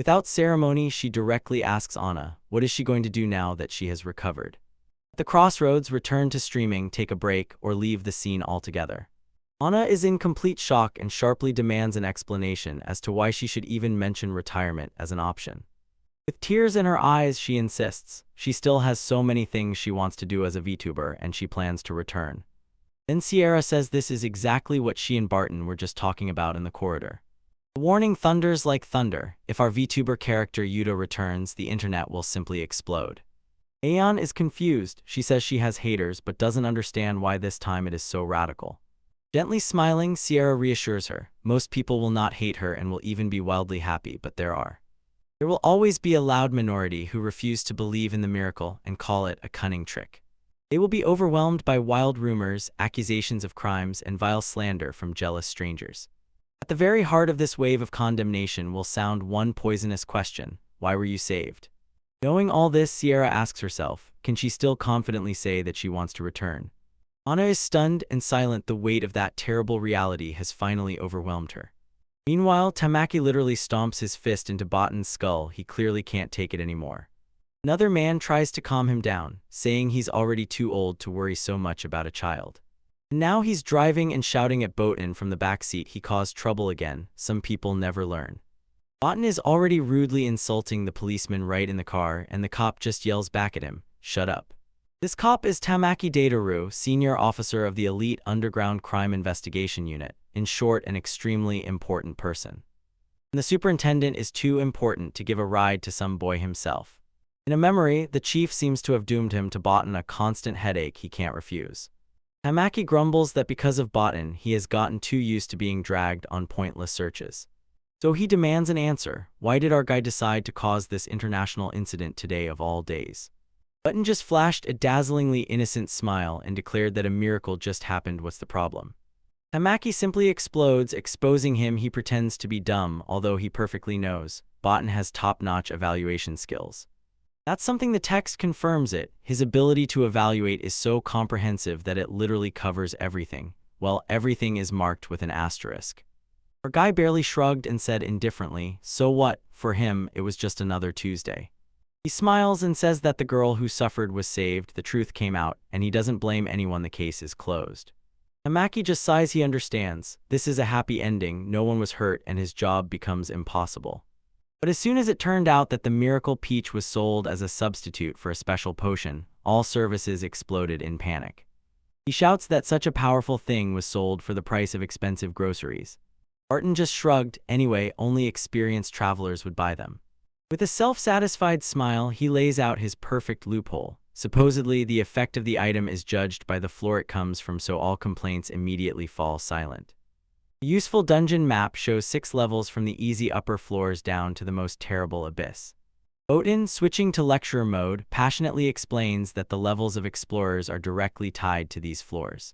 [SPEAKER 1] Without ceremony, she directly asks Anna, what is she going to do now that she has recovered? At the crossroads, return to streaming, take a break, or leave the scene altogether. Anna is in complete shock and sharply demands an explanation as to why she should even mention retirement as an option. With tears in her eyes, she insists she still has so many things she wants to do as a VTuber, and she plans to return. Then Sierra says this is exactly what she and Barton were just talking about in the corridor. The warning thunders like thunder. If our VTuber character Yuta returns, the internet will simply explode. Aeon is confused. She says she has haters but doesn't understand why this time it is so radical. Gently smiling, Sierra reassures her, most people will not hate her and will even be wildly happy, but there will always be a loud minority who refuse to believe in the miracle and call it a cunning trick. They will be overwhelmed by wild rumors, accusations of crimes, and vile slander from jealous strangers. At the very heart of this wave of condemnation will sound one poisonous question: why were you saved? Knowing all this, Sierra asks herself, can she still confidently say that she wants to return? Anna is stunned and silent. The weight of that terrible reality has finally overwhelmed her. Meanwhile, Tamaki literally stomps his fist into Botan's skull. He clearly can't take it anymore. Another man tries to calm him down, saying he's already too old to worry so much about a child. And now he's driving and shouting at Botan from the back seat. He caused trouble again. Some people never learn. Botan is already rudely insulting the policeman right in the car, and the cop just yells back at him, "Shut up." This cop is Tamaki Dataru, senior officer of the elite underground crime investigation unit, in short, an extremely important person. And the superintendent is too important to give a ride to some boy himself. In a memory, the chief seems to have doomed him to Botan a constant headache he can't refuse. Tamaki grumbles that because of Botan, he has gotten too used to being dragged on pointless searches. So he demands an answer. Why did our guy decide to cause this international incident today of all days? Botan just flashed a dazzlingly innocent smile and declared that a miracle just happened. What's the problem? Tamaki simply explodes, exposing him. He pretends to be dumb, although he perfectly knows Botan has top-notch evaluation skills. That's something the text confirms it. His ability to evaluate is so comprehensive that it literally covers everything. Well, everything is marked with an asterisk. Our guy barely shrugged and said indifferently, "So what? For him, it was just another Tuesday." He smiles and says that the girl who suffered was saved, the truth came out, and he doesn't blame anyone. The case is closed. Tamaki just sighs. He understands. This is a happy ending, no one was hurt, and his job becomes impossible. But as soon as it turned out that the miracle peach was sold as a substitute for a special potion, all services exploded in panic. He shouts that such a powerful thing was sold for the price of expensive groceries. Botan just shrugged. Anyway, only experienced travelers would buy them. With a self-satisfied smile, he lays out his perfect loophole. Supposedly, the effect of the item is judged by the floor it comes from, so all complaints immediately fall silent. The useful dungeon map shows 6 levels from the easy upper floors down to the most terrible abyss. Botan, switching to lecturer mode, passionately explains that the levels of explorers are directly tied to these floors.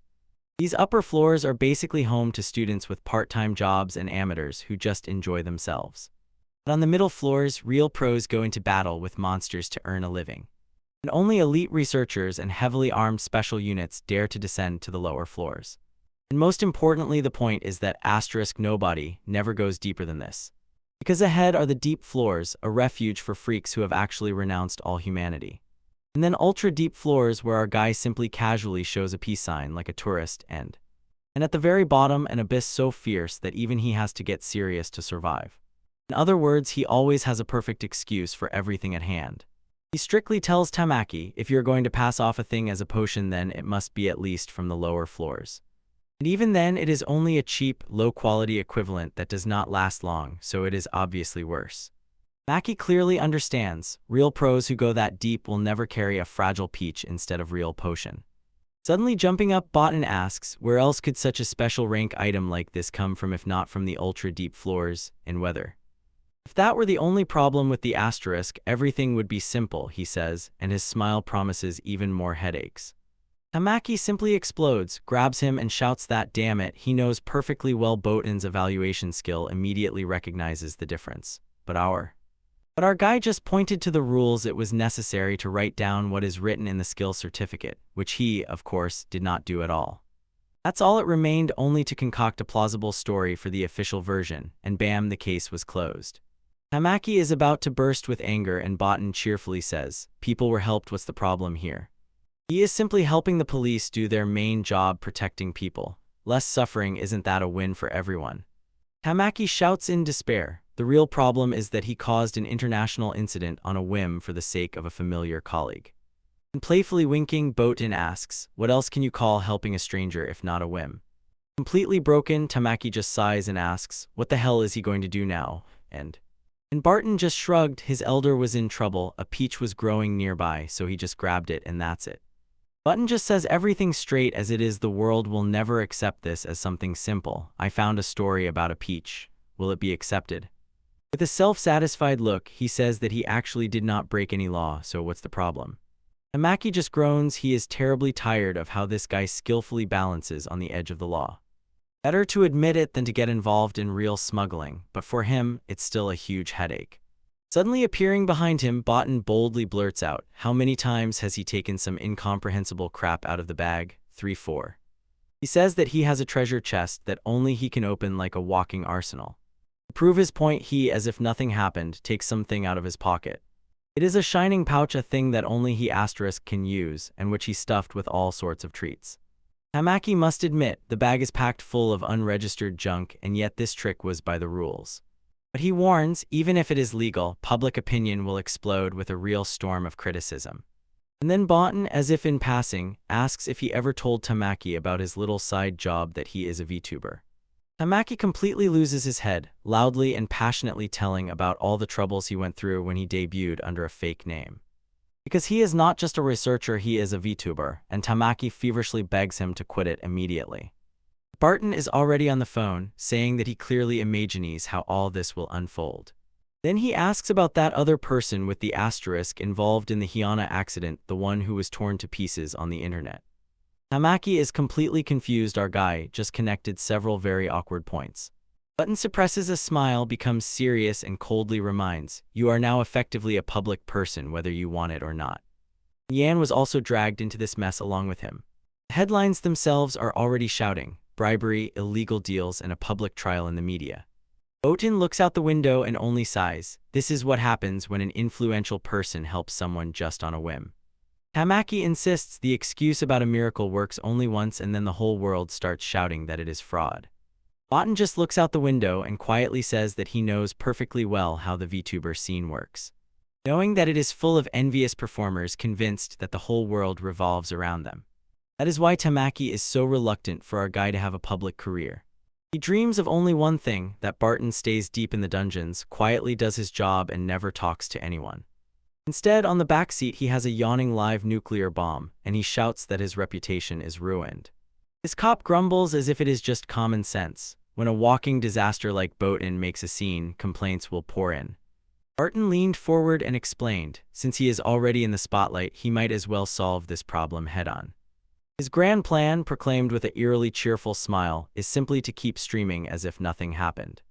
[SPEAKER 1] These upper floors are basically home to students with part-time jobs and amateurs who just enjoy themselves. But on the middle floors, real pros go into battle with monsters to earn a living. And only elite researchers and heavily armed special units dare to descend to the lower floors. And most importantly, the point is that nobody never goes deeper than this. Because ahead are the deep floors, a refuge for freaks who have actually renounced all humanity. And then ultra-deep floors where our guy simply casually shows a peace sign like a tourist, and at the very bottom, an abyss so fierce that even he has to get serious to survive. In other words, he always has a perfect excuse for everything at hand. He strictly tells Tamaki, if you're going to pass off a thing as a potion, then it must be at least from the lower floors. And even then, it is only a cheap, low-quality equivalent that does not last long, so it is obviously worse. Maki clearly understands. Real pros who go that deep will never carry a fragile peach instead of real potion. Suddenly jumping up, Botan asks, where else could such a special rank item like this come from if not from the ultra-deep floors, and whether? If that were the only problem with the asterisk, everything would be simple, he says, and his smile promises even more headaches. Tamaki simply explodes, grabs him and shouts that, damn it, he knows perfectly well Botan's evaluation skill immediately recognizes the difference. But our guy just pointed to the rules. It was necessary to write down what is written in the skill certificate, which he, of course, did not do at all. That's all it remained, only to concoct a plausible story for the official version, and bam, the case was closed. Tamaki is about to burst with anger, and Botan cheerfully says, people were helped, what's the problem here? He is simply helping the police do their main job, protecting people. Less suffering, isn't that a win for everyone? Tamaki shouts in despair. The real problem is that he caused an international incident on a whim for the sake of a familiar colleague. And playfully winking, Botan asks, what else can you call helping a stranger if not a whim? Completely broken, Tamaki just sighs and asks, what the hell is he going to do now? And Botan just shrugged. His elder was in trouble, a peach was growing nearby, so he just grabbed it and that's it. Botan just says everything straight as it is. The world will never accept this as something simple. I found a story about a peach. Will it be accepted? With a self-satisfied look, he says that he actually did not break any law, so what's the problem? Tamaki just groans. He is terribly tired of how this guy skillfully balances on the edge of the law. Better to admit it than to get involved in real smuggling, but for him, it's still a huge headache. Suddenly appearing behind him, Botan boldly blurts out, how many times has he taken some incomprehensible crap out of the bag? 3-4. He says that he has a treasure chest that only he can open like a walking arsenal. To prove his point, he, as if nothing happened, takes something out of his pocket. It is a shining pouch, a thing that only he can use, and which he stuffed with all sorts of treats. Tamaki must admit, the bag is packed full of unregistered junk, and yet this trick was by the rules. But he warns, even if it is legal, public opinion will explode with a real storm of criticism. And then Botan, as if in passing, asks if he ever told Tamaki about his little side job that he is a VTuber. Tamaki completely loses his head, loudly and passionately telling about all the troubles he went through when he debuted under a fake name. Because he is not just a researcher, he is a VTuber, and Tamaki feverishly begs him to quit it immediately. Barton is already on the phone, saying that he clearly imagines how all this will unfold. Then he asks about that other person with the asterisk involved in the Hyana accident, the one who was torn to pieces on the internet. Tamaki is completely confused. Our guy just connected several very awkward points. Button suppresses a smile, becomes serious, and coldly reminds, "You are now effectively a public person whether you want it or not." Yan was also dragged into this mess along with him. The headlines themselves are already shouting, bribery, illegal deals, and a public trial in the media. Oten looks out the window and only sighs. This is what happens when an influential person helps someone just on a whim. Tamaki insists the excuse about a miracle works only once, and then the whole world starts shouting that it is fraud. Botan just looks out the window and quietly says that he knows perfectly well how the VTuber scene works. Knowing that it is full of envious performers convinced that the whole world revolves around them. That is why Tamaki is so reluctant for our guy to have a public career. He dreams of only one thing, that Barton stays deep in the dungeons, quietly does his job, and never talks to anyone. Instead, on the backseat he has a yawning live nuclear bomb, and he shouts that his reputation is ruined. His cop grumbles as if it is just common sense. When a walking disaster like Botan makes a scene, complaints will pour in. Barton leaned forward and explained, since he is already in the spotlight, he might as well solve this problem head-on. His grand plan, proclaimed with an eerily cheerful smile, is simply to keep streaming as if nothing happened.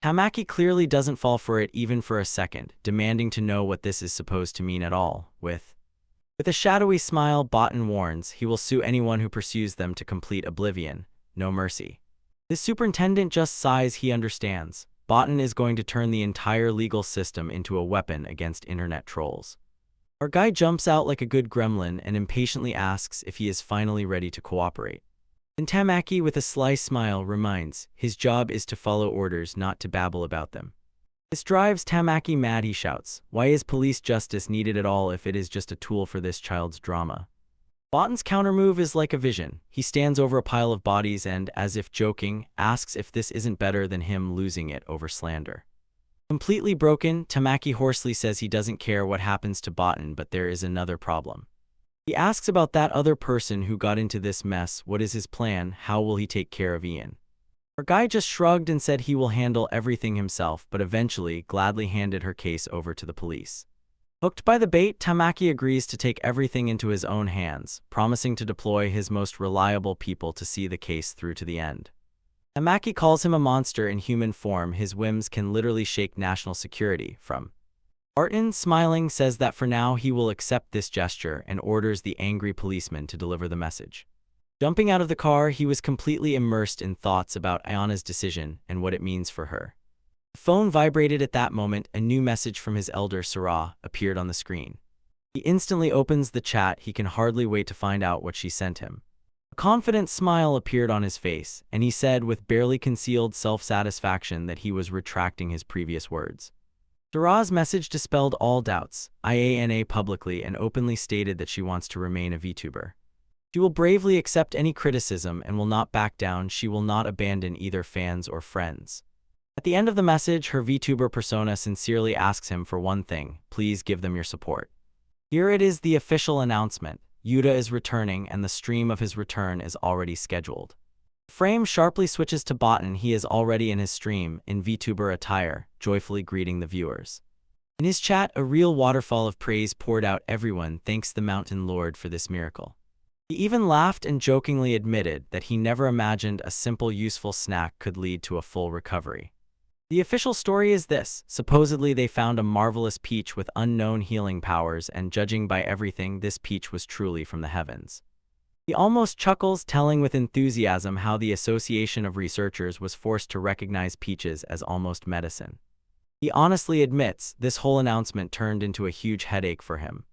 [SPEAKER 1] Tamaki clearly doesn't fall for it even for a second, demanding to know what this is supposed to mean at all. With a shadowy smile, Botan warns he will sue anyone who pursues them to complete oblivion. No mercy. The superintendent just sighs. He understands. Botan is going to turn the entire legal system into a weapon against internet trolls. Our guy jumps out like a good gremlin and impatiently asks if he is finally ready to cooperate. And Tamaki, with a sly smile, reminds his job is to follow orders, not to babble about them. This drives Tamaki mad. He shouts, "Why is police justice needed at all if it is just a tool for this child's drama?" Botan's countermove is like a vision. He stands over a pile of bodies and, as if joking, asks if this isn't better than him losing it over slander. Completely broken, Tamaki hoarsely says he doesn't care what happens to Botan, but there is another problem. He asks about that other person who got into this mess. What is his plan? How will he take care of Ian? Our guy just shrugged and said he will handle everything himself, but eventually gladly handed her case over to the police. Hooked by the bait, Tamaki agrees to take everything into his own hands, promising to deploy his most reliable people to see the case through to the end. Tamaki calls him a monster in human form. His whims can literally shake national security. Barton, smiling, says that for now he will accept this gesture and orders the angry policeman to deliver the message. Jumping out of the car, he was completely immersed in thoughts about Ayana's decision and what it means for her. The phone vibrated at that moment. A new message from his elder, Sarah, appeared on the screen. He instantly opens the chat. He can hardly wait to find out what she sent him. A confident smile appeared on his face, and he said with barely concealed self-satisfaction that he was retracting his previous words. Sarah's message dispelled all doubts. Iana publicly and openly stated that she wants to remain a VTuber. She will bravely accept any criticism and will not back down. She will not abandon either fans or friends. At the end of the message, her VTuber persona sincerely asks him for one thing: please give them your support. Here it is, the official announcement. Yuta is returning, and the stream of his return is already scheduled. Frame sharply switches to Botan. He is already in his stream, in VTuber attire, joyfully greeting the viewers. In his chat, a real waterfall of praise poured out. Everyone thanks the Mountain Lord for this miracle. He even laughed and jokingly admitted that he never imagined a simple useful snack could lead to a full recovery. The official story is this: supposedly they found a marvelous peach with unknown healing powers, and judging by everything, this peach was truly from the heavens. He almost chuckles, telling with enthusiasm how the Association of Researchers was forced to recognize peaches as almost medicine. He honestly admits this whole announcement turned into a huge headache for him.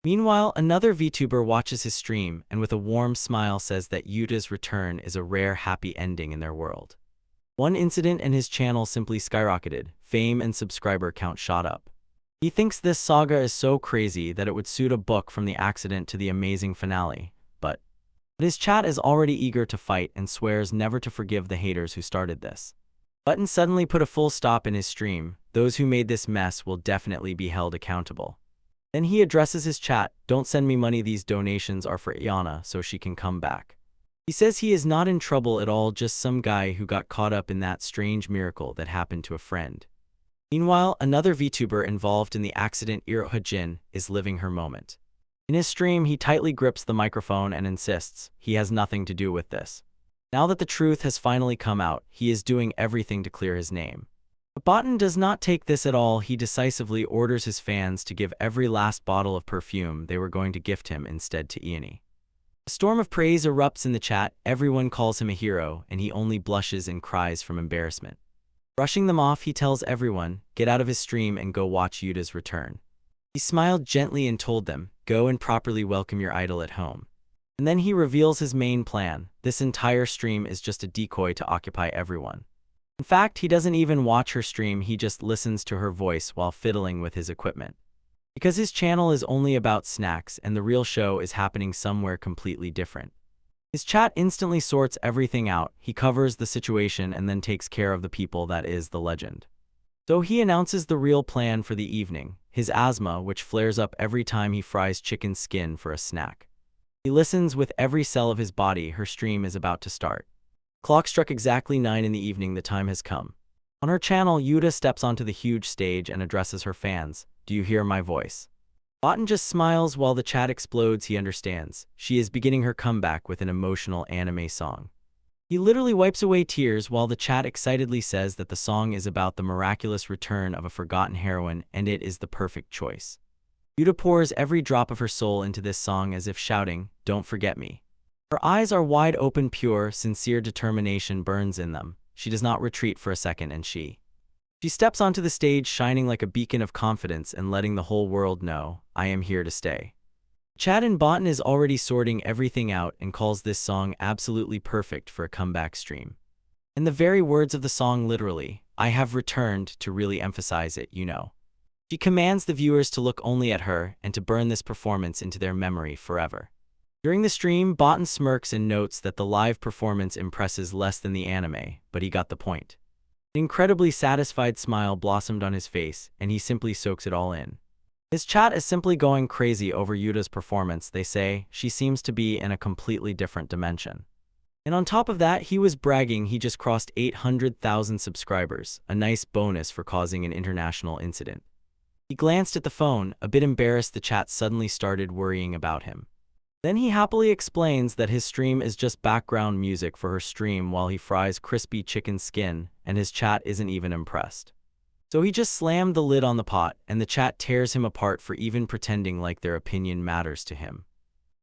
[SPEAKER 1] Meanwhile, another VTuber watches his stream and with a warm smile says that Yuta's return is a rare happy ending in their world. One incident and his channel simply skyrocketed. Fame and subscriber count shot up. He thinks this saga is so crazy that it would suit a book from the accident to the amazing finale, but his chat is already eager to fight and swears never to forgive the haters who started this. Button suddenly put a full stop in his stream. Those who made this mess will definitely be held accountable. Then he addresses his chat, "Don't send me money, these donations are for Iana so she can come back." He says he is not in trouble at all, just some guy who got caught up in that strange miracle that happened to a friend. Meanwhile, another VTuber involved in the accident, Iroha, is living her moment. In his stream, he tightly grips the microphone and insists he has nothing to do with this. Now that the truth has finally come out, he is doing everything to clear his name. But Botan does not take this at all. He decisively orders his fans to give every last bottle of perfume they were going to gift him instead to Iani. A storm of praise erupts in the chat. Everyone calls him a hero, and he only blushes and cries from embarrassment. Brushing them off, he tells everyone, get out of his stream and go watch Yuta's return. He smiled gently and told them, go and properly welcome your idol at home. And then he reveals his main plan. This entire stream is just a decoy to occupy everyone. In fact, he doesn't even watch her stream, he just listens to her voice while fiddling with his equipment. Because his channel is only about snacks and the real show is happening somewhere completely different. His chat instantly sorts everything out, he covers the situation and then takes care of the people, that is the legend. So he announces the real plan for the evening, his asthma, which flares up every time he fries chicken skin for a snack. He listens with every cell of his body. Her stream is about to start. Clock struck exactly 9 in the evening, the time has come. On her channel, Yuta steps onto the huge stage and addresses her fans. Do you hear my voice? Botan just smiles while the chat explodes. He understands. She is beginning her comeback with an emotional anime song. He literally wipes away tears while the chat excitedly says that the song is about the miraculous return of a forgotten heroine and it is the perfect choice. Yuta pours every drop of her soul into this song as if shouting, don't forget me. Her eyes are wide open, pure, sincere determination burns in them. She does not retreat for a second and she steps onto the stage shining like a beacon of confidence and letting the whole world know, I am here to stay. Chat and Botan is already sorting everything out and calls this song absolutely perfect for a comeback stream. And the very words of the song literally, I have returned, to really emphasize it, you know. She commands the viewers to look only at her and to burn this performance into their memory forever. During the stream, Botan smirks and notes that the live performance impresses less than the anime, but he got the point. An incredibly satisfied smile blossomed on his face, and he simply soaks it all in. His chat is simply going crazy over Yuta's performance. They say, she seems to be in a completely different dimension. And on top of that, he was bragging he just crossed 800,000 subscribers, a nice bonus for causing an international incident. He glanced at the phone, a bit embarrassed. The chat suddenly started worrying about him. Then he happily explains that his stream is just background music for her stream while he fries crispy chicken skin, and his chat isn't even impressed. So he just slammed the lid on the pot, and the chat tears him apart for even pretending like their opinion matters to him.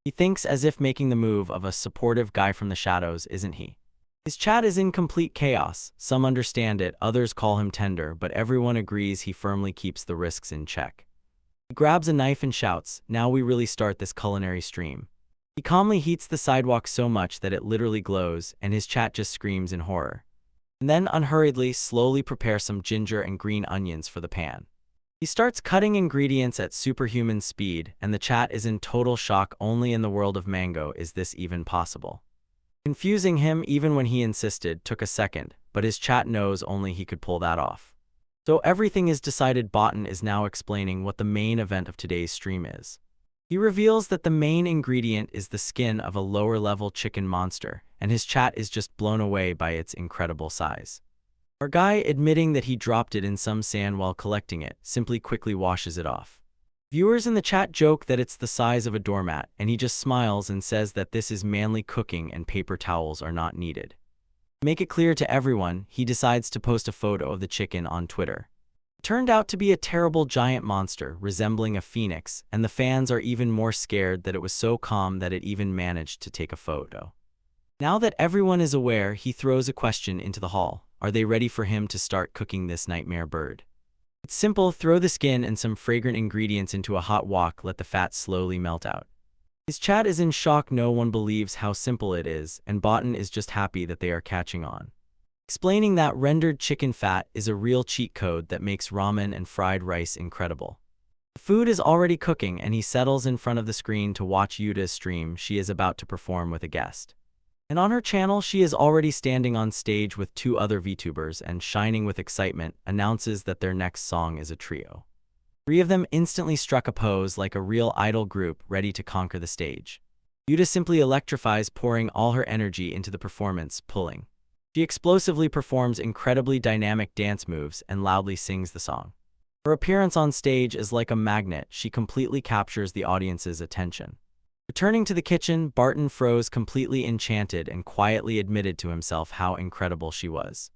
[SPEAKER 1] He thinks as if making the move of a supportive guy from the shadows, isn't he? His chat is in complete chaos. Some understand it, others call him tender, but everyone agrees he firmly keeps the risks in check. He grabs a knife and shouts, now we really start this culinary stream. He calmly heats the sidewalk so much that it literally glows, and his chat just screams in horror. And then unhurriedly, slowly prepare some ginger and green onions for the pan. He starts cutting ingredients at superhuman speed, and the chat is in total shock. Only in the world of Mango is this even possible. Confusing him, even when he insisted, took a second, but his chat knows only he could pull that off. So everything is decided. Botan is now explaining what the main event of today's stream is. He reveals that the main ingredient is the skin of a lower-level chicken monster, and his chat is just blown away by its incredible size. Our guy, admitting that he dropped it in some sand while collecting it, simply quickly washes it off. Viewers in the chat joke that it's the size of a doormat, and he just smiles and says that this is manly cooking and paper towels are not needed. To make it clear to everyone, he decides to post a photo of the chicken on Twitter. It turned out to be a terrible giant monster resembling a phoenix, and the fans are even more scared that it was so calm that it even managed to take a photo. Now that everyone is aware, he throws a question into the hall. Are they ready for him to start cooking this nightmare bird? It's simple, throw the skin and some fragrant ingredients into a hot wok, let the fat slowly melt out. His chat is in shock, no one believes how simple it is, and Botan is just happy that they are catching on. explaining that rendered chicken fat is a real cheat code that makes ramen and fried rice incredible. The food is already cooking and he settles in front of the screen to watch Yuta's stream she is about to perform with a guest. And on her channel, she is already standing on stage with two other VTubers and, shining with excitement, announces that their next song is a trio. Three of them instantly struck a pose like a real idol group ready to conquer the stage. Yuta simply electrifies, pouring all her energy into the performance, pulling. She explosively performs incredibly dynamic dance moves and loudly sings the song. Her appearance on stage is like a magnet, she completely captures the audience's attention. Returning to the kitchen, Barton froze completely enchanted and quietly admitted to himself how incredible she was.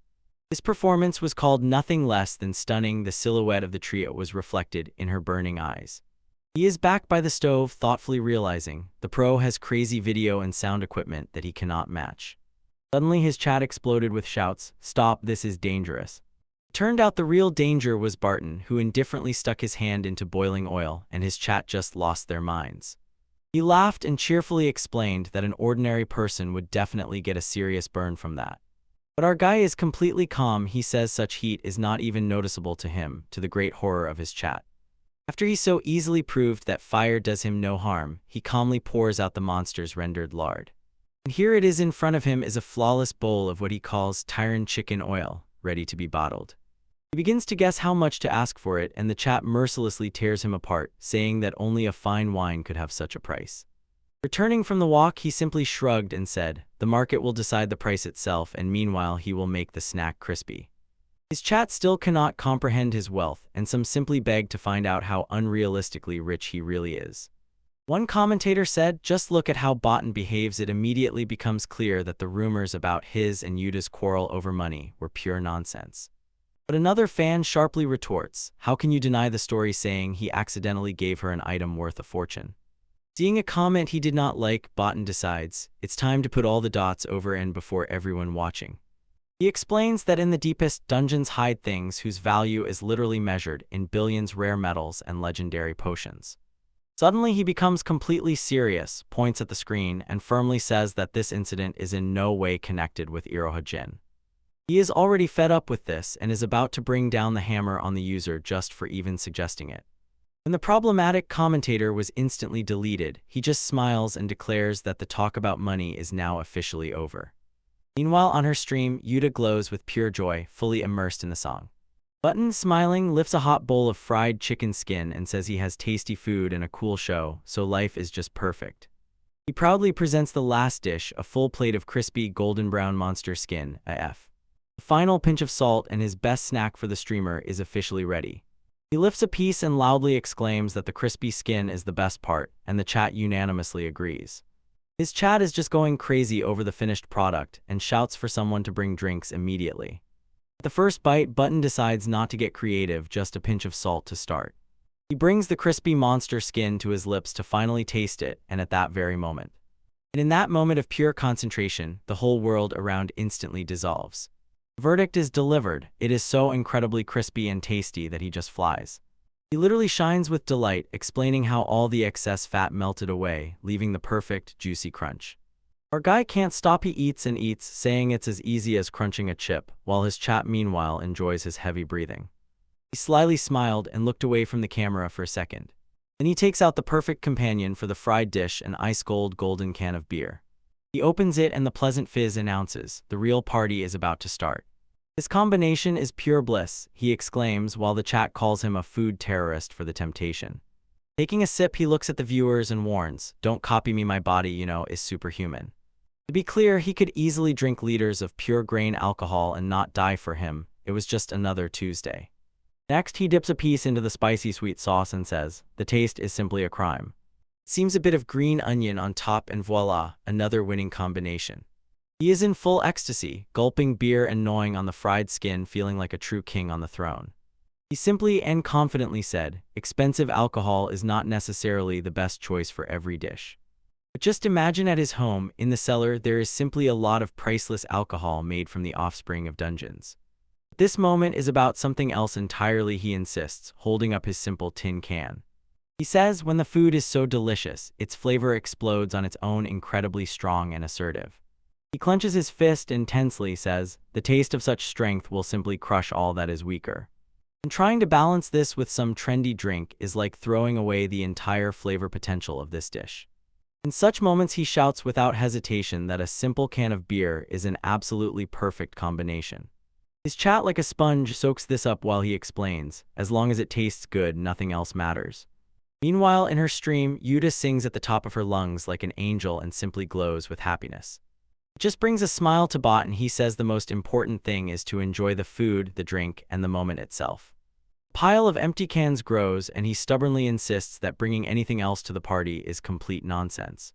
[SPEAKER 1] This performance was called nothing less than stunning. The silhouette of the trio was reflected in her burning eyes. He is back by the stove, thoughtfully realizing the pro has crazy video and sound equipment that he cannot match. Suddenly his chat exploded with shouts, "Stop, this is dangerous." It turned out the real danger was Barton, who indifferently stuck his hand into boiling oil, and his chat just lost their minds. He laughed and cheerfully explained that an ordinary person would definitely get a serious burn from that. But our guy is completely calm. He says such heat is not even noticeable to him, to the great horror of his chat. After he so easily proved that fire does him no harm, he calmly pours out the monster's rendered lard. And here it is in front of him is a flawless bowl of what he calls Tyran chicken oil, ready to be bottled. He begins to guess how much to ask for it, and the chat mercilessly tears him apart, saying that only a fine wine could have such a price. Returning from the walk, he simply shrugged and said, "The market will decide the price itself, and meanwhile he will make the snack crispy." His chat still cannot comprehend his wealth, and some simply beg to find out how unrealistically rich he really is. One commentator said, "Just look at how Botan behaves. It immediately becomes clear that the rumors about his and Yuta's quarrel over money were pure nonsense." But another fan sharply retorts, "How can you deny the story saying he accidentally gave her an item worth a fortune?" Seeing a comment he did not like, Botan decides, it's time to put all the dots over and before everyone watching. He explains that in the deepest dungeons hide things whose value is literally measured in billions rare metals and legendary potions. Suddenly he becomes completely serious, points at the screen, and firmly says that this incident is in no way connected with Iroha Jin. He is already fed up with this and is about to bring down the hammer on the user just for even suggesting it. When the problematic commentator was instantly deleted, he just smiles and declares that the talk about money is now officially over. Meanwhile, on her stream, Yuta glows with pure joy, fully immersed in the song. Button, smiling, lifts a hot bowl of fried chicken skin and says he has tasty food and a cool show, so life is just perfect. He proudly presents the last dish, a full plate of crispy golden brown monster skin, AF. The final pinch of salt and his best snack for the streamer is officially ready. He lifts a piece and loudly exclaims that the crispy skin is the best part, and the chat unanimously agrees. His chat is just going crazy over the finished product and shouts for someone to bring drinks immediately. At the first bite, Button decides not to get creative, just a pinch of salt to start. He brings the crispy monster skin to his lips to finally taste it, and at that very moment. And in that moment of pure concentration, the whole world around instantly dissolves. The verdict is delivered. It is so incredibly crispy and tasty that he just flies. He literally shines with delight, explaining how all the excess fat melted away, leaving the perfect, juicy crunch. Our guy can't stop. He eats and eats, saying it's as easy as crunching a chip, while his chat meanwhile enjoys his heavy breathing. He slyly smiled and looked away from the camera for a second. Then he takes out the perfect companion for the fried dish, an ice-cold golden can of beer. He opens it and the pleasant fizz announces, the real party is about to start. This combination is pure bliss, he exclaims while the chat calls him a food terrorist for the temptation. Taking a sip, he looks at the viewers and warns, "Don't copy me, my body, is superhuman." To be clear, he could easily drink liters of pure grain alcohol and not die for him. It was just another Tuesday. Next, he dips a piece into the spicy sweet sauce and says, "The taste is simply a crime." It seems a bit of green onion on top and voila, another winning combination. He is in full ecstasy, gulping beer and gnawing on the fried skin, feeling like a true king on the throne. He simply and confidently said, "Expensive alcohol is not necessarily the best choice for every dish." But just imagine at his home, in the cellar, there is simply a lot of priceless alcohol made from the offspring of dungeons. This moment is about something else entirely, he insists, holding up his simple tin can. He says when the food is so delicious, its flavor explodes on its own, incredibly strong and assertive. He clenches his fist and tensely says, "The taste of such strength will simply crush all that is weaker." And trying to balance this with some trendy drink is like throwing away the entire flavor potential of this dish. In such moments he shouts without hesitation that a simple can of beer is an absolutely perfect combination. His chat like a sponge soaks this up while he explains, as long as it tastes good, nothing else matters. Meanwhile, in her stream, Yuta sings at the top of her lungs like an angel and simply glows with happiness. It just brings a smile to Bot, and he says the most important thing is to enjoy the food, the drink, and the moment itself. A pile of empty cans grows, and he stubbornly insists that bringing anything else to the party is complete nonsense.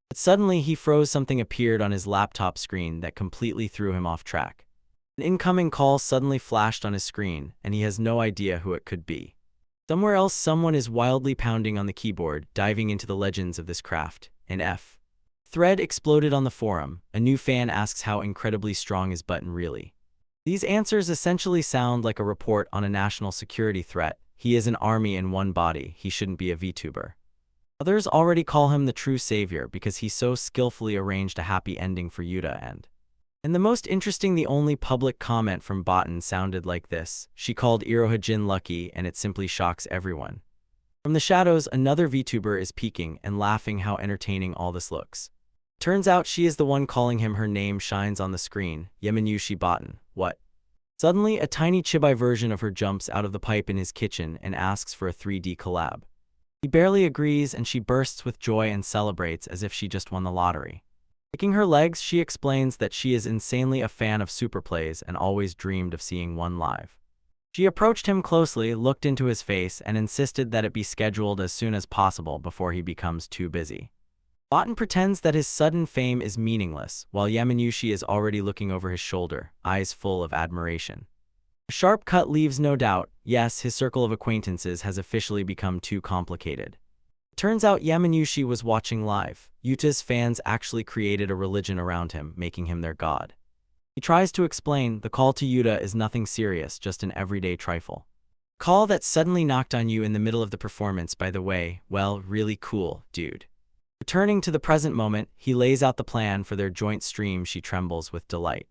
[SPEAKER 1] But suddenly he froze. Something appeared on his laptop screen that completely threw him off track. An incoming call suddenly flashed on his screen, and he has no idea who it could be. Somewhere else, someone is wildly pounding on the keyboard, diving into the legends of this craft. An F. Thread exploded on the forum. A new fan asks how incredibly strong is Button really. These answers essentially sound like a report on a national security threat. He is an army in one body. He shouldn't be a VTuber. Others already call him the true savior because he so skillfully arranged a happy ending for Yuta and the most interesting, the only public comment from Botan sounded like this. She called Iroha-jin lucky, and it simply shocks everyone. From the shadows, another VTuber is peeking and laughing how entertaining all this looks. Turns out she is the one calling him. Her name shines on the screen, Yamanyushi Botan. What? Suddenly, a tiny chibi version of her jumps out of the pipe in his kitchen and asks for a 3D collab. He barely agrees, and she bursts with joy and celebrates as if she just won the lottery. Kicking her legs, she explains that she is insanely a fan of super plays and always dreamed of seeing one live. She approached him closely, looked into his face, and insisted that it be scheduled as soon as possible before he becomes too busy. Botan pretends that his sudden fame is meaningless, while Yamanyushi is already looking over his shoulder, eyes full of admiration. A sharp cut leaves no doubt. Yes, his circle of acquaintances has officially become too complicated. Turns out Yamanyushi was watching live. Yuta's fans actually created a religion around him, making him their god. He tries to explain the call to Yuta is nothing serious, just an everyday trifle. Call that suddenly knocked on you in the middle of the performance, by the way. Well, really cool, dude. Returning to the present moment, he lays out the plan for their joint stream. She trembles with delight.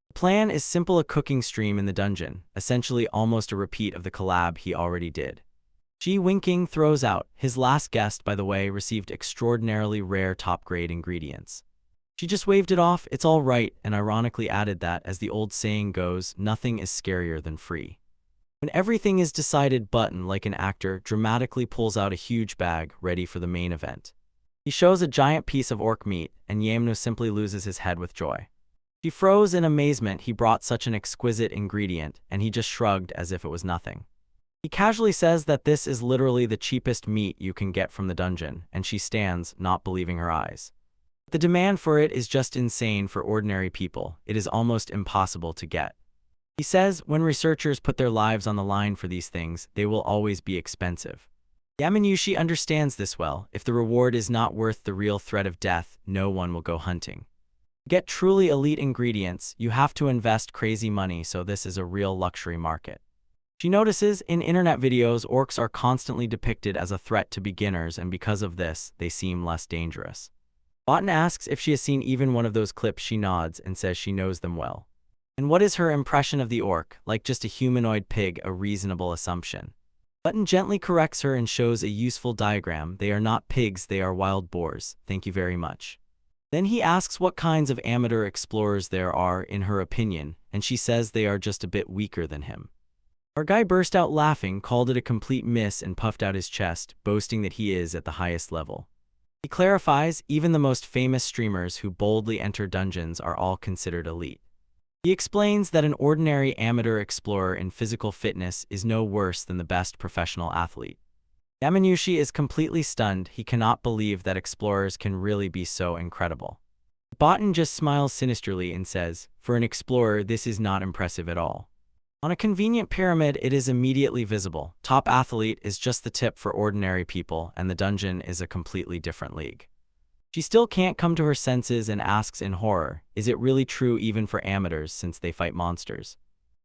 [SPEAKER 1] The plan is simple: a cooking stream in the dungeon, essentially almost a repeat of the collab he already did. She, winking, throws out, his last guest, by the way, received extraordinarily rare top-grade ingredients. She just waved it off, it's all right, and ironically added that, as the old saying goes, nothing is scarier than free. When everything is decided, Button, like an actor, dramatically pulls out a huge bag, ready for the main event. He shows a giant piece of orc meat, and Yamno simply loses his head with joy. She froze in amazement. He brought such an exquisite ingredient, and he just shrugged as if it was nothing. He casually says that this is literally the cheapest meat you can get from the dungeon, and she stands, not believing her eyes. The demand for it is just insane for ordinary people. It is almost impossible to get. He says, when researchers put their lives on the line for these things, they will always be expensive. Yamanyushi understands this well. If the reward is not worth the real threat of death, no one will go hunting. To get truly elite ingredients, you have to invest crazy money, so this is a real luxury market. She notices, in internet videos, orcs are constantly depicted as a threat to beginners, and because of this, they seem less dangerous. Botan asks if she has seen even one of those clips. She nods and says she knows them well. And what is her impression of the orc? Like just a humanoid pig, a reasonable assumption. Botan gently corrects her and shows a useful diagram. They are not pigs, they are wild boars. Thank you very much. Then he asks what kinds of amateur explorers there are, in her opinion, and she says they are just a bit weaker than him. Our guy burst out laughing, called it a complete miss, and puffed out his chest, boasting that he is at the highest level. He clarifies, even the most famous streamers who boldly enter dungeons are all considered elite. He explains that an ordinary amateur explorer in physical fitness is no worse than the best professional athlete. Yamanyushi is completely stunned. He cannot believe that explorers can really be so incredible. Botan just smiles sinisterly and says, for an explorer, this is not impressive at all. On a convenient pyramid, it is immediately visible. Top athlete is just the tip for ordinary people, and the dungeon is a completely different league. She still can't come to her senses and asks in horror, is it really true even for amateurs since they fight monsters?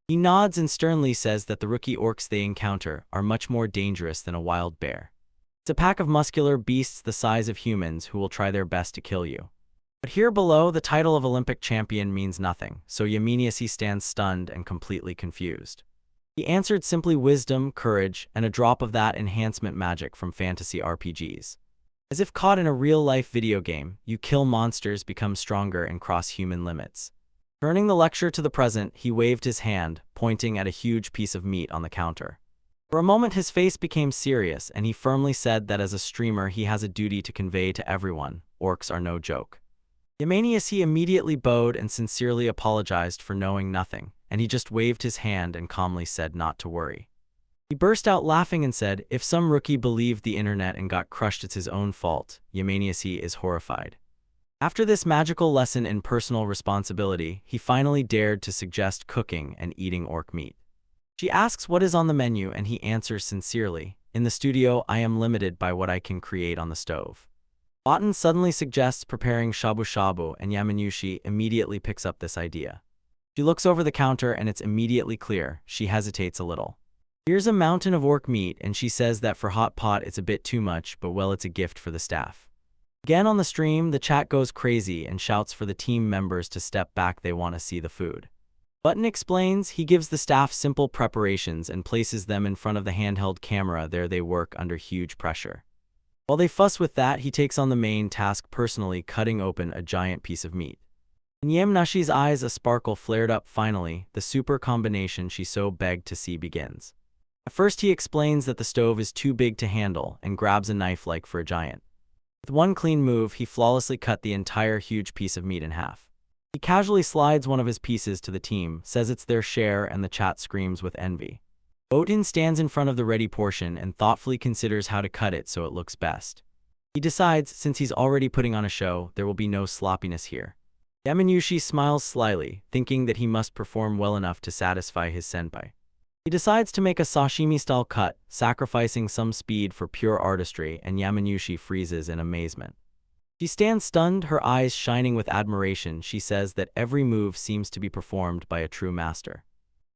[SPEAKER 1] He nods and sternly says that the rookie orcs they encounter are much more dangerous than a wild bear. It's a pack of muscular beasts the size of humans who will try their best to kill you. But here below, the title of Olympic champion means nothing, so Yameniasi stands stunned and completely confused. He answered simply wisdom, courage, and a drop of that enhancement magic from fantasy RPGs. As if caught in a real-life video game, you kill monsters, become stronger, and cross human limits. Turning the lecture to the present, he waved his hand, pointing at a huge piece of meat on the counter. For a moment his face became serious, and he firmly said that as a streamer he has a duty to convey to everyone, orcs are no joke. Yameniasi immediately bowed and sincerely apologized for knowing nothing, and he just waved his hand and calmly said not to worry. He burst out laughing and said, if some rookie believed the internet and got crushed, it's his own fault. Yameniasi is horrified. After this magical lesson in personal responsibility, he finally dared to suggest cooking and eating orc meat. She asks what is on the menu and he answers sincerely, in the studio I am limited by what I can create on the stove. Otten suddenly suggests preparing shabu shabu and Yamanyushi immediately picks up this idea. She looks over the counter and it's immediately clear. She hesitates a little. Here's a mountain of orc meat and she says that for hot pot it's a bit too much, but well, it's a gift for the staff. Again on the stream, the chat goes crazy and shouts for the team members to step back, they want to see the food. Button explains he gives the staff simple preparations and places them in front of the handheld camera. There they work under huge pressure. While they fuss with that, he takes on the main task personally, cutting open a giant piece of meat. In Yamnashi's eyes a sparkle flared up. Finally, the super combination she so begged to see begins. At first he explains that the stove is too big to handle and grabs a knife like for a giant. With one clean move, he flawlessly cut the entire huge piece of meat in half. He casually slides one of his pieces to the team, says it's their share, and the chat screams with envy. Otin stands in front of the ready portion and thoughtfully considers how to cut it so it looks best. He decides, since he's already putting on a show, there will be no sloppiness here. Yamanyushi smiles slyly, thinking that he must perform well enough to satisfy his senpai. He decides to make a sashimi-style cut, sacrificing some speed for pure artistry, and Yamanyushi freezes in amazement. She stands stunned, her eyes shining with admiration. She says that every move seems to be performed by a true master.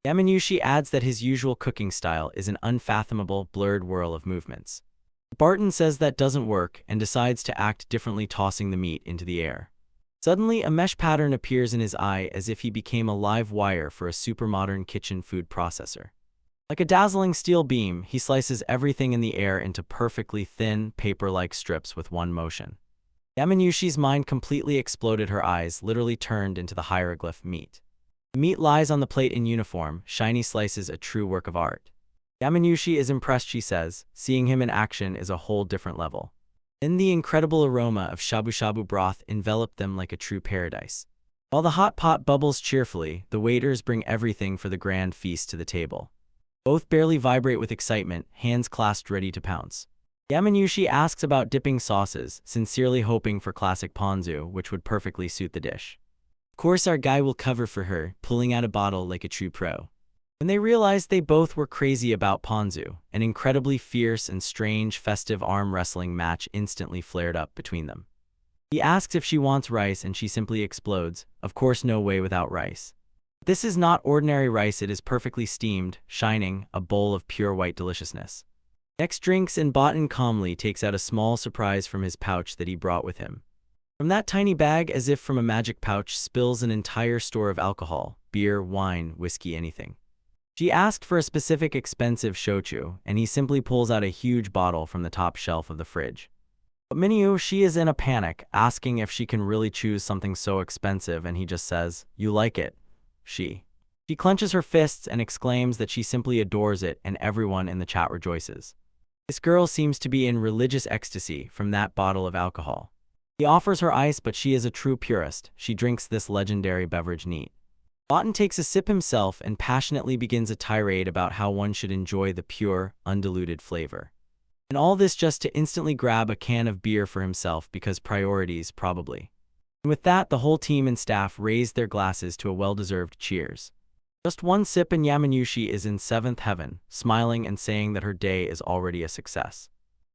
[SPEAKER 1] Yamanyushi adds that his usual cooking style is an unfathomable, blurred whirl of movements. Barton says that doesn't work and decides to act differently, tossing the meat into the air. Suddenly, a mesh pattern appears in his eye as if he became a live wire for a supermodern kitchen food processor. Like a dazzling steel beam, he slices everything in the air into perfectly thin, paper-like strips with one motion. Yamanyushi's mind completely exploded, her eyes literally turned into the hieroglyph meat. The meat lies on the plate in uniform, shiny slices, a true work of art. Yamanyushi is impressed, she says. Seeing him in action is a whole different level. Then the incredible aroma of shabu-shabu broth enveloped them like a true paradise. While the hot pot bubbles cheerfully, the waiters bring everything for the grand feast to the table. Both barely vibrate with excitement, hands clasped ready to pounce. Yamanyushi asks about dipping sauces, sincerely hoping for classic ponzu, which would perfectly suit the dish. Of course our guy will cover for her, pulling out a bottle like a true pro. When they realized they both were crazy about ponzu, an incredibly fierce and strange festive arm wrestling match instantly flared up between them. He asks if she wants rice and she simply explodes, of course no way without rice. This is not ordinary rice, it is perfectly steamed, shining, a bowl of pure white deliciousness. Next drinks, and Botan calmly takes out a small surprise from his pouch that he brought with him. From that tiny bag, as if from a magic pouch, spills an entire store of alcohol, beer, wine, whiskey, anything. She asked for a specific expensive shochu, and he simply pulls out a huge bottle from the top shelf of the fridge. But Minyu, she is in a panic, asking if she can really choose something so expensive, and he just says, "You like it." She clenches her fists and exclaims that she simply adores it, and everyone in the chat rejoices. This girl seems to be in religious ecstasy from that bottle of alcohol. He offers her ice, but she is a true purist. She drinks this legendary beverage neat. Botan takes a sip himself and passionately begins a tirade about how one should enjoy the pure, undiluted flavor. And all this just to instantly grab a can of beer for himself because priorities, probably. And with that, the whole team and staff raised their glasses to a well-deserved cheers. Just one sip and Yamanyushi is in seventh heaven, smiling and saying that her day is already a success.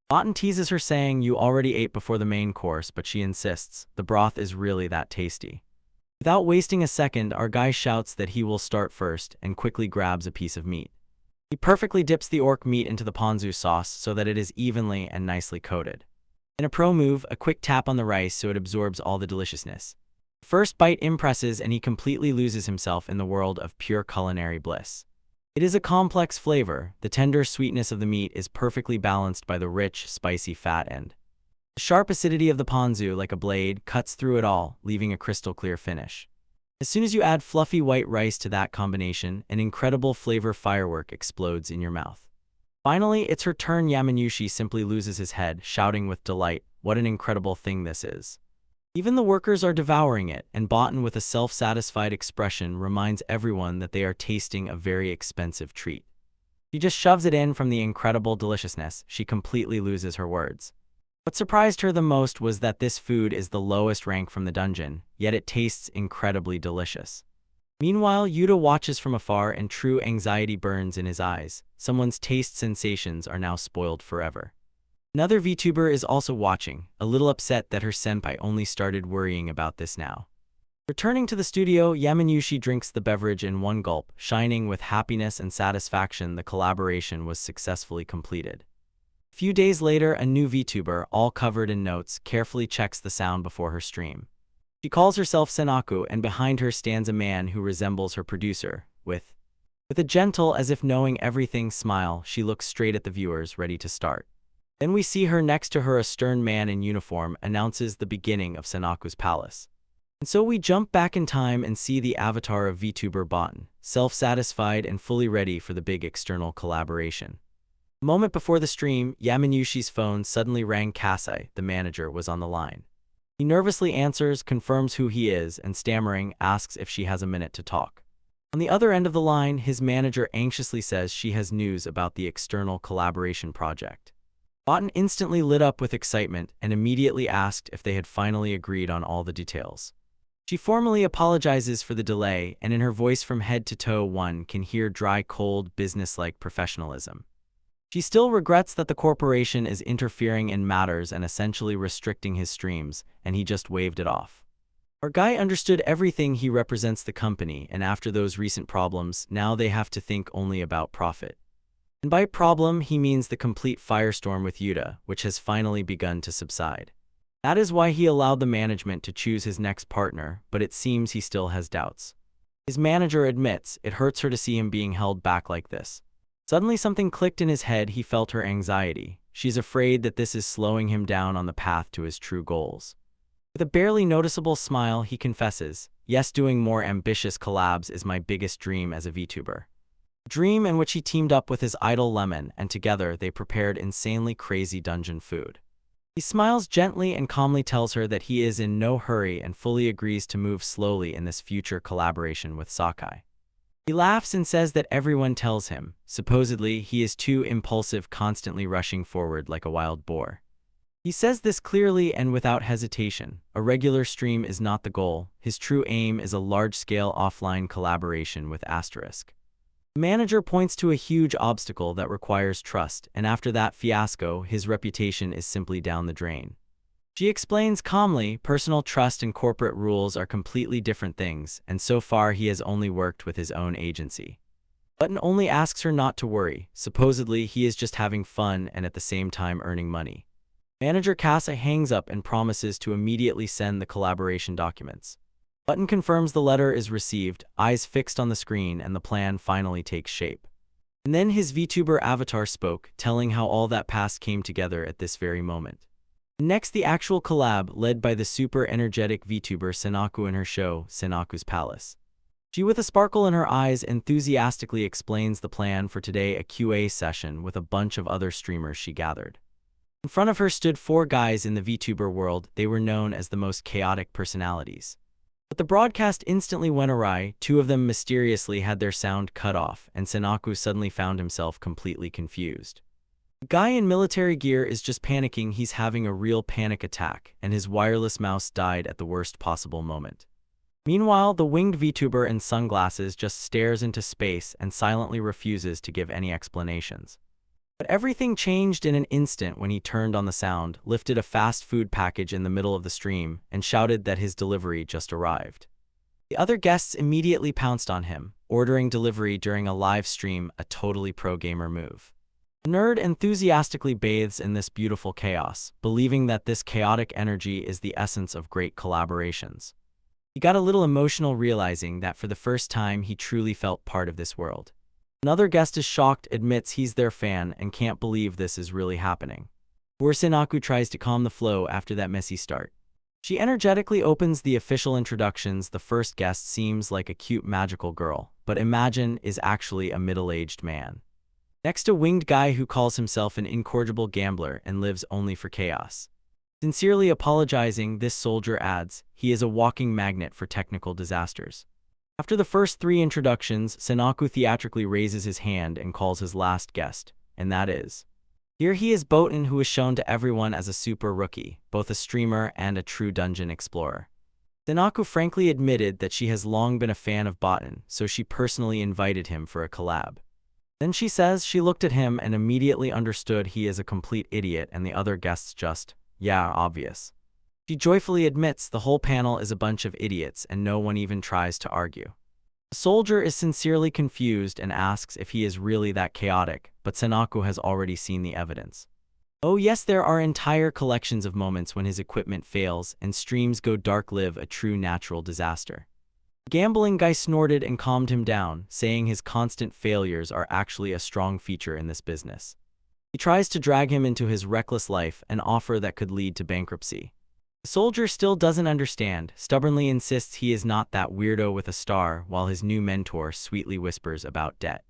[SPEAKER 1] Botan teases her, saying you already ate before the main course, but she insists the broth is really that tasty. Without wasting a second, our guy shouts that he will start first and quickly grabs a piece of meat. He perfectly dips the orc meat into the ponzu sauce so that it is evenly and nicely coated. In a pro move, a quick tap on the rice so it absorbs all the deliciousness. First bite impresses and he completely loses himself in the world of pure culinary bliss. It is a complex flavor. The tender sweetness of the meat is perfectly balanced by the rich, spicy fat and the sharp acidity of the ponzu, like a blade, cuts through it all, leaving a crystal clear finish. As soon as you add fluffy white rice to that combination, an incredible flavor firework explodes in your mouth. Finally, it's her turn. Yamanyushi simply loses his head, shouting with delight, "What an incredible thing this is." Even the workers are devouring it, and Botan, with a self-satisfied expression, reminds everyone that they are tasting a very expensive treat. She just shoves it in from the incredible deliciousness. She completely loses her words. What surprised her the most was that this food is the lowest rank from the dungeon, yet it tastes incredibly delicious. Meanwhile, Yuta watches from afar and true anxiety burns in his eyes. Someone's taste sensations are now spoiled forever. Another VTuber is also watching, a little upset that her senpai only started worrying about this now. Returning to the studio, Yamanyushi drinks the beverage in one gulp, shining with happiness and satisfaction. The collaboration was successfully completed. A few days later, a new VTuber, all covered in notes, carefully checks the sound before her stream. She calls herself Senaku, and behind her stands a man who resembles her producer. With a gentle, as if knowing everything, smile, she looks straight at the viewers, ready to start. Then we see her next to her. A stern man in uniform announces the beginning of Senaku's palace. And so we jump back in time and see the avatar of VTuber Botan, self-satisfied and fully ready for the big external collaboration. A moment before the stream, Yamanyushi's phone suddenly rang. Kasai, the manager, was on the line. He nervously answers, confirms who he is, and stammering, asks if she has a minute to talk. On the other end of the line, his manager anxiously says she has news about the external collaboration project. Botan instantly lit up with excitement and immediately asked if they had finally agreed on all the details. She formally apologizes for the delay, and in her voice from head to toe one can hear dry, cold, business-like professionalism. She still regrets that the corporation is interfering in matters and essentially restricting his streams, and he just waved it off. Our guy understood everything. He represents the company, and after those recent problems, now they have to think only about profit. And by problem, he means the complete firestorm with Yuta, which has finally begun to subside. That is why he allowed the management to choose his next partner, but it seems he still has doubts. His manager admits it hurts her to see him being held back like this. Suddenly something clicked in his head. He felt her anxiety. She's afraid that this is slowing him down on the path to his true goals. With a barely noticeable smile, he confesses, "Yes, doing more ambitious collabs is my biggest dream as a VTuber." A dream in which he teamed up with his idol Lemon, and together they prepared insanely crazy dungeon food. He smiles gently and calmly tells her that he is in no hurry and fully agrees to move slowly in this future collaboration with Sakai. He laughs and says that everyone tells him, supposedly, he is too impulsive, constantly rushing forward like a wild boar. He says this clearly and without hesitation. A regular stream is not the goal. His true aim is a large-scale offline collaboration with Asterisk. The manager points to a huge obstacle that requires trust, and after that fiasco, his reputation is simply down the drain. She explains calmly, personal trust and corporate rules are completely different things, and so far he has only worked with his own agency. Button only asks her not to worry. Supposedly, he is just having fun and at the same time earning money. Manager Kasa hangs up and promises to immediately send the collaboration documents. Button confirms the letter is received, eyes fixed on the screen, and the plan finally takes shape. And then his VTuber avatar spoke, telling how all that past came together at this very moment. Next, the actual collab, led by the super energetic VTuber Senaku in her show, Senaku's Palace. She, with a sparkle in her eyes, enthusiastically explains the plan for today, a QA session with a bunch of other streamers she gathered. In front of her stood 4 guys in the VTuber world. They were known as the most chaotic personalities. But the broadcast instantly went awry. 2 of them mysteriously had their sound cut off, and Senaku suddenly found himself completely confused. The guy in military gear is just panicking. He's having a real panic attack, and his wireless mouse died at the worst possible moment. Meanwhile, the winged VTuber in sunglasses just stares into space and silently refuses to give any explanations. But everything changed in an instant when he turned on the sound, lifted a fast food package in the middle of the stream, and shouted that his delivery just arrived. The other guests immediately pounced on him, ordering delivery during a live stream, a totally pro-gamer move. The nerd enthusiastically bathes in this beautiful chaos, believing that this chaotic energy is the essence of great collaborations. He got a little emotional realizing that for the first time he truly felt part of this world. Another guest is shocked, admits he's their fan, and can't believe this is really happening. Poor Sinaku tries to calm the flow after that messy start. She energetically opens the official introductions. The first guest seems like a cute magical girl, but imagine is actually a middle-aged man. Next, a winged guy who calls himself an incorrigible gambler and lives only for chaos. Sincerely apologizing, this soldier adds, he is a walking magnet for technical disasters. After the first 3 introductions, Sinaku theatrically raises his hand and calls his last guest, and that is. Here he is Botan, who is shown to everyone as a super rookie, both a streamer and a true dungeon explorer. Sinaku frankly admitted that she has long been a fan of Botan, so she personally invited him for a collab. Then she says she looked at him and immediately understood he is a complete idiot, and the other guests just, yeah, obvious. She joyfully admits the whole panel is a bunch of idiots and no one even tries to argue. The soldier is sincerely confused and asks if he is really that chaotic, but Sinaku has already seen the evidence. Oh yes, there are entire collections of moments when his equipment fails and streams go dark, live a true natural disaster. The gambling guy snorted and calmed him down, saying his constant failures are actually a strong feature in this business. He tries to drag him into his reckless life, an offer that could lead to bankruptcy. The soldier still doesn't understand, stubbornly insists he is not that weirdo with a star, while his new mentor sweetly whispers about debt.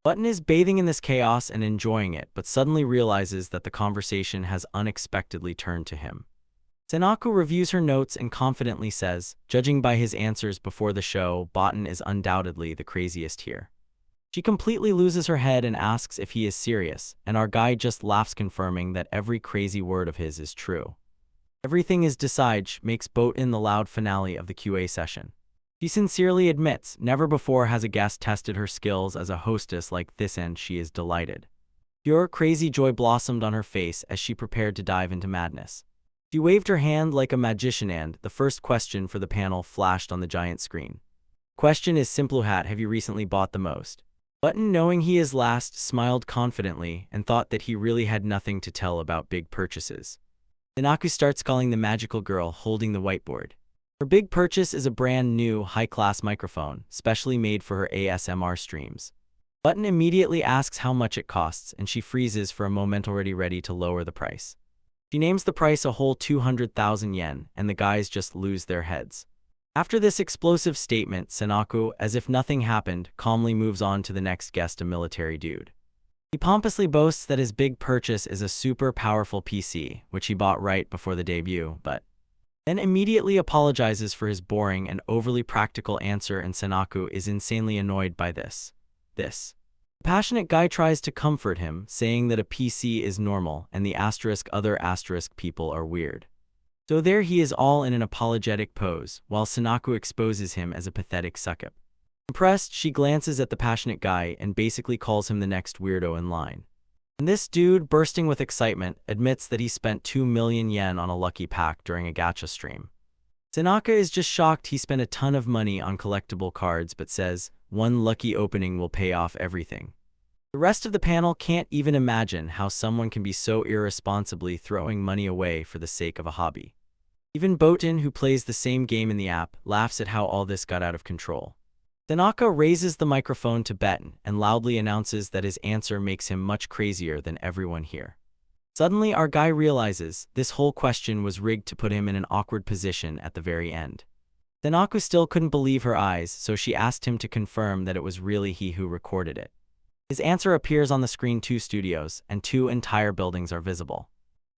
[SPEAKER 1] Botan is bathing in this chaos and enjoying it, but suddenly realizes that the conversation has unexpectedly turned to him. Sinaku reviews her notes and confidently says, judging by his answers before the show, Botan is undoubtedly the craziest here. She completely loses her head and asks if he is serious, and our guy just laughs, confirming that every crazy word of his is true. Everything is decided, makes Botan the loud finale of the QA session. She sincerely admits never before has a guest tested her skills as a hostess like this, and she is delighted. Pure crazy joy blossomed on her face as she prepared to dive into madness. She waved her hand like a magician and the first question for the panel flashed on the giant screen. Question is simple: have you recently bought the most? Botan, knowing he is last, smiled confidently and thought that he really had nothing to tell about big purchases. Sinaku starts calling the magical girl holding the whiteboard. Her big purchase is a brand new, high-class microphone, specially made for her ASMR streams. Botan immediately asks how much it costs, and she freezes for a moment, already ready to lower the price. She names the price a whole 200,000 yen, and the guys just lose their heads. After this explosive statement, Sinaku, as if nothing happened, calmly moves on to the next guest, a military dude. He pompously boasts that his big purchase is a super powerful PC, which he bought right before the debut, but then immediately apologizes for his boring and overly practical answer, and Sinaku is insanely annoyed by this. The passionate guy tries to comfort him, saying that a PC is normal and the other people are weird. So there he is, all in an apologetic pose, while Sinaku exposes him as a pathetic suck-up. Impressed, she glances at the passionate guy and basically calls him the next weirdo in line. And this dude, bursting with excitement, admits that he spent 2 million yen on a lucky pack during a gacha stream. Sinaku is just shocked he spent a ton of money on collectible cards, but says, one lucky opening will pay off everything. The rest of the panel can't even imagine how someone can be so irresponsibly throwing money away for the sake of a hobby. Even Botan, who plays the same game in the app, laughs at how all this got out of control. Sinaku raises the microphone to Botan and loudly announces that his answer makes him much crazier than everyone here. Suddenly, our guy realizes this whole question was rigged to put him in an awkward position at the very end. Sinaku still couldn't believe her eyes, so she asked him to confirm that it was really he who recorded it. His answer appears on the screen: 2 studios, and 2 entire buildings are visible.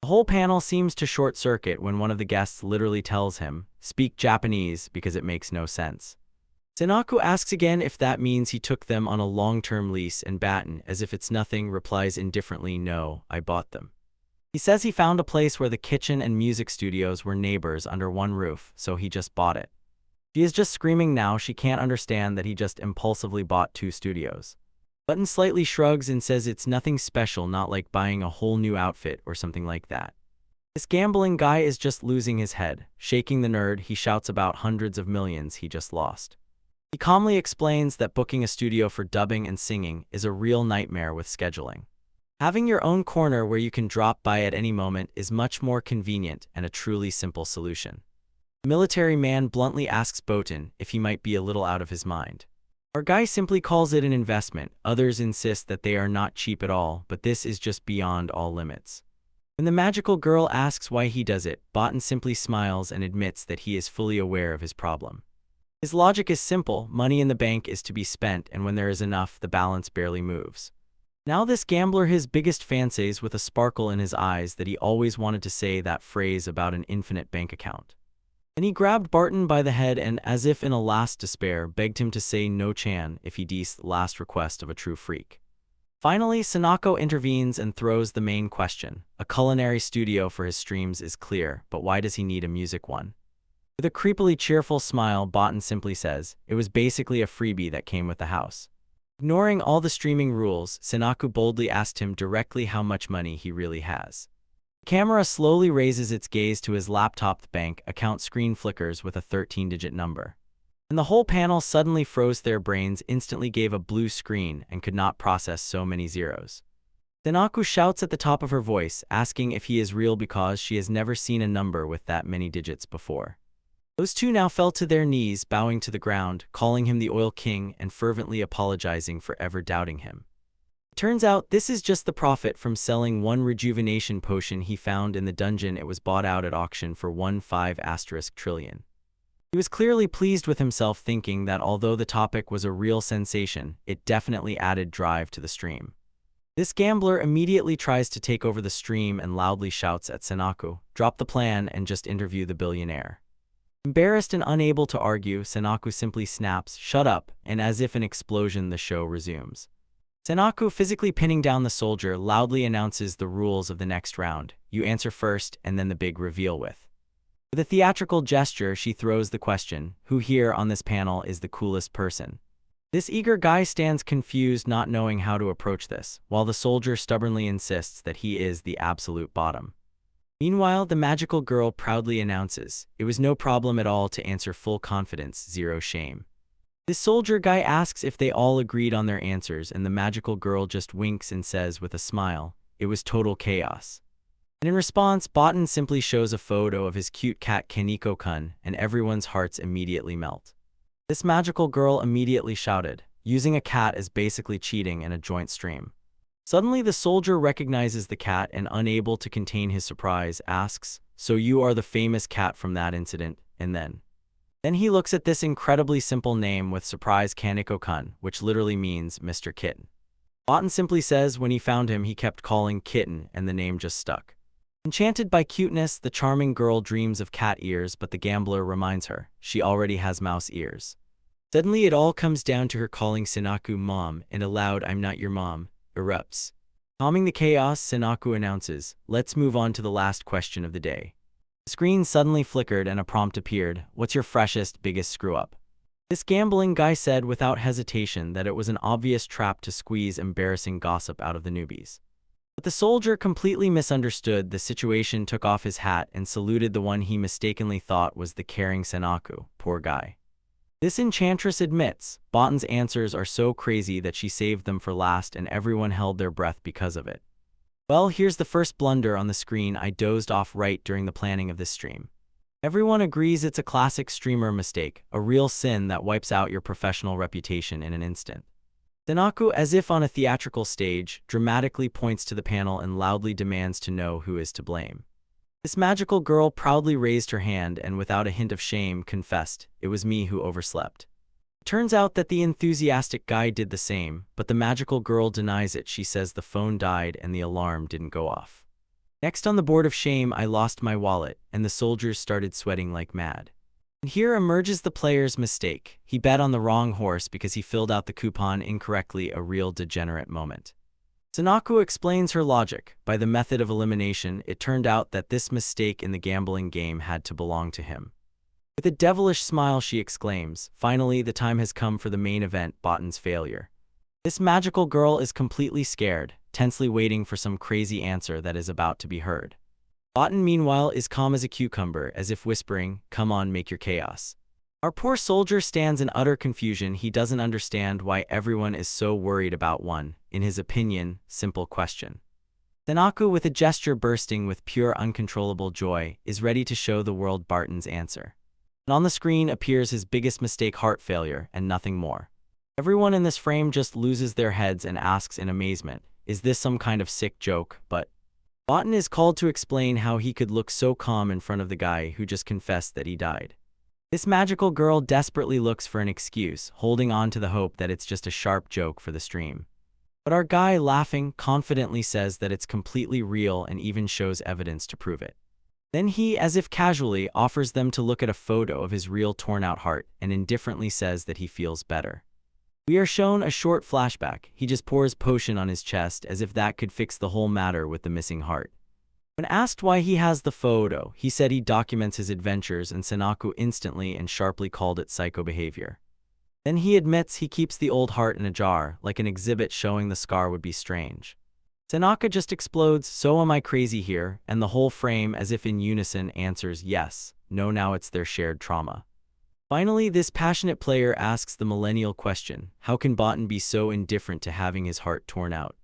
[SPEAKER 1] The whole panel seems to short-circuit when one of the guests literally tells him, speak Japanese, because it makes no sense. Sinaku asks again if that means he took them on a long-term lease, and Botan, as if it's nothing, replies indifferently, no, I bought them. He says he found a place where the kitchen and music studios were neighbors under one roof, so he just bought it. She is just screaming now, she can't understand that he just impulsively bought 2 studios. Botan slightly shrugs and says it's nothing special, not like buying a whole new outfit or something like that. This gambling guy is just losing his head. Shaking the nerd, he shouts about hundreds of millions he just lost. He calmly explains that booking a studio for dubbing and singing is a real nightmare with scheduling. Having your own corner where you can drop by at any moment is much more convenient and a truly simple solution. The military man bluntly asks Botan if he might be a little out of his mind. Our guy simply calls it an investment. Others insist that they are not cheap at all, but this is just beyond all limits. When the magical girl asks why he does it, Botan simply smiles and admits that he is fully aware of his problem. His logic is simple: money in the bank is to be spent, and when there is enough, the balance barely moves. Now this gambler, his biggest fan, says with a sparkle in his eyes that he always wanted to say that phrase about an infinite bank account. Then he grabbed Barton by the head and, as if in a last despair, begged him to say no Chan if he dees the last request of a true freak. Finally, Sanako intervenes and throws the main question. A culinary studio for his streams is clear, but why does he need a music one? With a creepily cheerful smile, Botan simply says, it was basically a freebie that came with the house. Ignoring all the streaming rules, Sanako boldly asked him directly how much money he really has. The camera slowly raises its gaze to his laptop. The bank account screen flickers with a 13-digit number. And the whole panel suddenly froze. Their brains instantly gave a blue screen and could not process so many zeros. Sanako shouts at the top of her voice, asking if he is real because she has never seen a number with that many digits before. Those two now fell to their knees, bowing to the ground, calling him the Oil King and fervently apologizing for ever doubting him. It turns out this is just the profit from selling one rejuvenation potion he found in the dungeon. It was bought out at auction for 15 trillion. He was clearly pleased with himself, thinking that although the topic was a real sensation, it definitely added drive to the stream. This gambler immediately tries to take over the stream and loudly shouts at Sanako, drop the plan and just interview the billionaire. Embarrassed and unable to argue, Sanako simply snaps, shut up, and as if an explosion, the show resumes. Sanako, physically pinning down the soldier, loudly announces the rules of the next round. You answer first, and then the big reveal with. With a theatrical gesture, she throws the question, who here on this panel is the coolest person? This eager guy stands confused, not knowing how to approach this, while the soldier stubbornly insists that he is the absolute bottom. Meanwhile, the magical girl proudly announces, it was no problem at all to answer, full confidence, zero shame. This soldier guy asks if they all agreed on their answers, and the magical girl just winks and says with a smile, it was total chaos. And in response, Botan simply shows a photo of his cute cat Kaneko-kun, and everyone's hearts immediately melt. This magical girl immediately shouted, using a cat is basically cheating in a joint stream. Suddenly the soldier recognizes the cat and, unable to contain his surprise, asks, so you are the famous cat from that incident, and then he looks at this incredibly simple name with surprise, Kaneko-kun, which literally means Mr. Kitten. Botan simply says when he found him he kept calling Kitten and the name just stuck. Enchanted by cuteness, the charming girl dreams of cat ears, but the gambler reminds her, she already has mouse ears. Suddenly it all comes down to her calling Sanako mom, and a loud I'm not your mom erupts. Calming the chaos, Sanako announces, let's move on to the last question of the day. The screen suddenly flickered and a prompt appeared, what's your freshest, biggest screw-up? This gambling guy said without hesitation that it was an obvious trap to squeeze embarrassing gossip out of the newbies. But the soldier completely misunderstood the situation, took off his hat and saluted the one he mistakenly thought was the caring Sanako. Poor guy. This enchantress admits, Botan's answers are so crazy that she saved them for last and everyone held their breath because of it. Well, here's the first blunder on the screen. I dozed off right during the planning of this stream. Everyone agrees it's a classic streamer mistake, a real sin that wipes out your professional reputation in an instant. Sanako, as if on a theatrical stage, dramatically points to the panel and loudly demands to know who is to blame. This magical girl proudly raised her hand and without a hint of shame confessed, it was me who overslept. It turns out that the enthusiastic guy did the same, but the magical girl denies it. She says the phone died and the alarm didn't go off. Next on the board of shame, I lost my wallet, and the soldiers started sweating like mad. And here emerges the player's mistake. He bet on the wrong horse because he filled out the coupon incorrectly, a real degenerate moment. Sanako explains her logic. By the method of elimination, it turned out that this mistake in the gambling game had to belong to him. With a devilish smile, she exclaims, finally, the time has come for the main event, Botan's failure. This magical girl is completely scared, tensely waiting for some crazy answer that is about to be heard. Botan, meanwhile, is calm as a cucumber, as if whispering, come on, make your chaos. Our poor soldier stands in utter confusion. He doesn't understand why everyone is so worried about one, in his opinion, simple question. Tanaku, with a gesture bursting with pure uncontrollable joy, is ready to show the world Barton's answer. And on the screen appears his biggest mistake: heart failure, and nothing more. Everyone in this frame just loses their heads and asks in amazement, is this some kind of sick joke? But Barton is called to explain how he could look so calm in front of the guy who just confessed that he died. This magical girl desperately looks for an excuse, holding on to the hope that it's just a sharp joke for the stream. But our guy, laughing, confidently says that it's completely real and even shows evidence to prove it. Then he, as if casually, offers them to look at a photo of his real torn-out heart and indifferently says that he feels better. We are shown a short flashback. He just pours potion on his chest as if that could fix the whole matter with the missing heart. When asked why he has the photo, he said he documents his adventures, and Tanaku instantly and sharply called it psycho behavior. Then he admits he keeps the old heart in a jar, like an exhibit showing the scar would be strange. Tanaka just explodes, "So am I crazy here?" and the whole frame, as if in unison, answers yes, no, now it's their shared trauma. Finally, this passionate player asks the millennial question, how can Barton be so indifferent to having his heart torn out?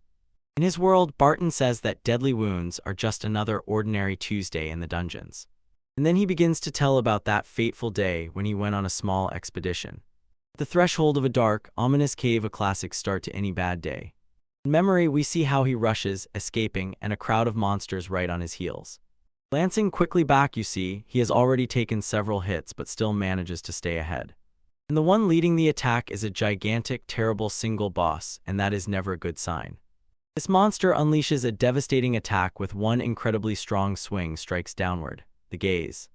[SPEAKER 1] In his world, Barton says that deadly wounds are just another ordinary Tuesday in the dungeons. And then he begins to tell about that fateful day when he went on a small expedition. At the threshold of a dark, ominous cave, a classic start to any bad day. In memory, we see how he rushes, escaping, and a crowd of monsters right on his heels. Glancing quickly back, you see, he has already taken several hits but still manages to stay ahead. And the one leading the attack is a gigantic, terrible single boss, and that is never a good sign. This monster unleashes a devastating attack with one incredibly strong swing strikes downward, the gaze.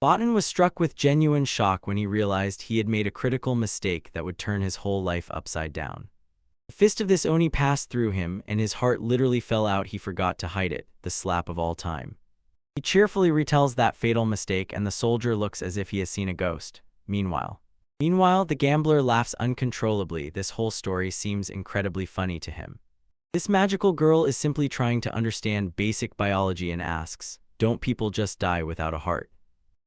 [SPEAKER 1] Barton was struck with genuine shock when he realized he had made a critical mistake that would turn his whole life upside down. The fist of this Oni passed through him, and his heart literally fell out. He forgot to hide it, the slap of all time. He cheerfully retells that fatal mistake, and the soldier looks as if he has seen a ghost. Meanwhile, the gambler laughs uncontrollably. This whole story seems incredibly funny to him. This magical girl is simply trying to understand basic biology and asks, don't people just die without a heart?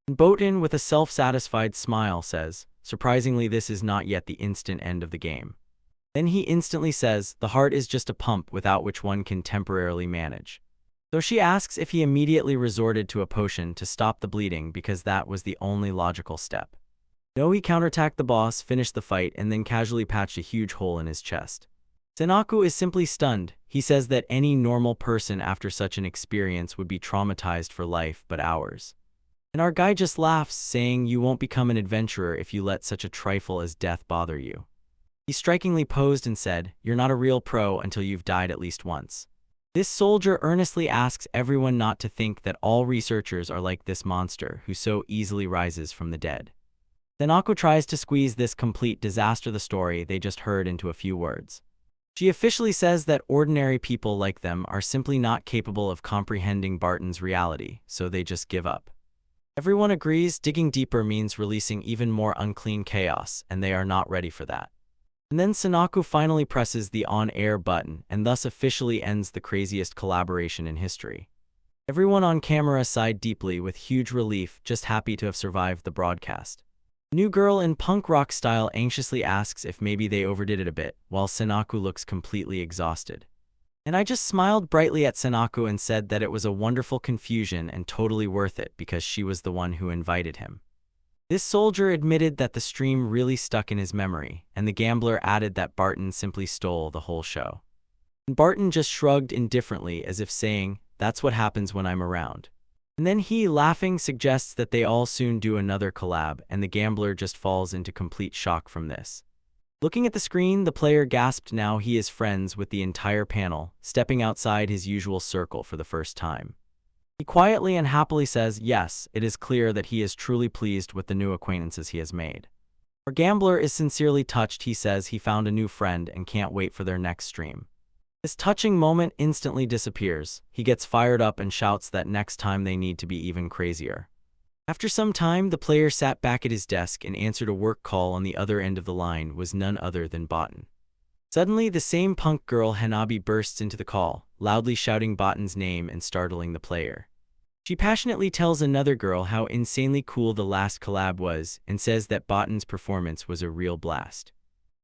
[SPEAKER 1] And Botan, with a self-satisfied smile, says, surprisingly, this is not yet the instant end of the game. Then he instantly says, the heart is just a pump without which one can temporarily manage. So she asks if he immediately resorted to a potion to stop the bleeding because that was the only logical step. No, he counterattacked the boss, finished the fight, and then casually patched a huge hole in his chest. Tanaku is simply stunned. He says that any normal person after such an experience would be traumatized for life but hours. And our guy just laughs, saying you won't become an adventurer if you let such a trifle as death bother you. He strikingly posed and said, you're not a real pro until you've died at least once. This soldier earnestly asks everyone not to think that all researchers are like this monster who so easily rises from the dead. Tanaku tries to squeeze this complete disaster the story they just heard into a few words. She officially says that ordinary people like them are simply not capable of comprehending Barton's reality, so they just give up. Everyone agrees digging deeper means releasing even more unclean chaos, and they are not ready for that. And then Tanaku finally presses the on-air button and thus officially ends the craziest collaboration in history. Everyone on camera sighed deeply with huge relief, just happy to have survived the broadcast. New girl in punk rock style anxiously asks if maybe they overdid it a bit, while Tanaku looks completely exhausted. And I just smiled brightly at Tanaku and said that it was a wonderful confusion and totally worth it because she was the one who invited him. This soldier admitted that the stream really stuck in his memory, and the gambler added that Barton simply stole the whole show. And Barton just shrugged indifferently as if saying, that's what happens when I'm around. And then he, laughing, suggests that they all soon do another collab, and the gambler just falls into complete shock from this. Looking at the screen, the player gasped. Now he is friends with the entire panel, stepping outside his usual circle for the first time. He quietly and happily says, yes, it is clear that he is truly pleased with the new acquaintances he has made. Our gambler is sincerely touched. He says he found a new friend and can't wait for their next stream. This touching moment instantly disappears. He gets fired up and shouts that next time they need to be even crazier. After some time, the player sat back at his desk and answered a work call. On the other end of the line was none other than Barton. Suddenly, the same punk girl Hanabi bursts into the call, loudly shouting Barton's name and startling the player. She passionately tells another girl how insanely cool the last collab was and says that Barton's performance was a real blast.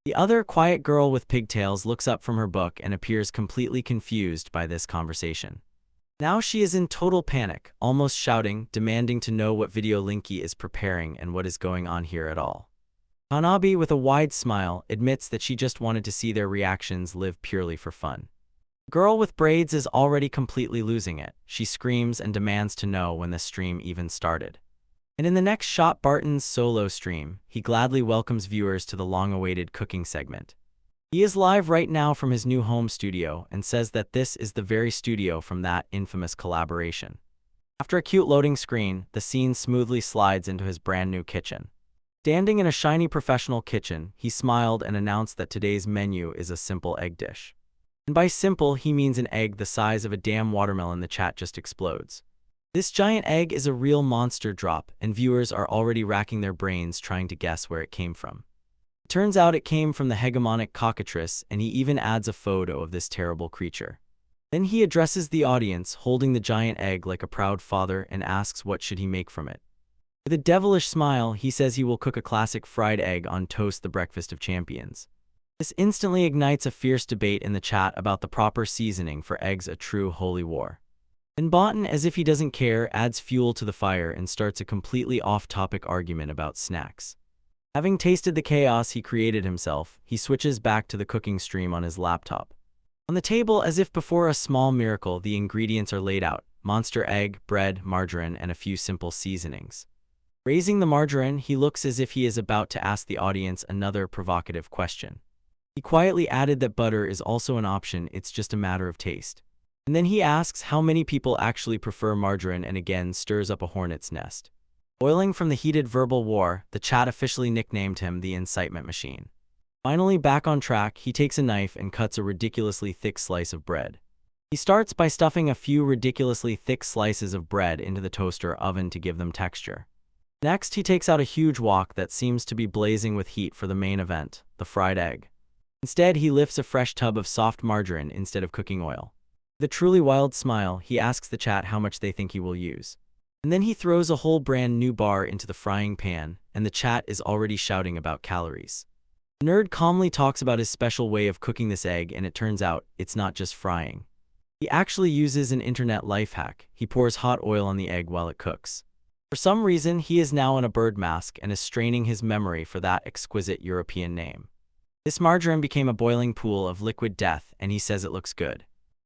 [SPEAKER 1] The other, quiet girl with pigtails looks up from her book and appears completely confused by this conversation. Now she is in total panic, almost shouting, demanding to know what video Linky is preparing and what is going on here at all. Hanabi, with a wide smile, admits that she just wanted to see their reactions live purely for fun. The girl with braids is already completely losing it. She screams and demands to know when the stream even started. And in the next shot, Barton's solo stream, he gladly welcomes viewers to the long-awaited cooking segment. He is live right now from his new home studio and says that this is the very studio from that infamous collaboration. After a cute loading screen, the scene smoothly slides into his brand new kitchen. Standing in a shiny professional kitchen, he smiled and announced that today's menu is a simple egg dish. And by simple, he means an egg the size of a damn watermelon. The chat just explodes. This giant egg is a real monster drop, and viewers are already racking their brains trying to guess where it came from. It turns out it came from the hegemonic cockatrice, and he even adds a photo of this terrible creature. Then he addresses the audience, holding the giant egg like a proud father, and asks what should he make from it. With a devilish smile, he says he will cook a classic fried egg on toast, the breakfast of champions. This instantly ignites a fierce debate in the chat about the proper seasoning for eggs, a true holy war. Then Botan, as if he doesn't care, adds fuel to the fire and starts a completely off-topic argument about snacks. Having tasted the chaos he created himself, he switches back to the cooking stream on his laptop. On the table, as if before a small miracle, the ingredients are laid out: monster egg, bread, margarine, and a few simple seasonings. Raising the margarine, he looks as if he is about to ask the audience another provocative question. He quietly added that butter is also an option, it's just a matter of taste. And then he asks how many people actually prefer margarine and again stirs up a hornet's nest. Boiling from the heated verbal war, the chat officially nicknamed him the incitement machine. Finally back on track, he takes a knife and cuts a ridiculously thick slice of bread. He starts by stuffing a few ridiculously thick slices of bread into the toaster oven to give them texture. Next, he takes out a huge wok that seems to be blazing with heat for the main event, the fried egg. Instead, he lifts a fresh tub of soft margarine instead of cooking oil. With a truly wild smile, he asks the chat how much they think he will use. And then he throws a whole brand new bar into the frying pan, and the chat is already shouting about calories. The nerd calmly talks about his special way of cooking this egg, and it turns out it's not just frying. He actually uses an internet life hack. He pours hot oil on the egg while it cooks. For some reason, he is now in a bird mask and is straining his memory for that exquisite European name. This margarine became a boiling pool of liquid death, and he says it looks good.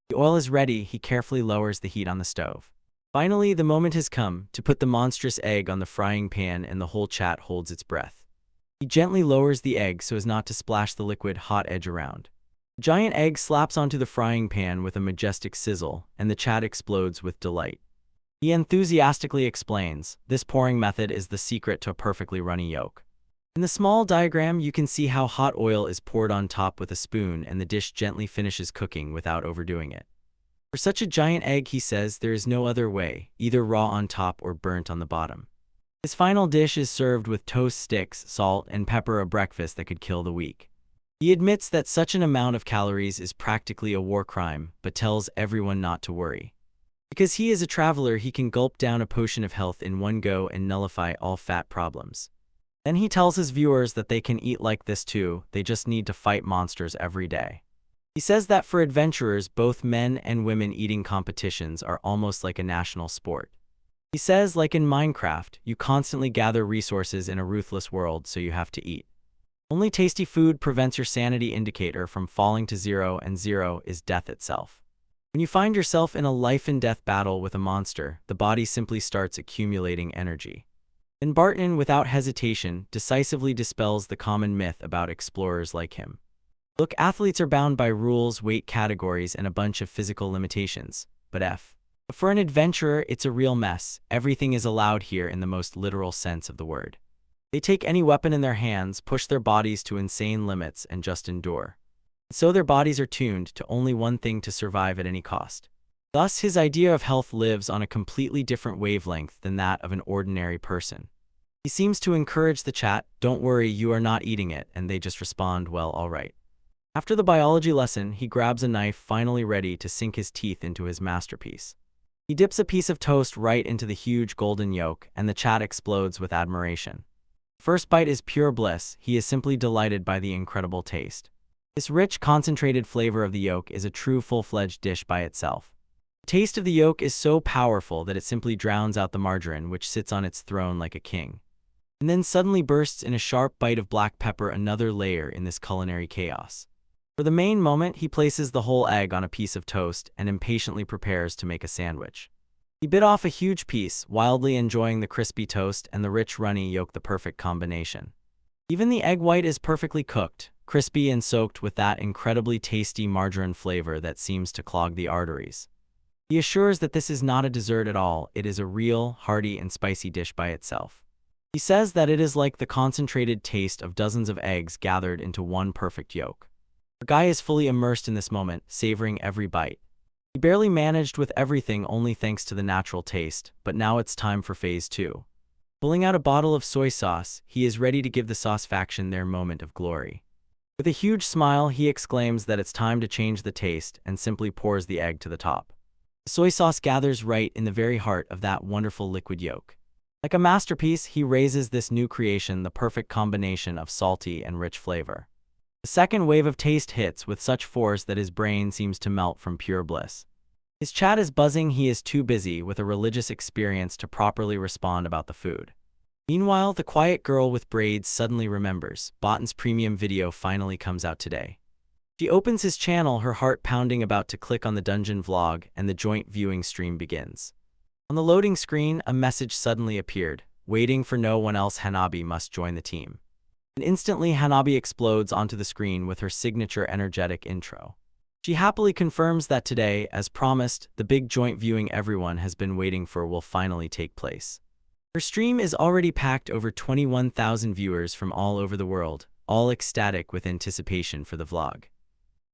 [SPEAKER 1] The oil is ready. He carefully lowers the heat on the stove. Finally, the moment has come to put the monstrous egg on the frying pan, and the whole chat holds its breath. He gently lowers the egg so as not to splash the liquid hot edge around. The giant egg slaps onto the frying pan with a majestic sizzle, and the chat explodes with delight. He enthusiastically explains, this pouring method is the secret to a perfectly runny yolk. In the small diagram, you can see how hot oil is poured on top with a spoon, and the dish gently finishes cooking without overdoing it. For such a giant egg, he says, there is no other way, either raw on top or burnt on the bottom. His final dish is served with toast sticks, salt, and pepper, a breakfast that could kill the weak. He admits that such an amount of calories is practically a war crime, but tells everyone not to worry. Because he is a traveler, he can gulp down a potion of health in one go and nullify all fat problems. Then he tells his viewers that they can eat like this too, they just need to fight monsters every day. He says that for adventurers, both men and women, eating competitions are almost like a national sport. He says, like in Minecraft, you constantly gather resources in a ruthless world, so you have to eat. Only tasty food prevents your sanity indicator from falling to zero, and zero is death itself. When you find yourself in a life-and-death battle with a monster, the body simply starts accumulating energy. And Barton, without hesitation, decisively dispels the common myth about explorers like him. Look, athletes are bound by rules, weight categories, and a bunch of physical limitations. But for an adventurer, it's a real mess. Everything is allowed here in the most literal sense of the word. They take any weapon in their hands, push their bodies to insane limits, and just endure. So their bodies are tuned to only one thing: to survive at any cost. Thus, his idea of health lives on a completely different wavelength than that of an ordinary person. He seems to encourage the chat, don't worry, you are not eating it, and they just respond, well, all right. After the biology lesson, he grabs a knife, finally ready to sink his teeth into his masterpiece. He dips a piece of toast right into the huge golden yolk, and the chat explodes with admiration. First bite is pure bliss. He is simply delighted by the incredible taste. This rich, concentrated flavor of the yolk is a true full-fledged dish by itself. The taste of the yolk is so powerful that it simply drowns out the margarine which sits on its throne like a king. And then suddenly bursts in a sharp bite of black pepper, another layer in this culinary chaos. For the main moment, he places the whole egg on a piece of toast and impatiently prepares to make a sandwich. He bit off a huge piece, wildly enjoying the crispy toast and the rich runny yolk, the perfect combination. Even the egg white is perfectly cooked, crispy and soaked with that incredibly tasty margarine flavor that seems to clog the arteries. He assures that this is not a dessert at all, it is a real, hearty and spicy dish by itself. He says that it is like the concentrated taste of dozens of eggs gathered into one perfect yolk. The guy is fully immersed in this moment, savoring every bite. He barely managed with everything only thanks to the natural taste, but now it's time for phase 2. Pulling out a bottle of soy sauce, he is ready to give the sauce faction their moment of glory. With a huge smile, he exclaims that it's time to change the taste and simply pours the egg to the top. The soy sauce gathers right in the very heart of that wonderful liquid yolk. Like a masterpiece, he raises this new creation the perfect combination of salty and rich flavor. The second wave of taste hits with such force that his brain seems to melt from pure bliss. His chat is buzzing. He is too busy with a religious experience to properly respond about the food. Meanwhile, the quiet girl with braids suddenly remembers. Botton's premium video finally comes out today. She opens his channel, her heart pounding, about to click on the dungeon vlog, and the joint viewing stream begins. On the loading screen, a message suddenly appeared. Waiting for no one else, Hanabi must join the team. And instantly, Hanabi explodes onto the screen with her signature energetic intro. She happily confirms that today, as promised, the big joint viewing everyone has been waiting for will finally take place. Her stream is already packed over 21,000 viewers from all over the world, all ecstatic with anticipation for the vlog.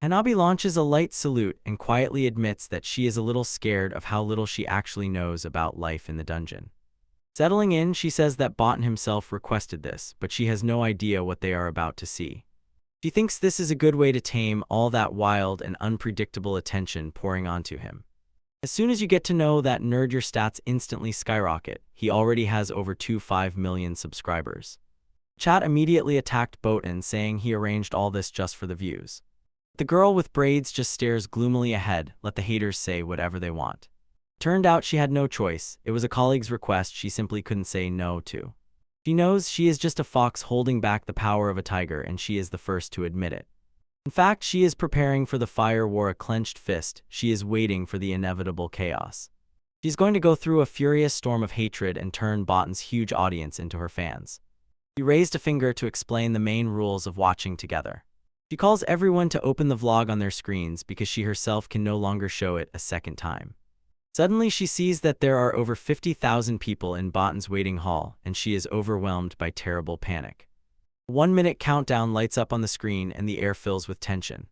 [SPEAKER 1] Hanabi launches a light salute and quietly admits that she is a little scared of how little she actually knows about life in the dungeon. Settling in, she says that Botton himself requested this, but she has no idea what they are about to see. She thinks this is a good way to tame all that wild and unpredictable attention pouring onto him. As soon as you get to know that nerd, your stats instantly skyrocket. He already has over 25 million subscribers. Chat immediately attacked Botton, saying he arranged all this just for the views. The girl with braids just stares gloomily ahead. Let the haters say whatever they want. Turned out she had no choice. It was a colleague's request she simply couldn't say no to. She knows she is just a fox holding back the power of a tiger, and she is the first to admit it. In fact, she is preparing for the fire war, a clenched fist. She is waiting for the inevitable chaos. She's going to go through a furious storm of hatred and turn Botton's huge audience into her fans. He raised a finger to explain the main rules of watching together. She calls everyone to open the vlog on their screens because she herself can no longer show it a second time. Suddenly, she sees that there are over 50,000 people in Botton's waiting hall, and she is overwhelmed by terrible panic. A 1-minute countdown lights up on the screen and the air fills with tension.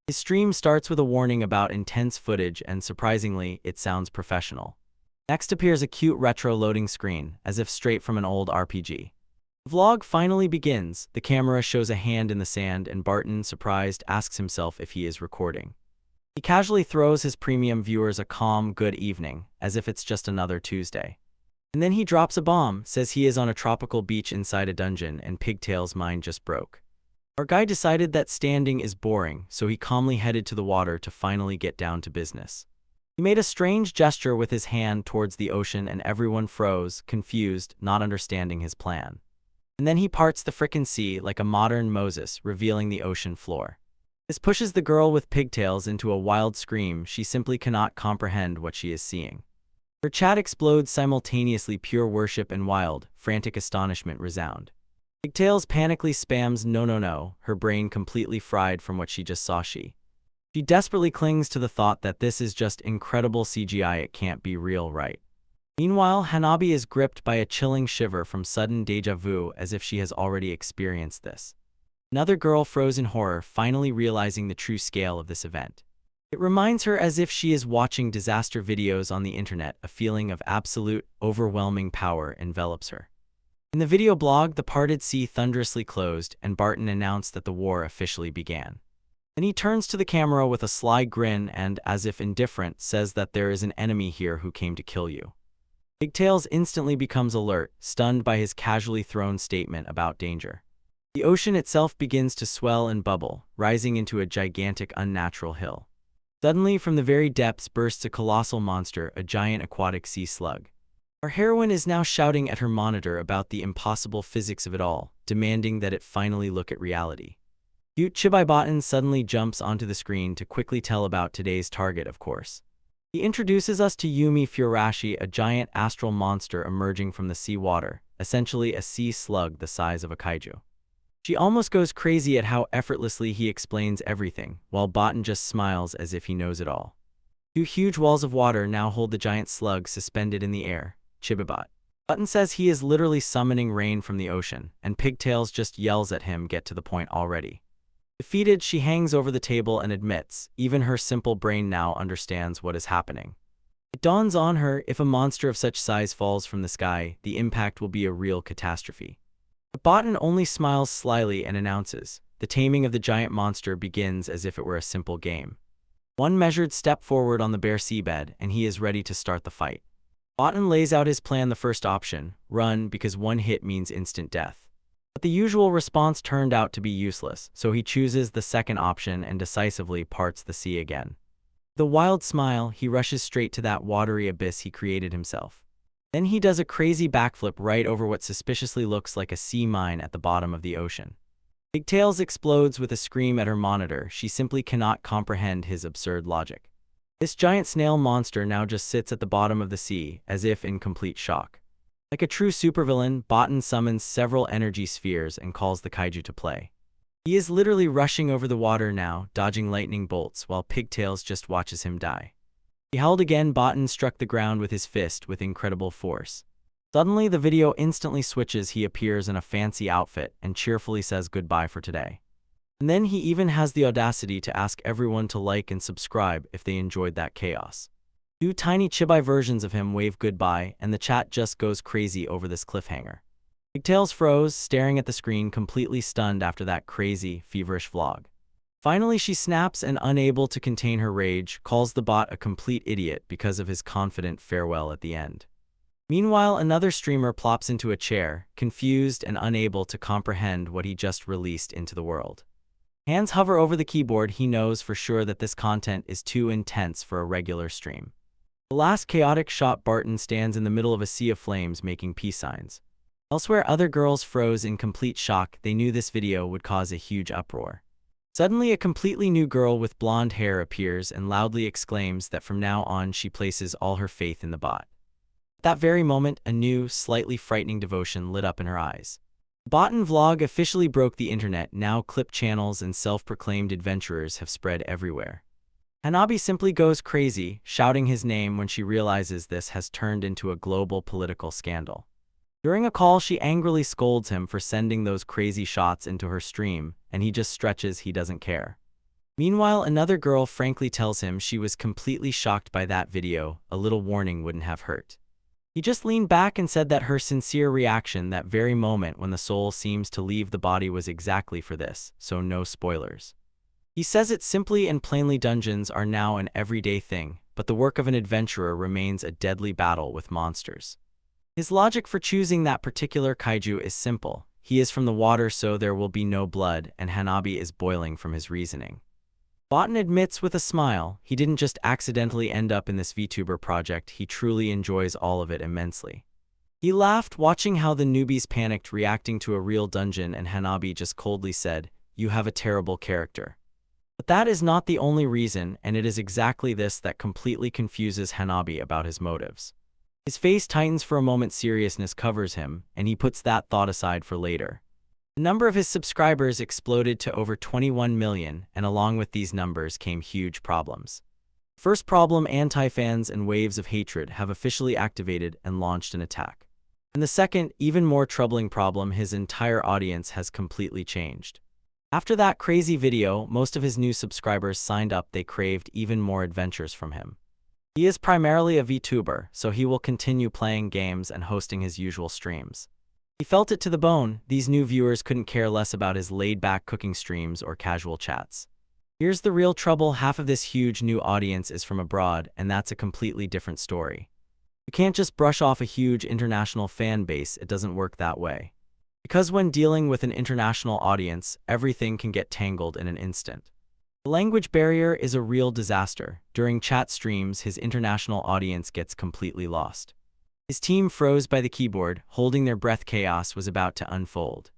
[SPEAKER 1] His stream starts with a warning about intense footage, and surprisingly, it sounds professional. Next appears a cute retro loading screen, as if straight from an old RPG. The vlog finally begins. The camera shows a hand in the sand, and Barton, surprised, asks himself if he is recording. He casually throws his premium viewers a calm good evening, as if it's just another Tuesday. And then he drops a bomb, says he is on a tropical beach inside a dungeon, and Pigtail's mind just broke. Our guy decided that standing is boring, so he calmly headed to the water to finally get down to business. He made a strange gesture with his hand towards the ocean, and everyone froze, confused, not understanding his plan. And then he parts the frickin' sea like a modern Moses, revealing the ocean floor. This pushes the girl with pigtails into a wild scream. She simply cannot comprehend what she is seeing. Her chat explodes simultaneously. Pure worship and wild, frantic astonishment resound. Pigtails panically spams no no no, her brain completely fried from what she just saw. She desperately clings to the thought that this is just incredible CGI, it can't be real, right? Meanwhile, Hanabi is gripped by a chilling shiver from sudden deja vu, as if she has already experienced this. Another girl froze in horror, finally realizing the true scale of this event. It reminds her as if she is watching disaster videos on the internet. A feeling of absolute, overwhelming power envelops her. In the video blog, the parted sea thunderously closed, and Barton announced that the war officially began. Then he turns to the camera with a sly grin and, as if indifferent, says that there is an enemy here who came to kill you. Pigtails instantly becomes alert, stunned by his casually thrown statement about danger. The ocean itself begins to swell and bubble, rising into a gigantic unnatural hill. Suddenly, from the very depths bursts a colossal monster, a giant aquatic sea slug. Our heroine is now shouting at her monitor about the impossible physics of it all, demanding that it finally look at reality. Cute Chibai Button suddenly jumps onto the screen to quickly tell about today's target, of course. He introduces us to Yumi Furashi, a giant astral monster emerging from the sea water, essentially a sea slug the size of a kaiju. She almost goes crazy at how effortlessly he explains everything, while Button just smiles as if he knows it all. Two huge walls of water now hold the giant slug suspended in the air. Chibibot. Button says he is literally summoning rain from the ocean, and Pigtails just yells at him, "Get to the point already." Defeated, she hangs over the table and admits, even her simple brain now understands what is happening. It dawns on her, if a monster of such size falls from the sky, the impact will be a real catastrophe. But Button only smiles slyly and announces, the taming of the giant monster begins as if it were a simple game. One measured step forward on the bare seabed, and he is ready to start the fight. Button lays out his plan: the first option, run, because one hit means instant death. But the usual response turned out to be useless, so he chooses the second option and decisively parts the sea again. With a wild smile, he rushes straight to that watery abyss he created himself. Then he does a crazy backflip right over what suspiciously looks like a sea mine at the bottom of the ocean. Pigtails explodes with a scream at her monitor. She simply cannot comprehend his absurd logic. This giant snail monster now just sits at the bottom of the sea, as if in complete shock. Like a true supervillain, Button summons several energy spheres and calls the kaiju to play. He is literally rushing over the water now, dodging lightning bolts, while Pigtails just watches him die. He howled again. Button struck the ground with his fist with incredible force. Suddenly, the video instantly switches. He appears in a fancy outfit and cheerfully says goodbye for today. And then he even has the audacity to ask everyone to like and subscribe if they enjoyed that chaos. Two tiny chibi versions of him wave goodbye, and the chat just goes crazy over this cliffhanger. Pigtails froze, staring at the screen, completely stunned after that crazy, feverish vlog. Finally, she snaps and, unable to contain her rage, calls the bot a complete idiot because of his confident farewell at the end. Meanwhile, another streamer plops into a chair, confused and unable to comprehend what he just released into the world. Hands hover over the keyboard. He knows for sure that this content is too intense for a regular stream. The last chaotic shot, Barton stands in the middle of a sea of flames making peace signs. Elsewhere, other girls froze in complete shock. They knew this video would cause a huge uproar. Suddenly, a completely new girl with blonde hair appears and loudly exclaims that from now on she places all her faith in the bot. At that very moment, a new, slightly frightening devotion lit up in her eyes. Button vlog officially broke the internet. Now clip channels and self-proclaimed adventurers have spread everywhere. Hanabi simply goes crazy, shouting his name when she realizes this has turned into a global political scandal. During a call, she angrily scolds him for sending those crazy shots into her stream, and he just stretches. He doesn't care. Meanwhile, another girl frankly tells him she was completely shocked by that video. A little warning wouldn't have hurt. He just leaned back and said that her sincere reaction that very moment when the soul seems to leave the body was exactly for this, so no spoilers. He says it simply and plainly: dungeons are now an everyday thing, but the work of an adventurer remains a deadly battle with monsters. His logic for choosing that particular kaiju is simple. He is from the water, so there will be no blood, and Hanabi is boiling from his reasoning. Button admits with a smile, he didn't just accidentally end up in this VTuber project, he truly enjoys all of it immensely. He laughed watching how the newbies panicked, reacting to a real dungeon, and Hanabi just coldly said, "You have a terrible character." But that is not the only reason, and it is exactly this that completely confuses Hanabi about his motives. His face tightens for a moment, seriousness covers him, and he puts that thought aside for later. The number of his subscribers exploded to over 21 million, and along with these numbers came huge problems. First problem, anti-fans and waves of hatred have officially activated and launched an attack. And the second, even more troubling problem, his entire audience has completely changed. After that crazy video, most of his new subscribers signed up. They craved even more adventures from him. He is primarily a VTuber, so he will continue playing games and hosting his usual streams. He felt it to the bone. These new viewers couldn't care less about his laid-back cooking streams or casual chats. Here's the real trouble: half of this huge new audience is from abroad, and that's a completely different story. You can't just brush off a huge international fan base, it doesn't work that way. Because when dealing with an international audience, everything can get tangled in an instant. The language barrier is a real disaster. During chat streams, his international audience gets completely lost. His team froze by the keyboard, holding their breath. Chaos was about to unfold.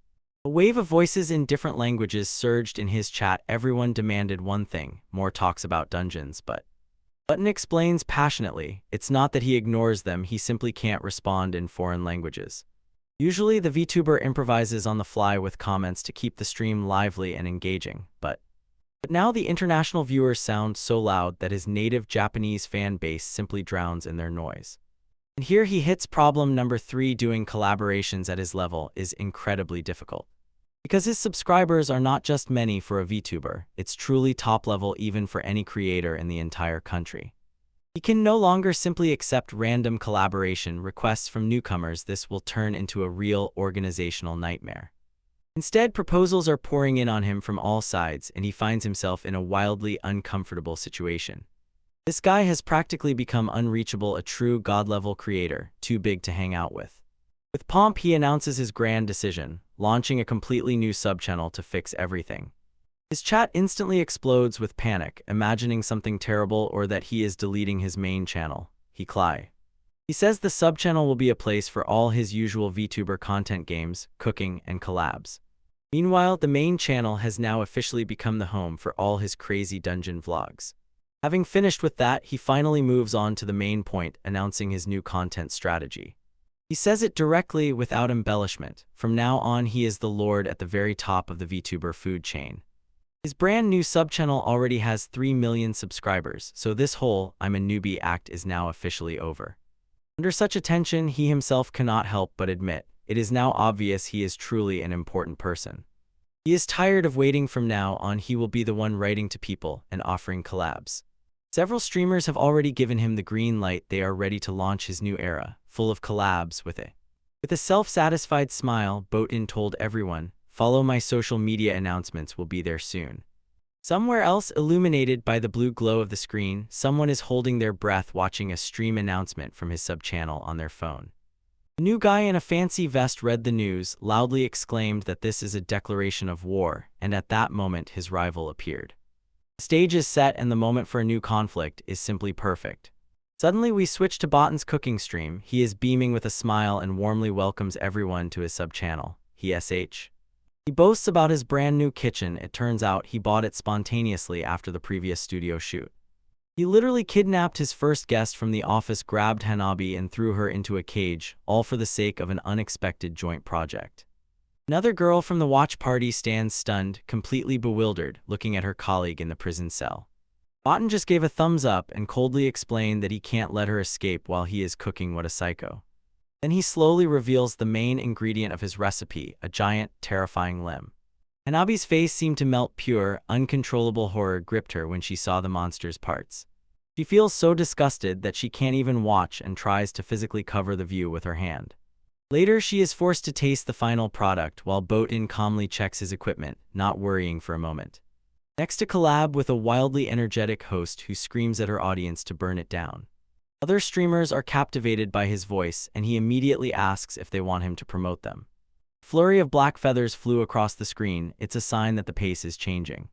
[SPEAKER 1] A wave of voices in different languages surged in his chat. Everyone demanded one thing: more talks about dungeons, but Button explains passionately, it's not that he ignores them, he simply can't respond in foreign languages. Usually the VTuber improvises on the fly with comments to keep the stream lively and engaging, but now the international viewers sound so loud that his native Japanese fan base simply drowns in their noise. And here he hits problem number 3: doing collaborations at his level is incredibly difficult. Because his subscribers are not just many for a VTuber, it's truly top level even for any creator in the entire country. He can no longer simply accept random collaboration requests from newcomers. This will turn into a real organizational nightmare. Instead, proposals are pouring in on him from all sides, and he finds himself in a wildly uncomfortable situation. This guy has practically become unreachable, a true god-level creator, too big to hang out with. With pomp, he announces his grand decision, launching a completely new subchannel to fix everything. His chat instantly explodes with panic, imagining something terrible or that he is deleting his main channel. He says the subchannel will be a place for all his usual VTuber content: games, cooking, and collabs. Meanwhile, the main channel has now officially become the home for all his crazy dungeon vlogs. Having finished with that, he finally moves on to the main point, announcing his new content strategy. He says it directly without embellishment. From now on, he is the lord at the very top of the VTuber food chain. His brand new subchannel already has 3 million subscribers, so this whole "I'm a newbie" act is now officially over. Under such attention, he himself cannot help but admit, it is now obvious he is truly an important person. He is tired of waiting. From now on, he will be the one writing to people and offering collabs. Several streamers have already given him the green light. They are ready to launch his new era, full of collabs with it. With a self-satisfied smile, Botin told everyone, "Follow my social media, announcements will be there soon." Somewhere else, illuminated by the blue glow of the screen, someone is holding their breath watching a stream announcement from his sub-channel on their phone. A new guy in a fancy vest read the news, loudly exclaimed that this is a declaration of war, and at that moment his rival appeared. The stage is set and the moment for a new conflict is simply perfect. Suddenly we switch to Botan's cooking stream. He is beaming with a smile and warmly welcomes everyone to his sub-channel. He boasts about his brand new kitchen. It turns out he bought it spontaneously after the previous studio shoot. He literally kidnapped his first guest from the office, grabbed Hanabi and threw her into a cage, all for the sake of an unexpected joint project. Another girl from the watch party stands stunned, completely bewildered, looking at her colleague in the prison cell. Botan just gave a thumbs up and coldly explained that he can't let her escape while he is cooking. What a psycho. Then he slowly reveals the main ingredient of his recipe, a giant, terrifying limb. Hanabi's face seemed to melt. Pure, uncontrollable horror gripped her when she saw the monster's parts. She feels so disgusted that she can't even watch and tries to physically cover the view with her hand. Later, she is forced to taste the final product while Botin calmly checks his equipment, not worrying for a moment. Next, to collab with a wildly energetic host who screams at her audience to burn it down. Other streamers are captivated by his voice, and he immediately asks if they want him to promote them. A flurry of black feathers flew across the screen. It's a sign that the pace is changing.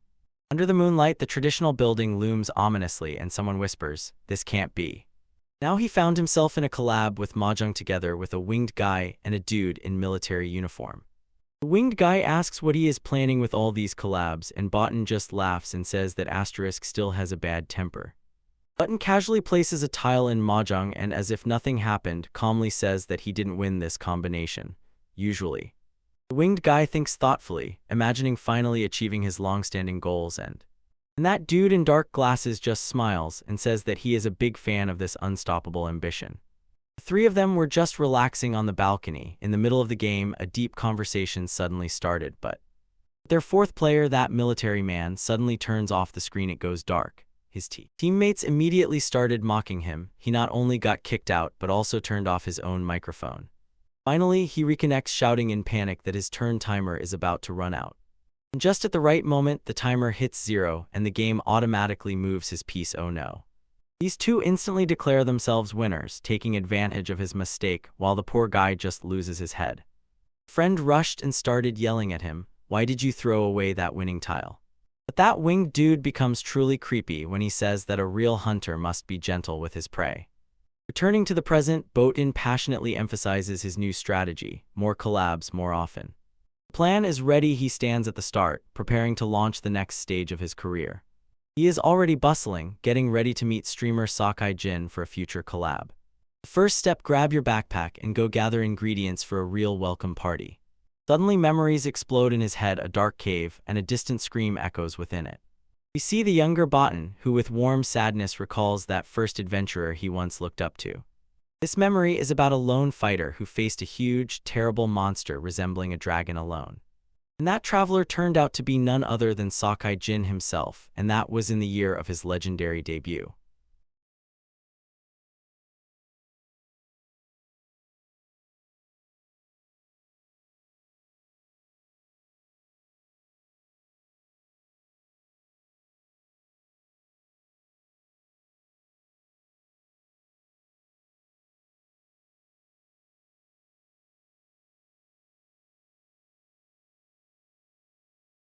[SPEAKER 1] Under the moonlight, the traditional building looms ominously, and someone whispers, "This can't be." Now he found himself in a collab with Mahjong together with a winged guy and a dude in military uniform. The winged guy asks what he is planning with all these collabs, and Botan just laughs and says that Asterisk still has a bad temper. Botan casually places a tile in Mahjong and, as if nothing happened, calmly says that he didn't win this combination. Usually. The winged guy thinks thoughtfully, imagining finally achieving his long-standing goals, and that dude in dark glasses just smiles and says that he is a big fan of this unstoppable ambition. The three of them were just relaxing on the balcony. In the middle of the game, a deep conversation suddenly started, but their fourth player, that military man, suddenly turns off the screen. It goes dark. His teammates immediately started mocking him. He not only got kicked out, but also turned off his own microphone. Finally, he reconnects, shouting in panic that his turn timer is about to run out. And just at the right moment, the timer hits 0, and the game automatically moves his piece. Oh no. These two instantly declare themselves winners, taking advantage of his mistake while the poor guy just loses his head. Friend rushed and started yelling at him, "Why did you throw away that winning tile?" But that winged dude becomes truly creepy when he says that a real hunter must be gentle with his prey. Returning to the present, Boatin passionately emphasizes his new strategy: more collabs more often. The plan is ready. He stands at the start, preparing to launch the next stage of his career. He is already bustling, getting ready to meet streamer Sakai Jin for a future collab. The first step: grab your backpack and go gather ingredients for a real welcome party. Suddenly memories explode in his head, a dark cave, and a distant scream echoes within it. We see the younger Botan, who with warm sadness recalls that first adventurer he once looked up to. This memory is about a lone fighter who faced a huge, terrible monster resembling a dragon alone. And that traveler turned out to be none other than Sakai Jin himself, and that was in the year of his legendary debut.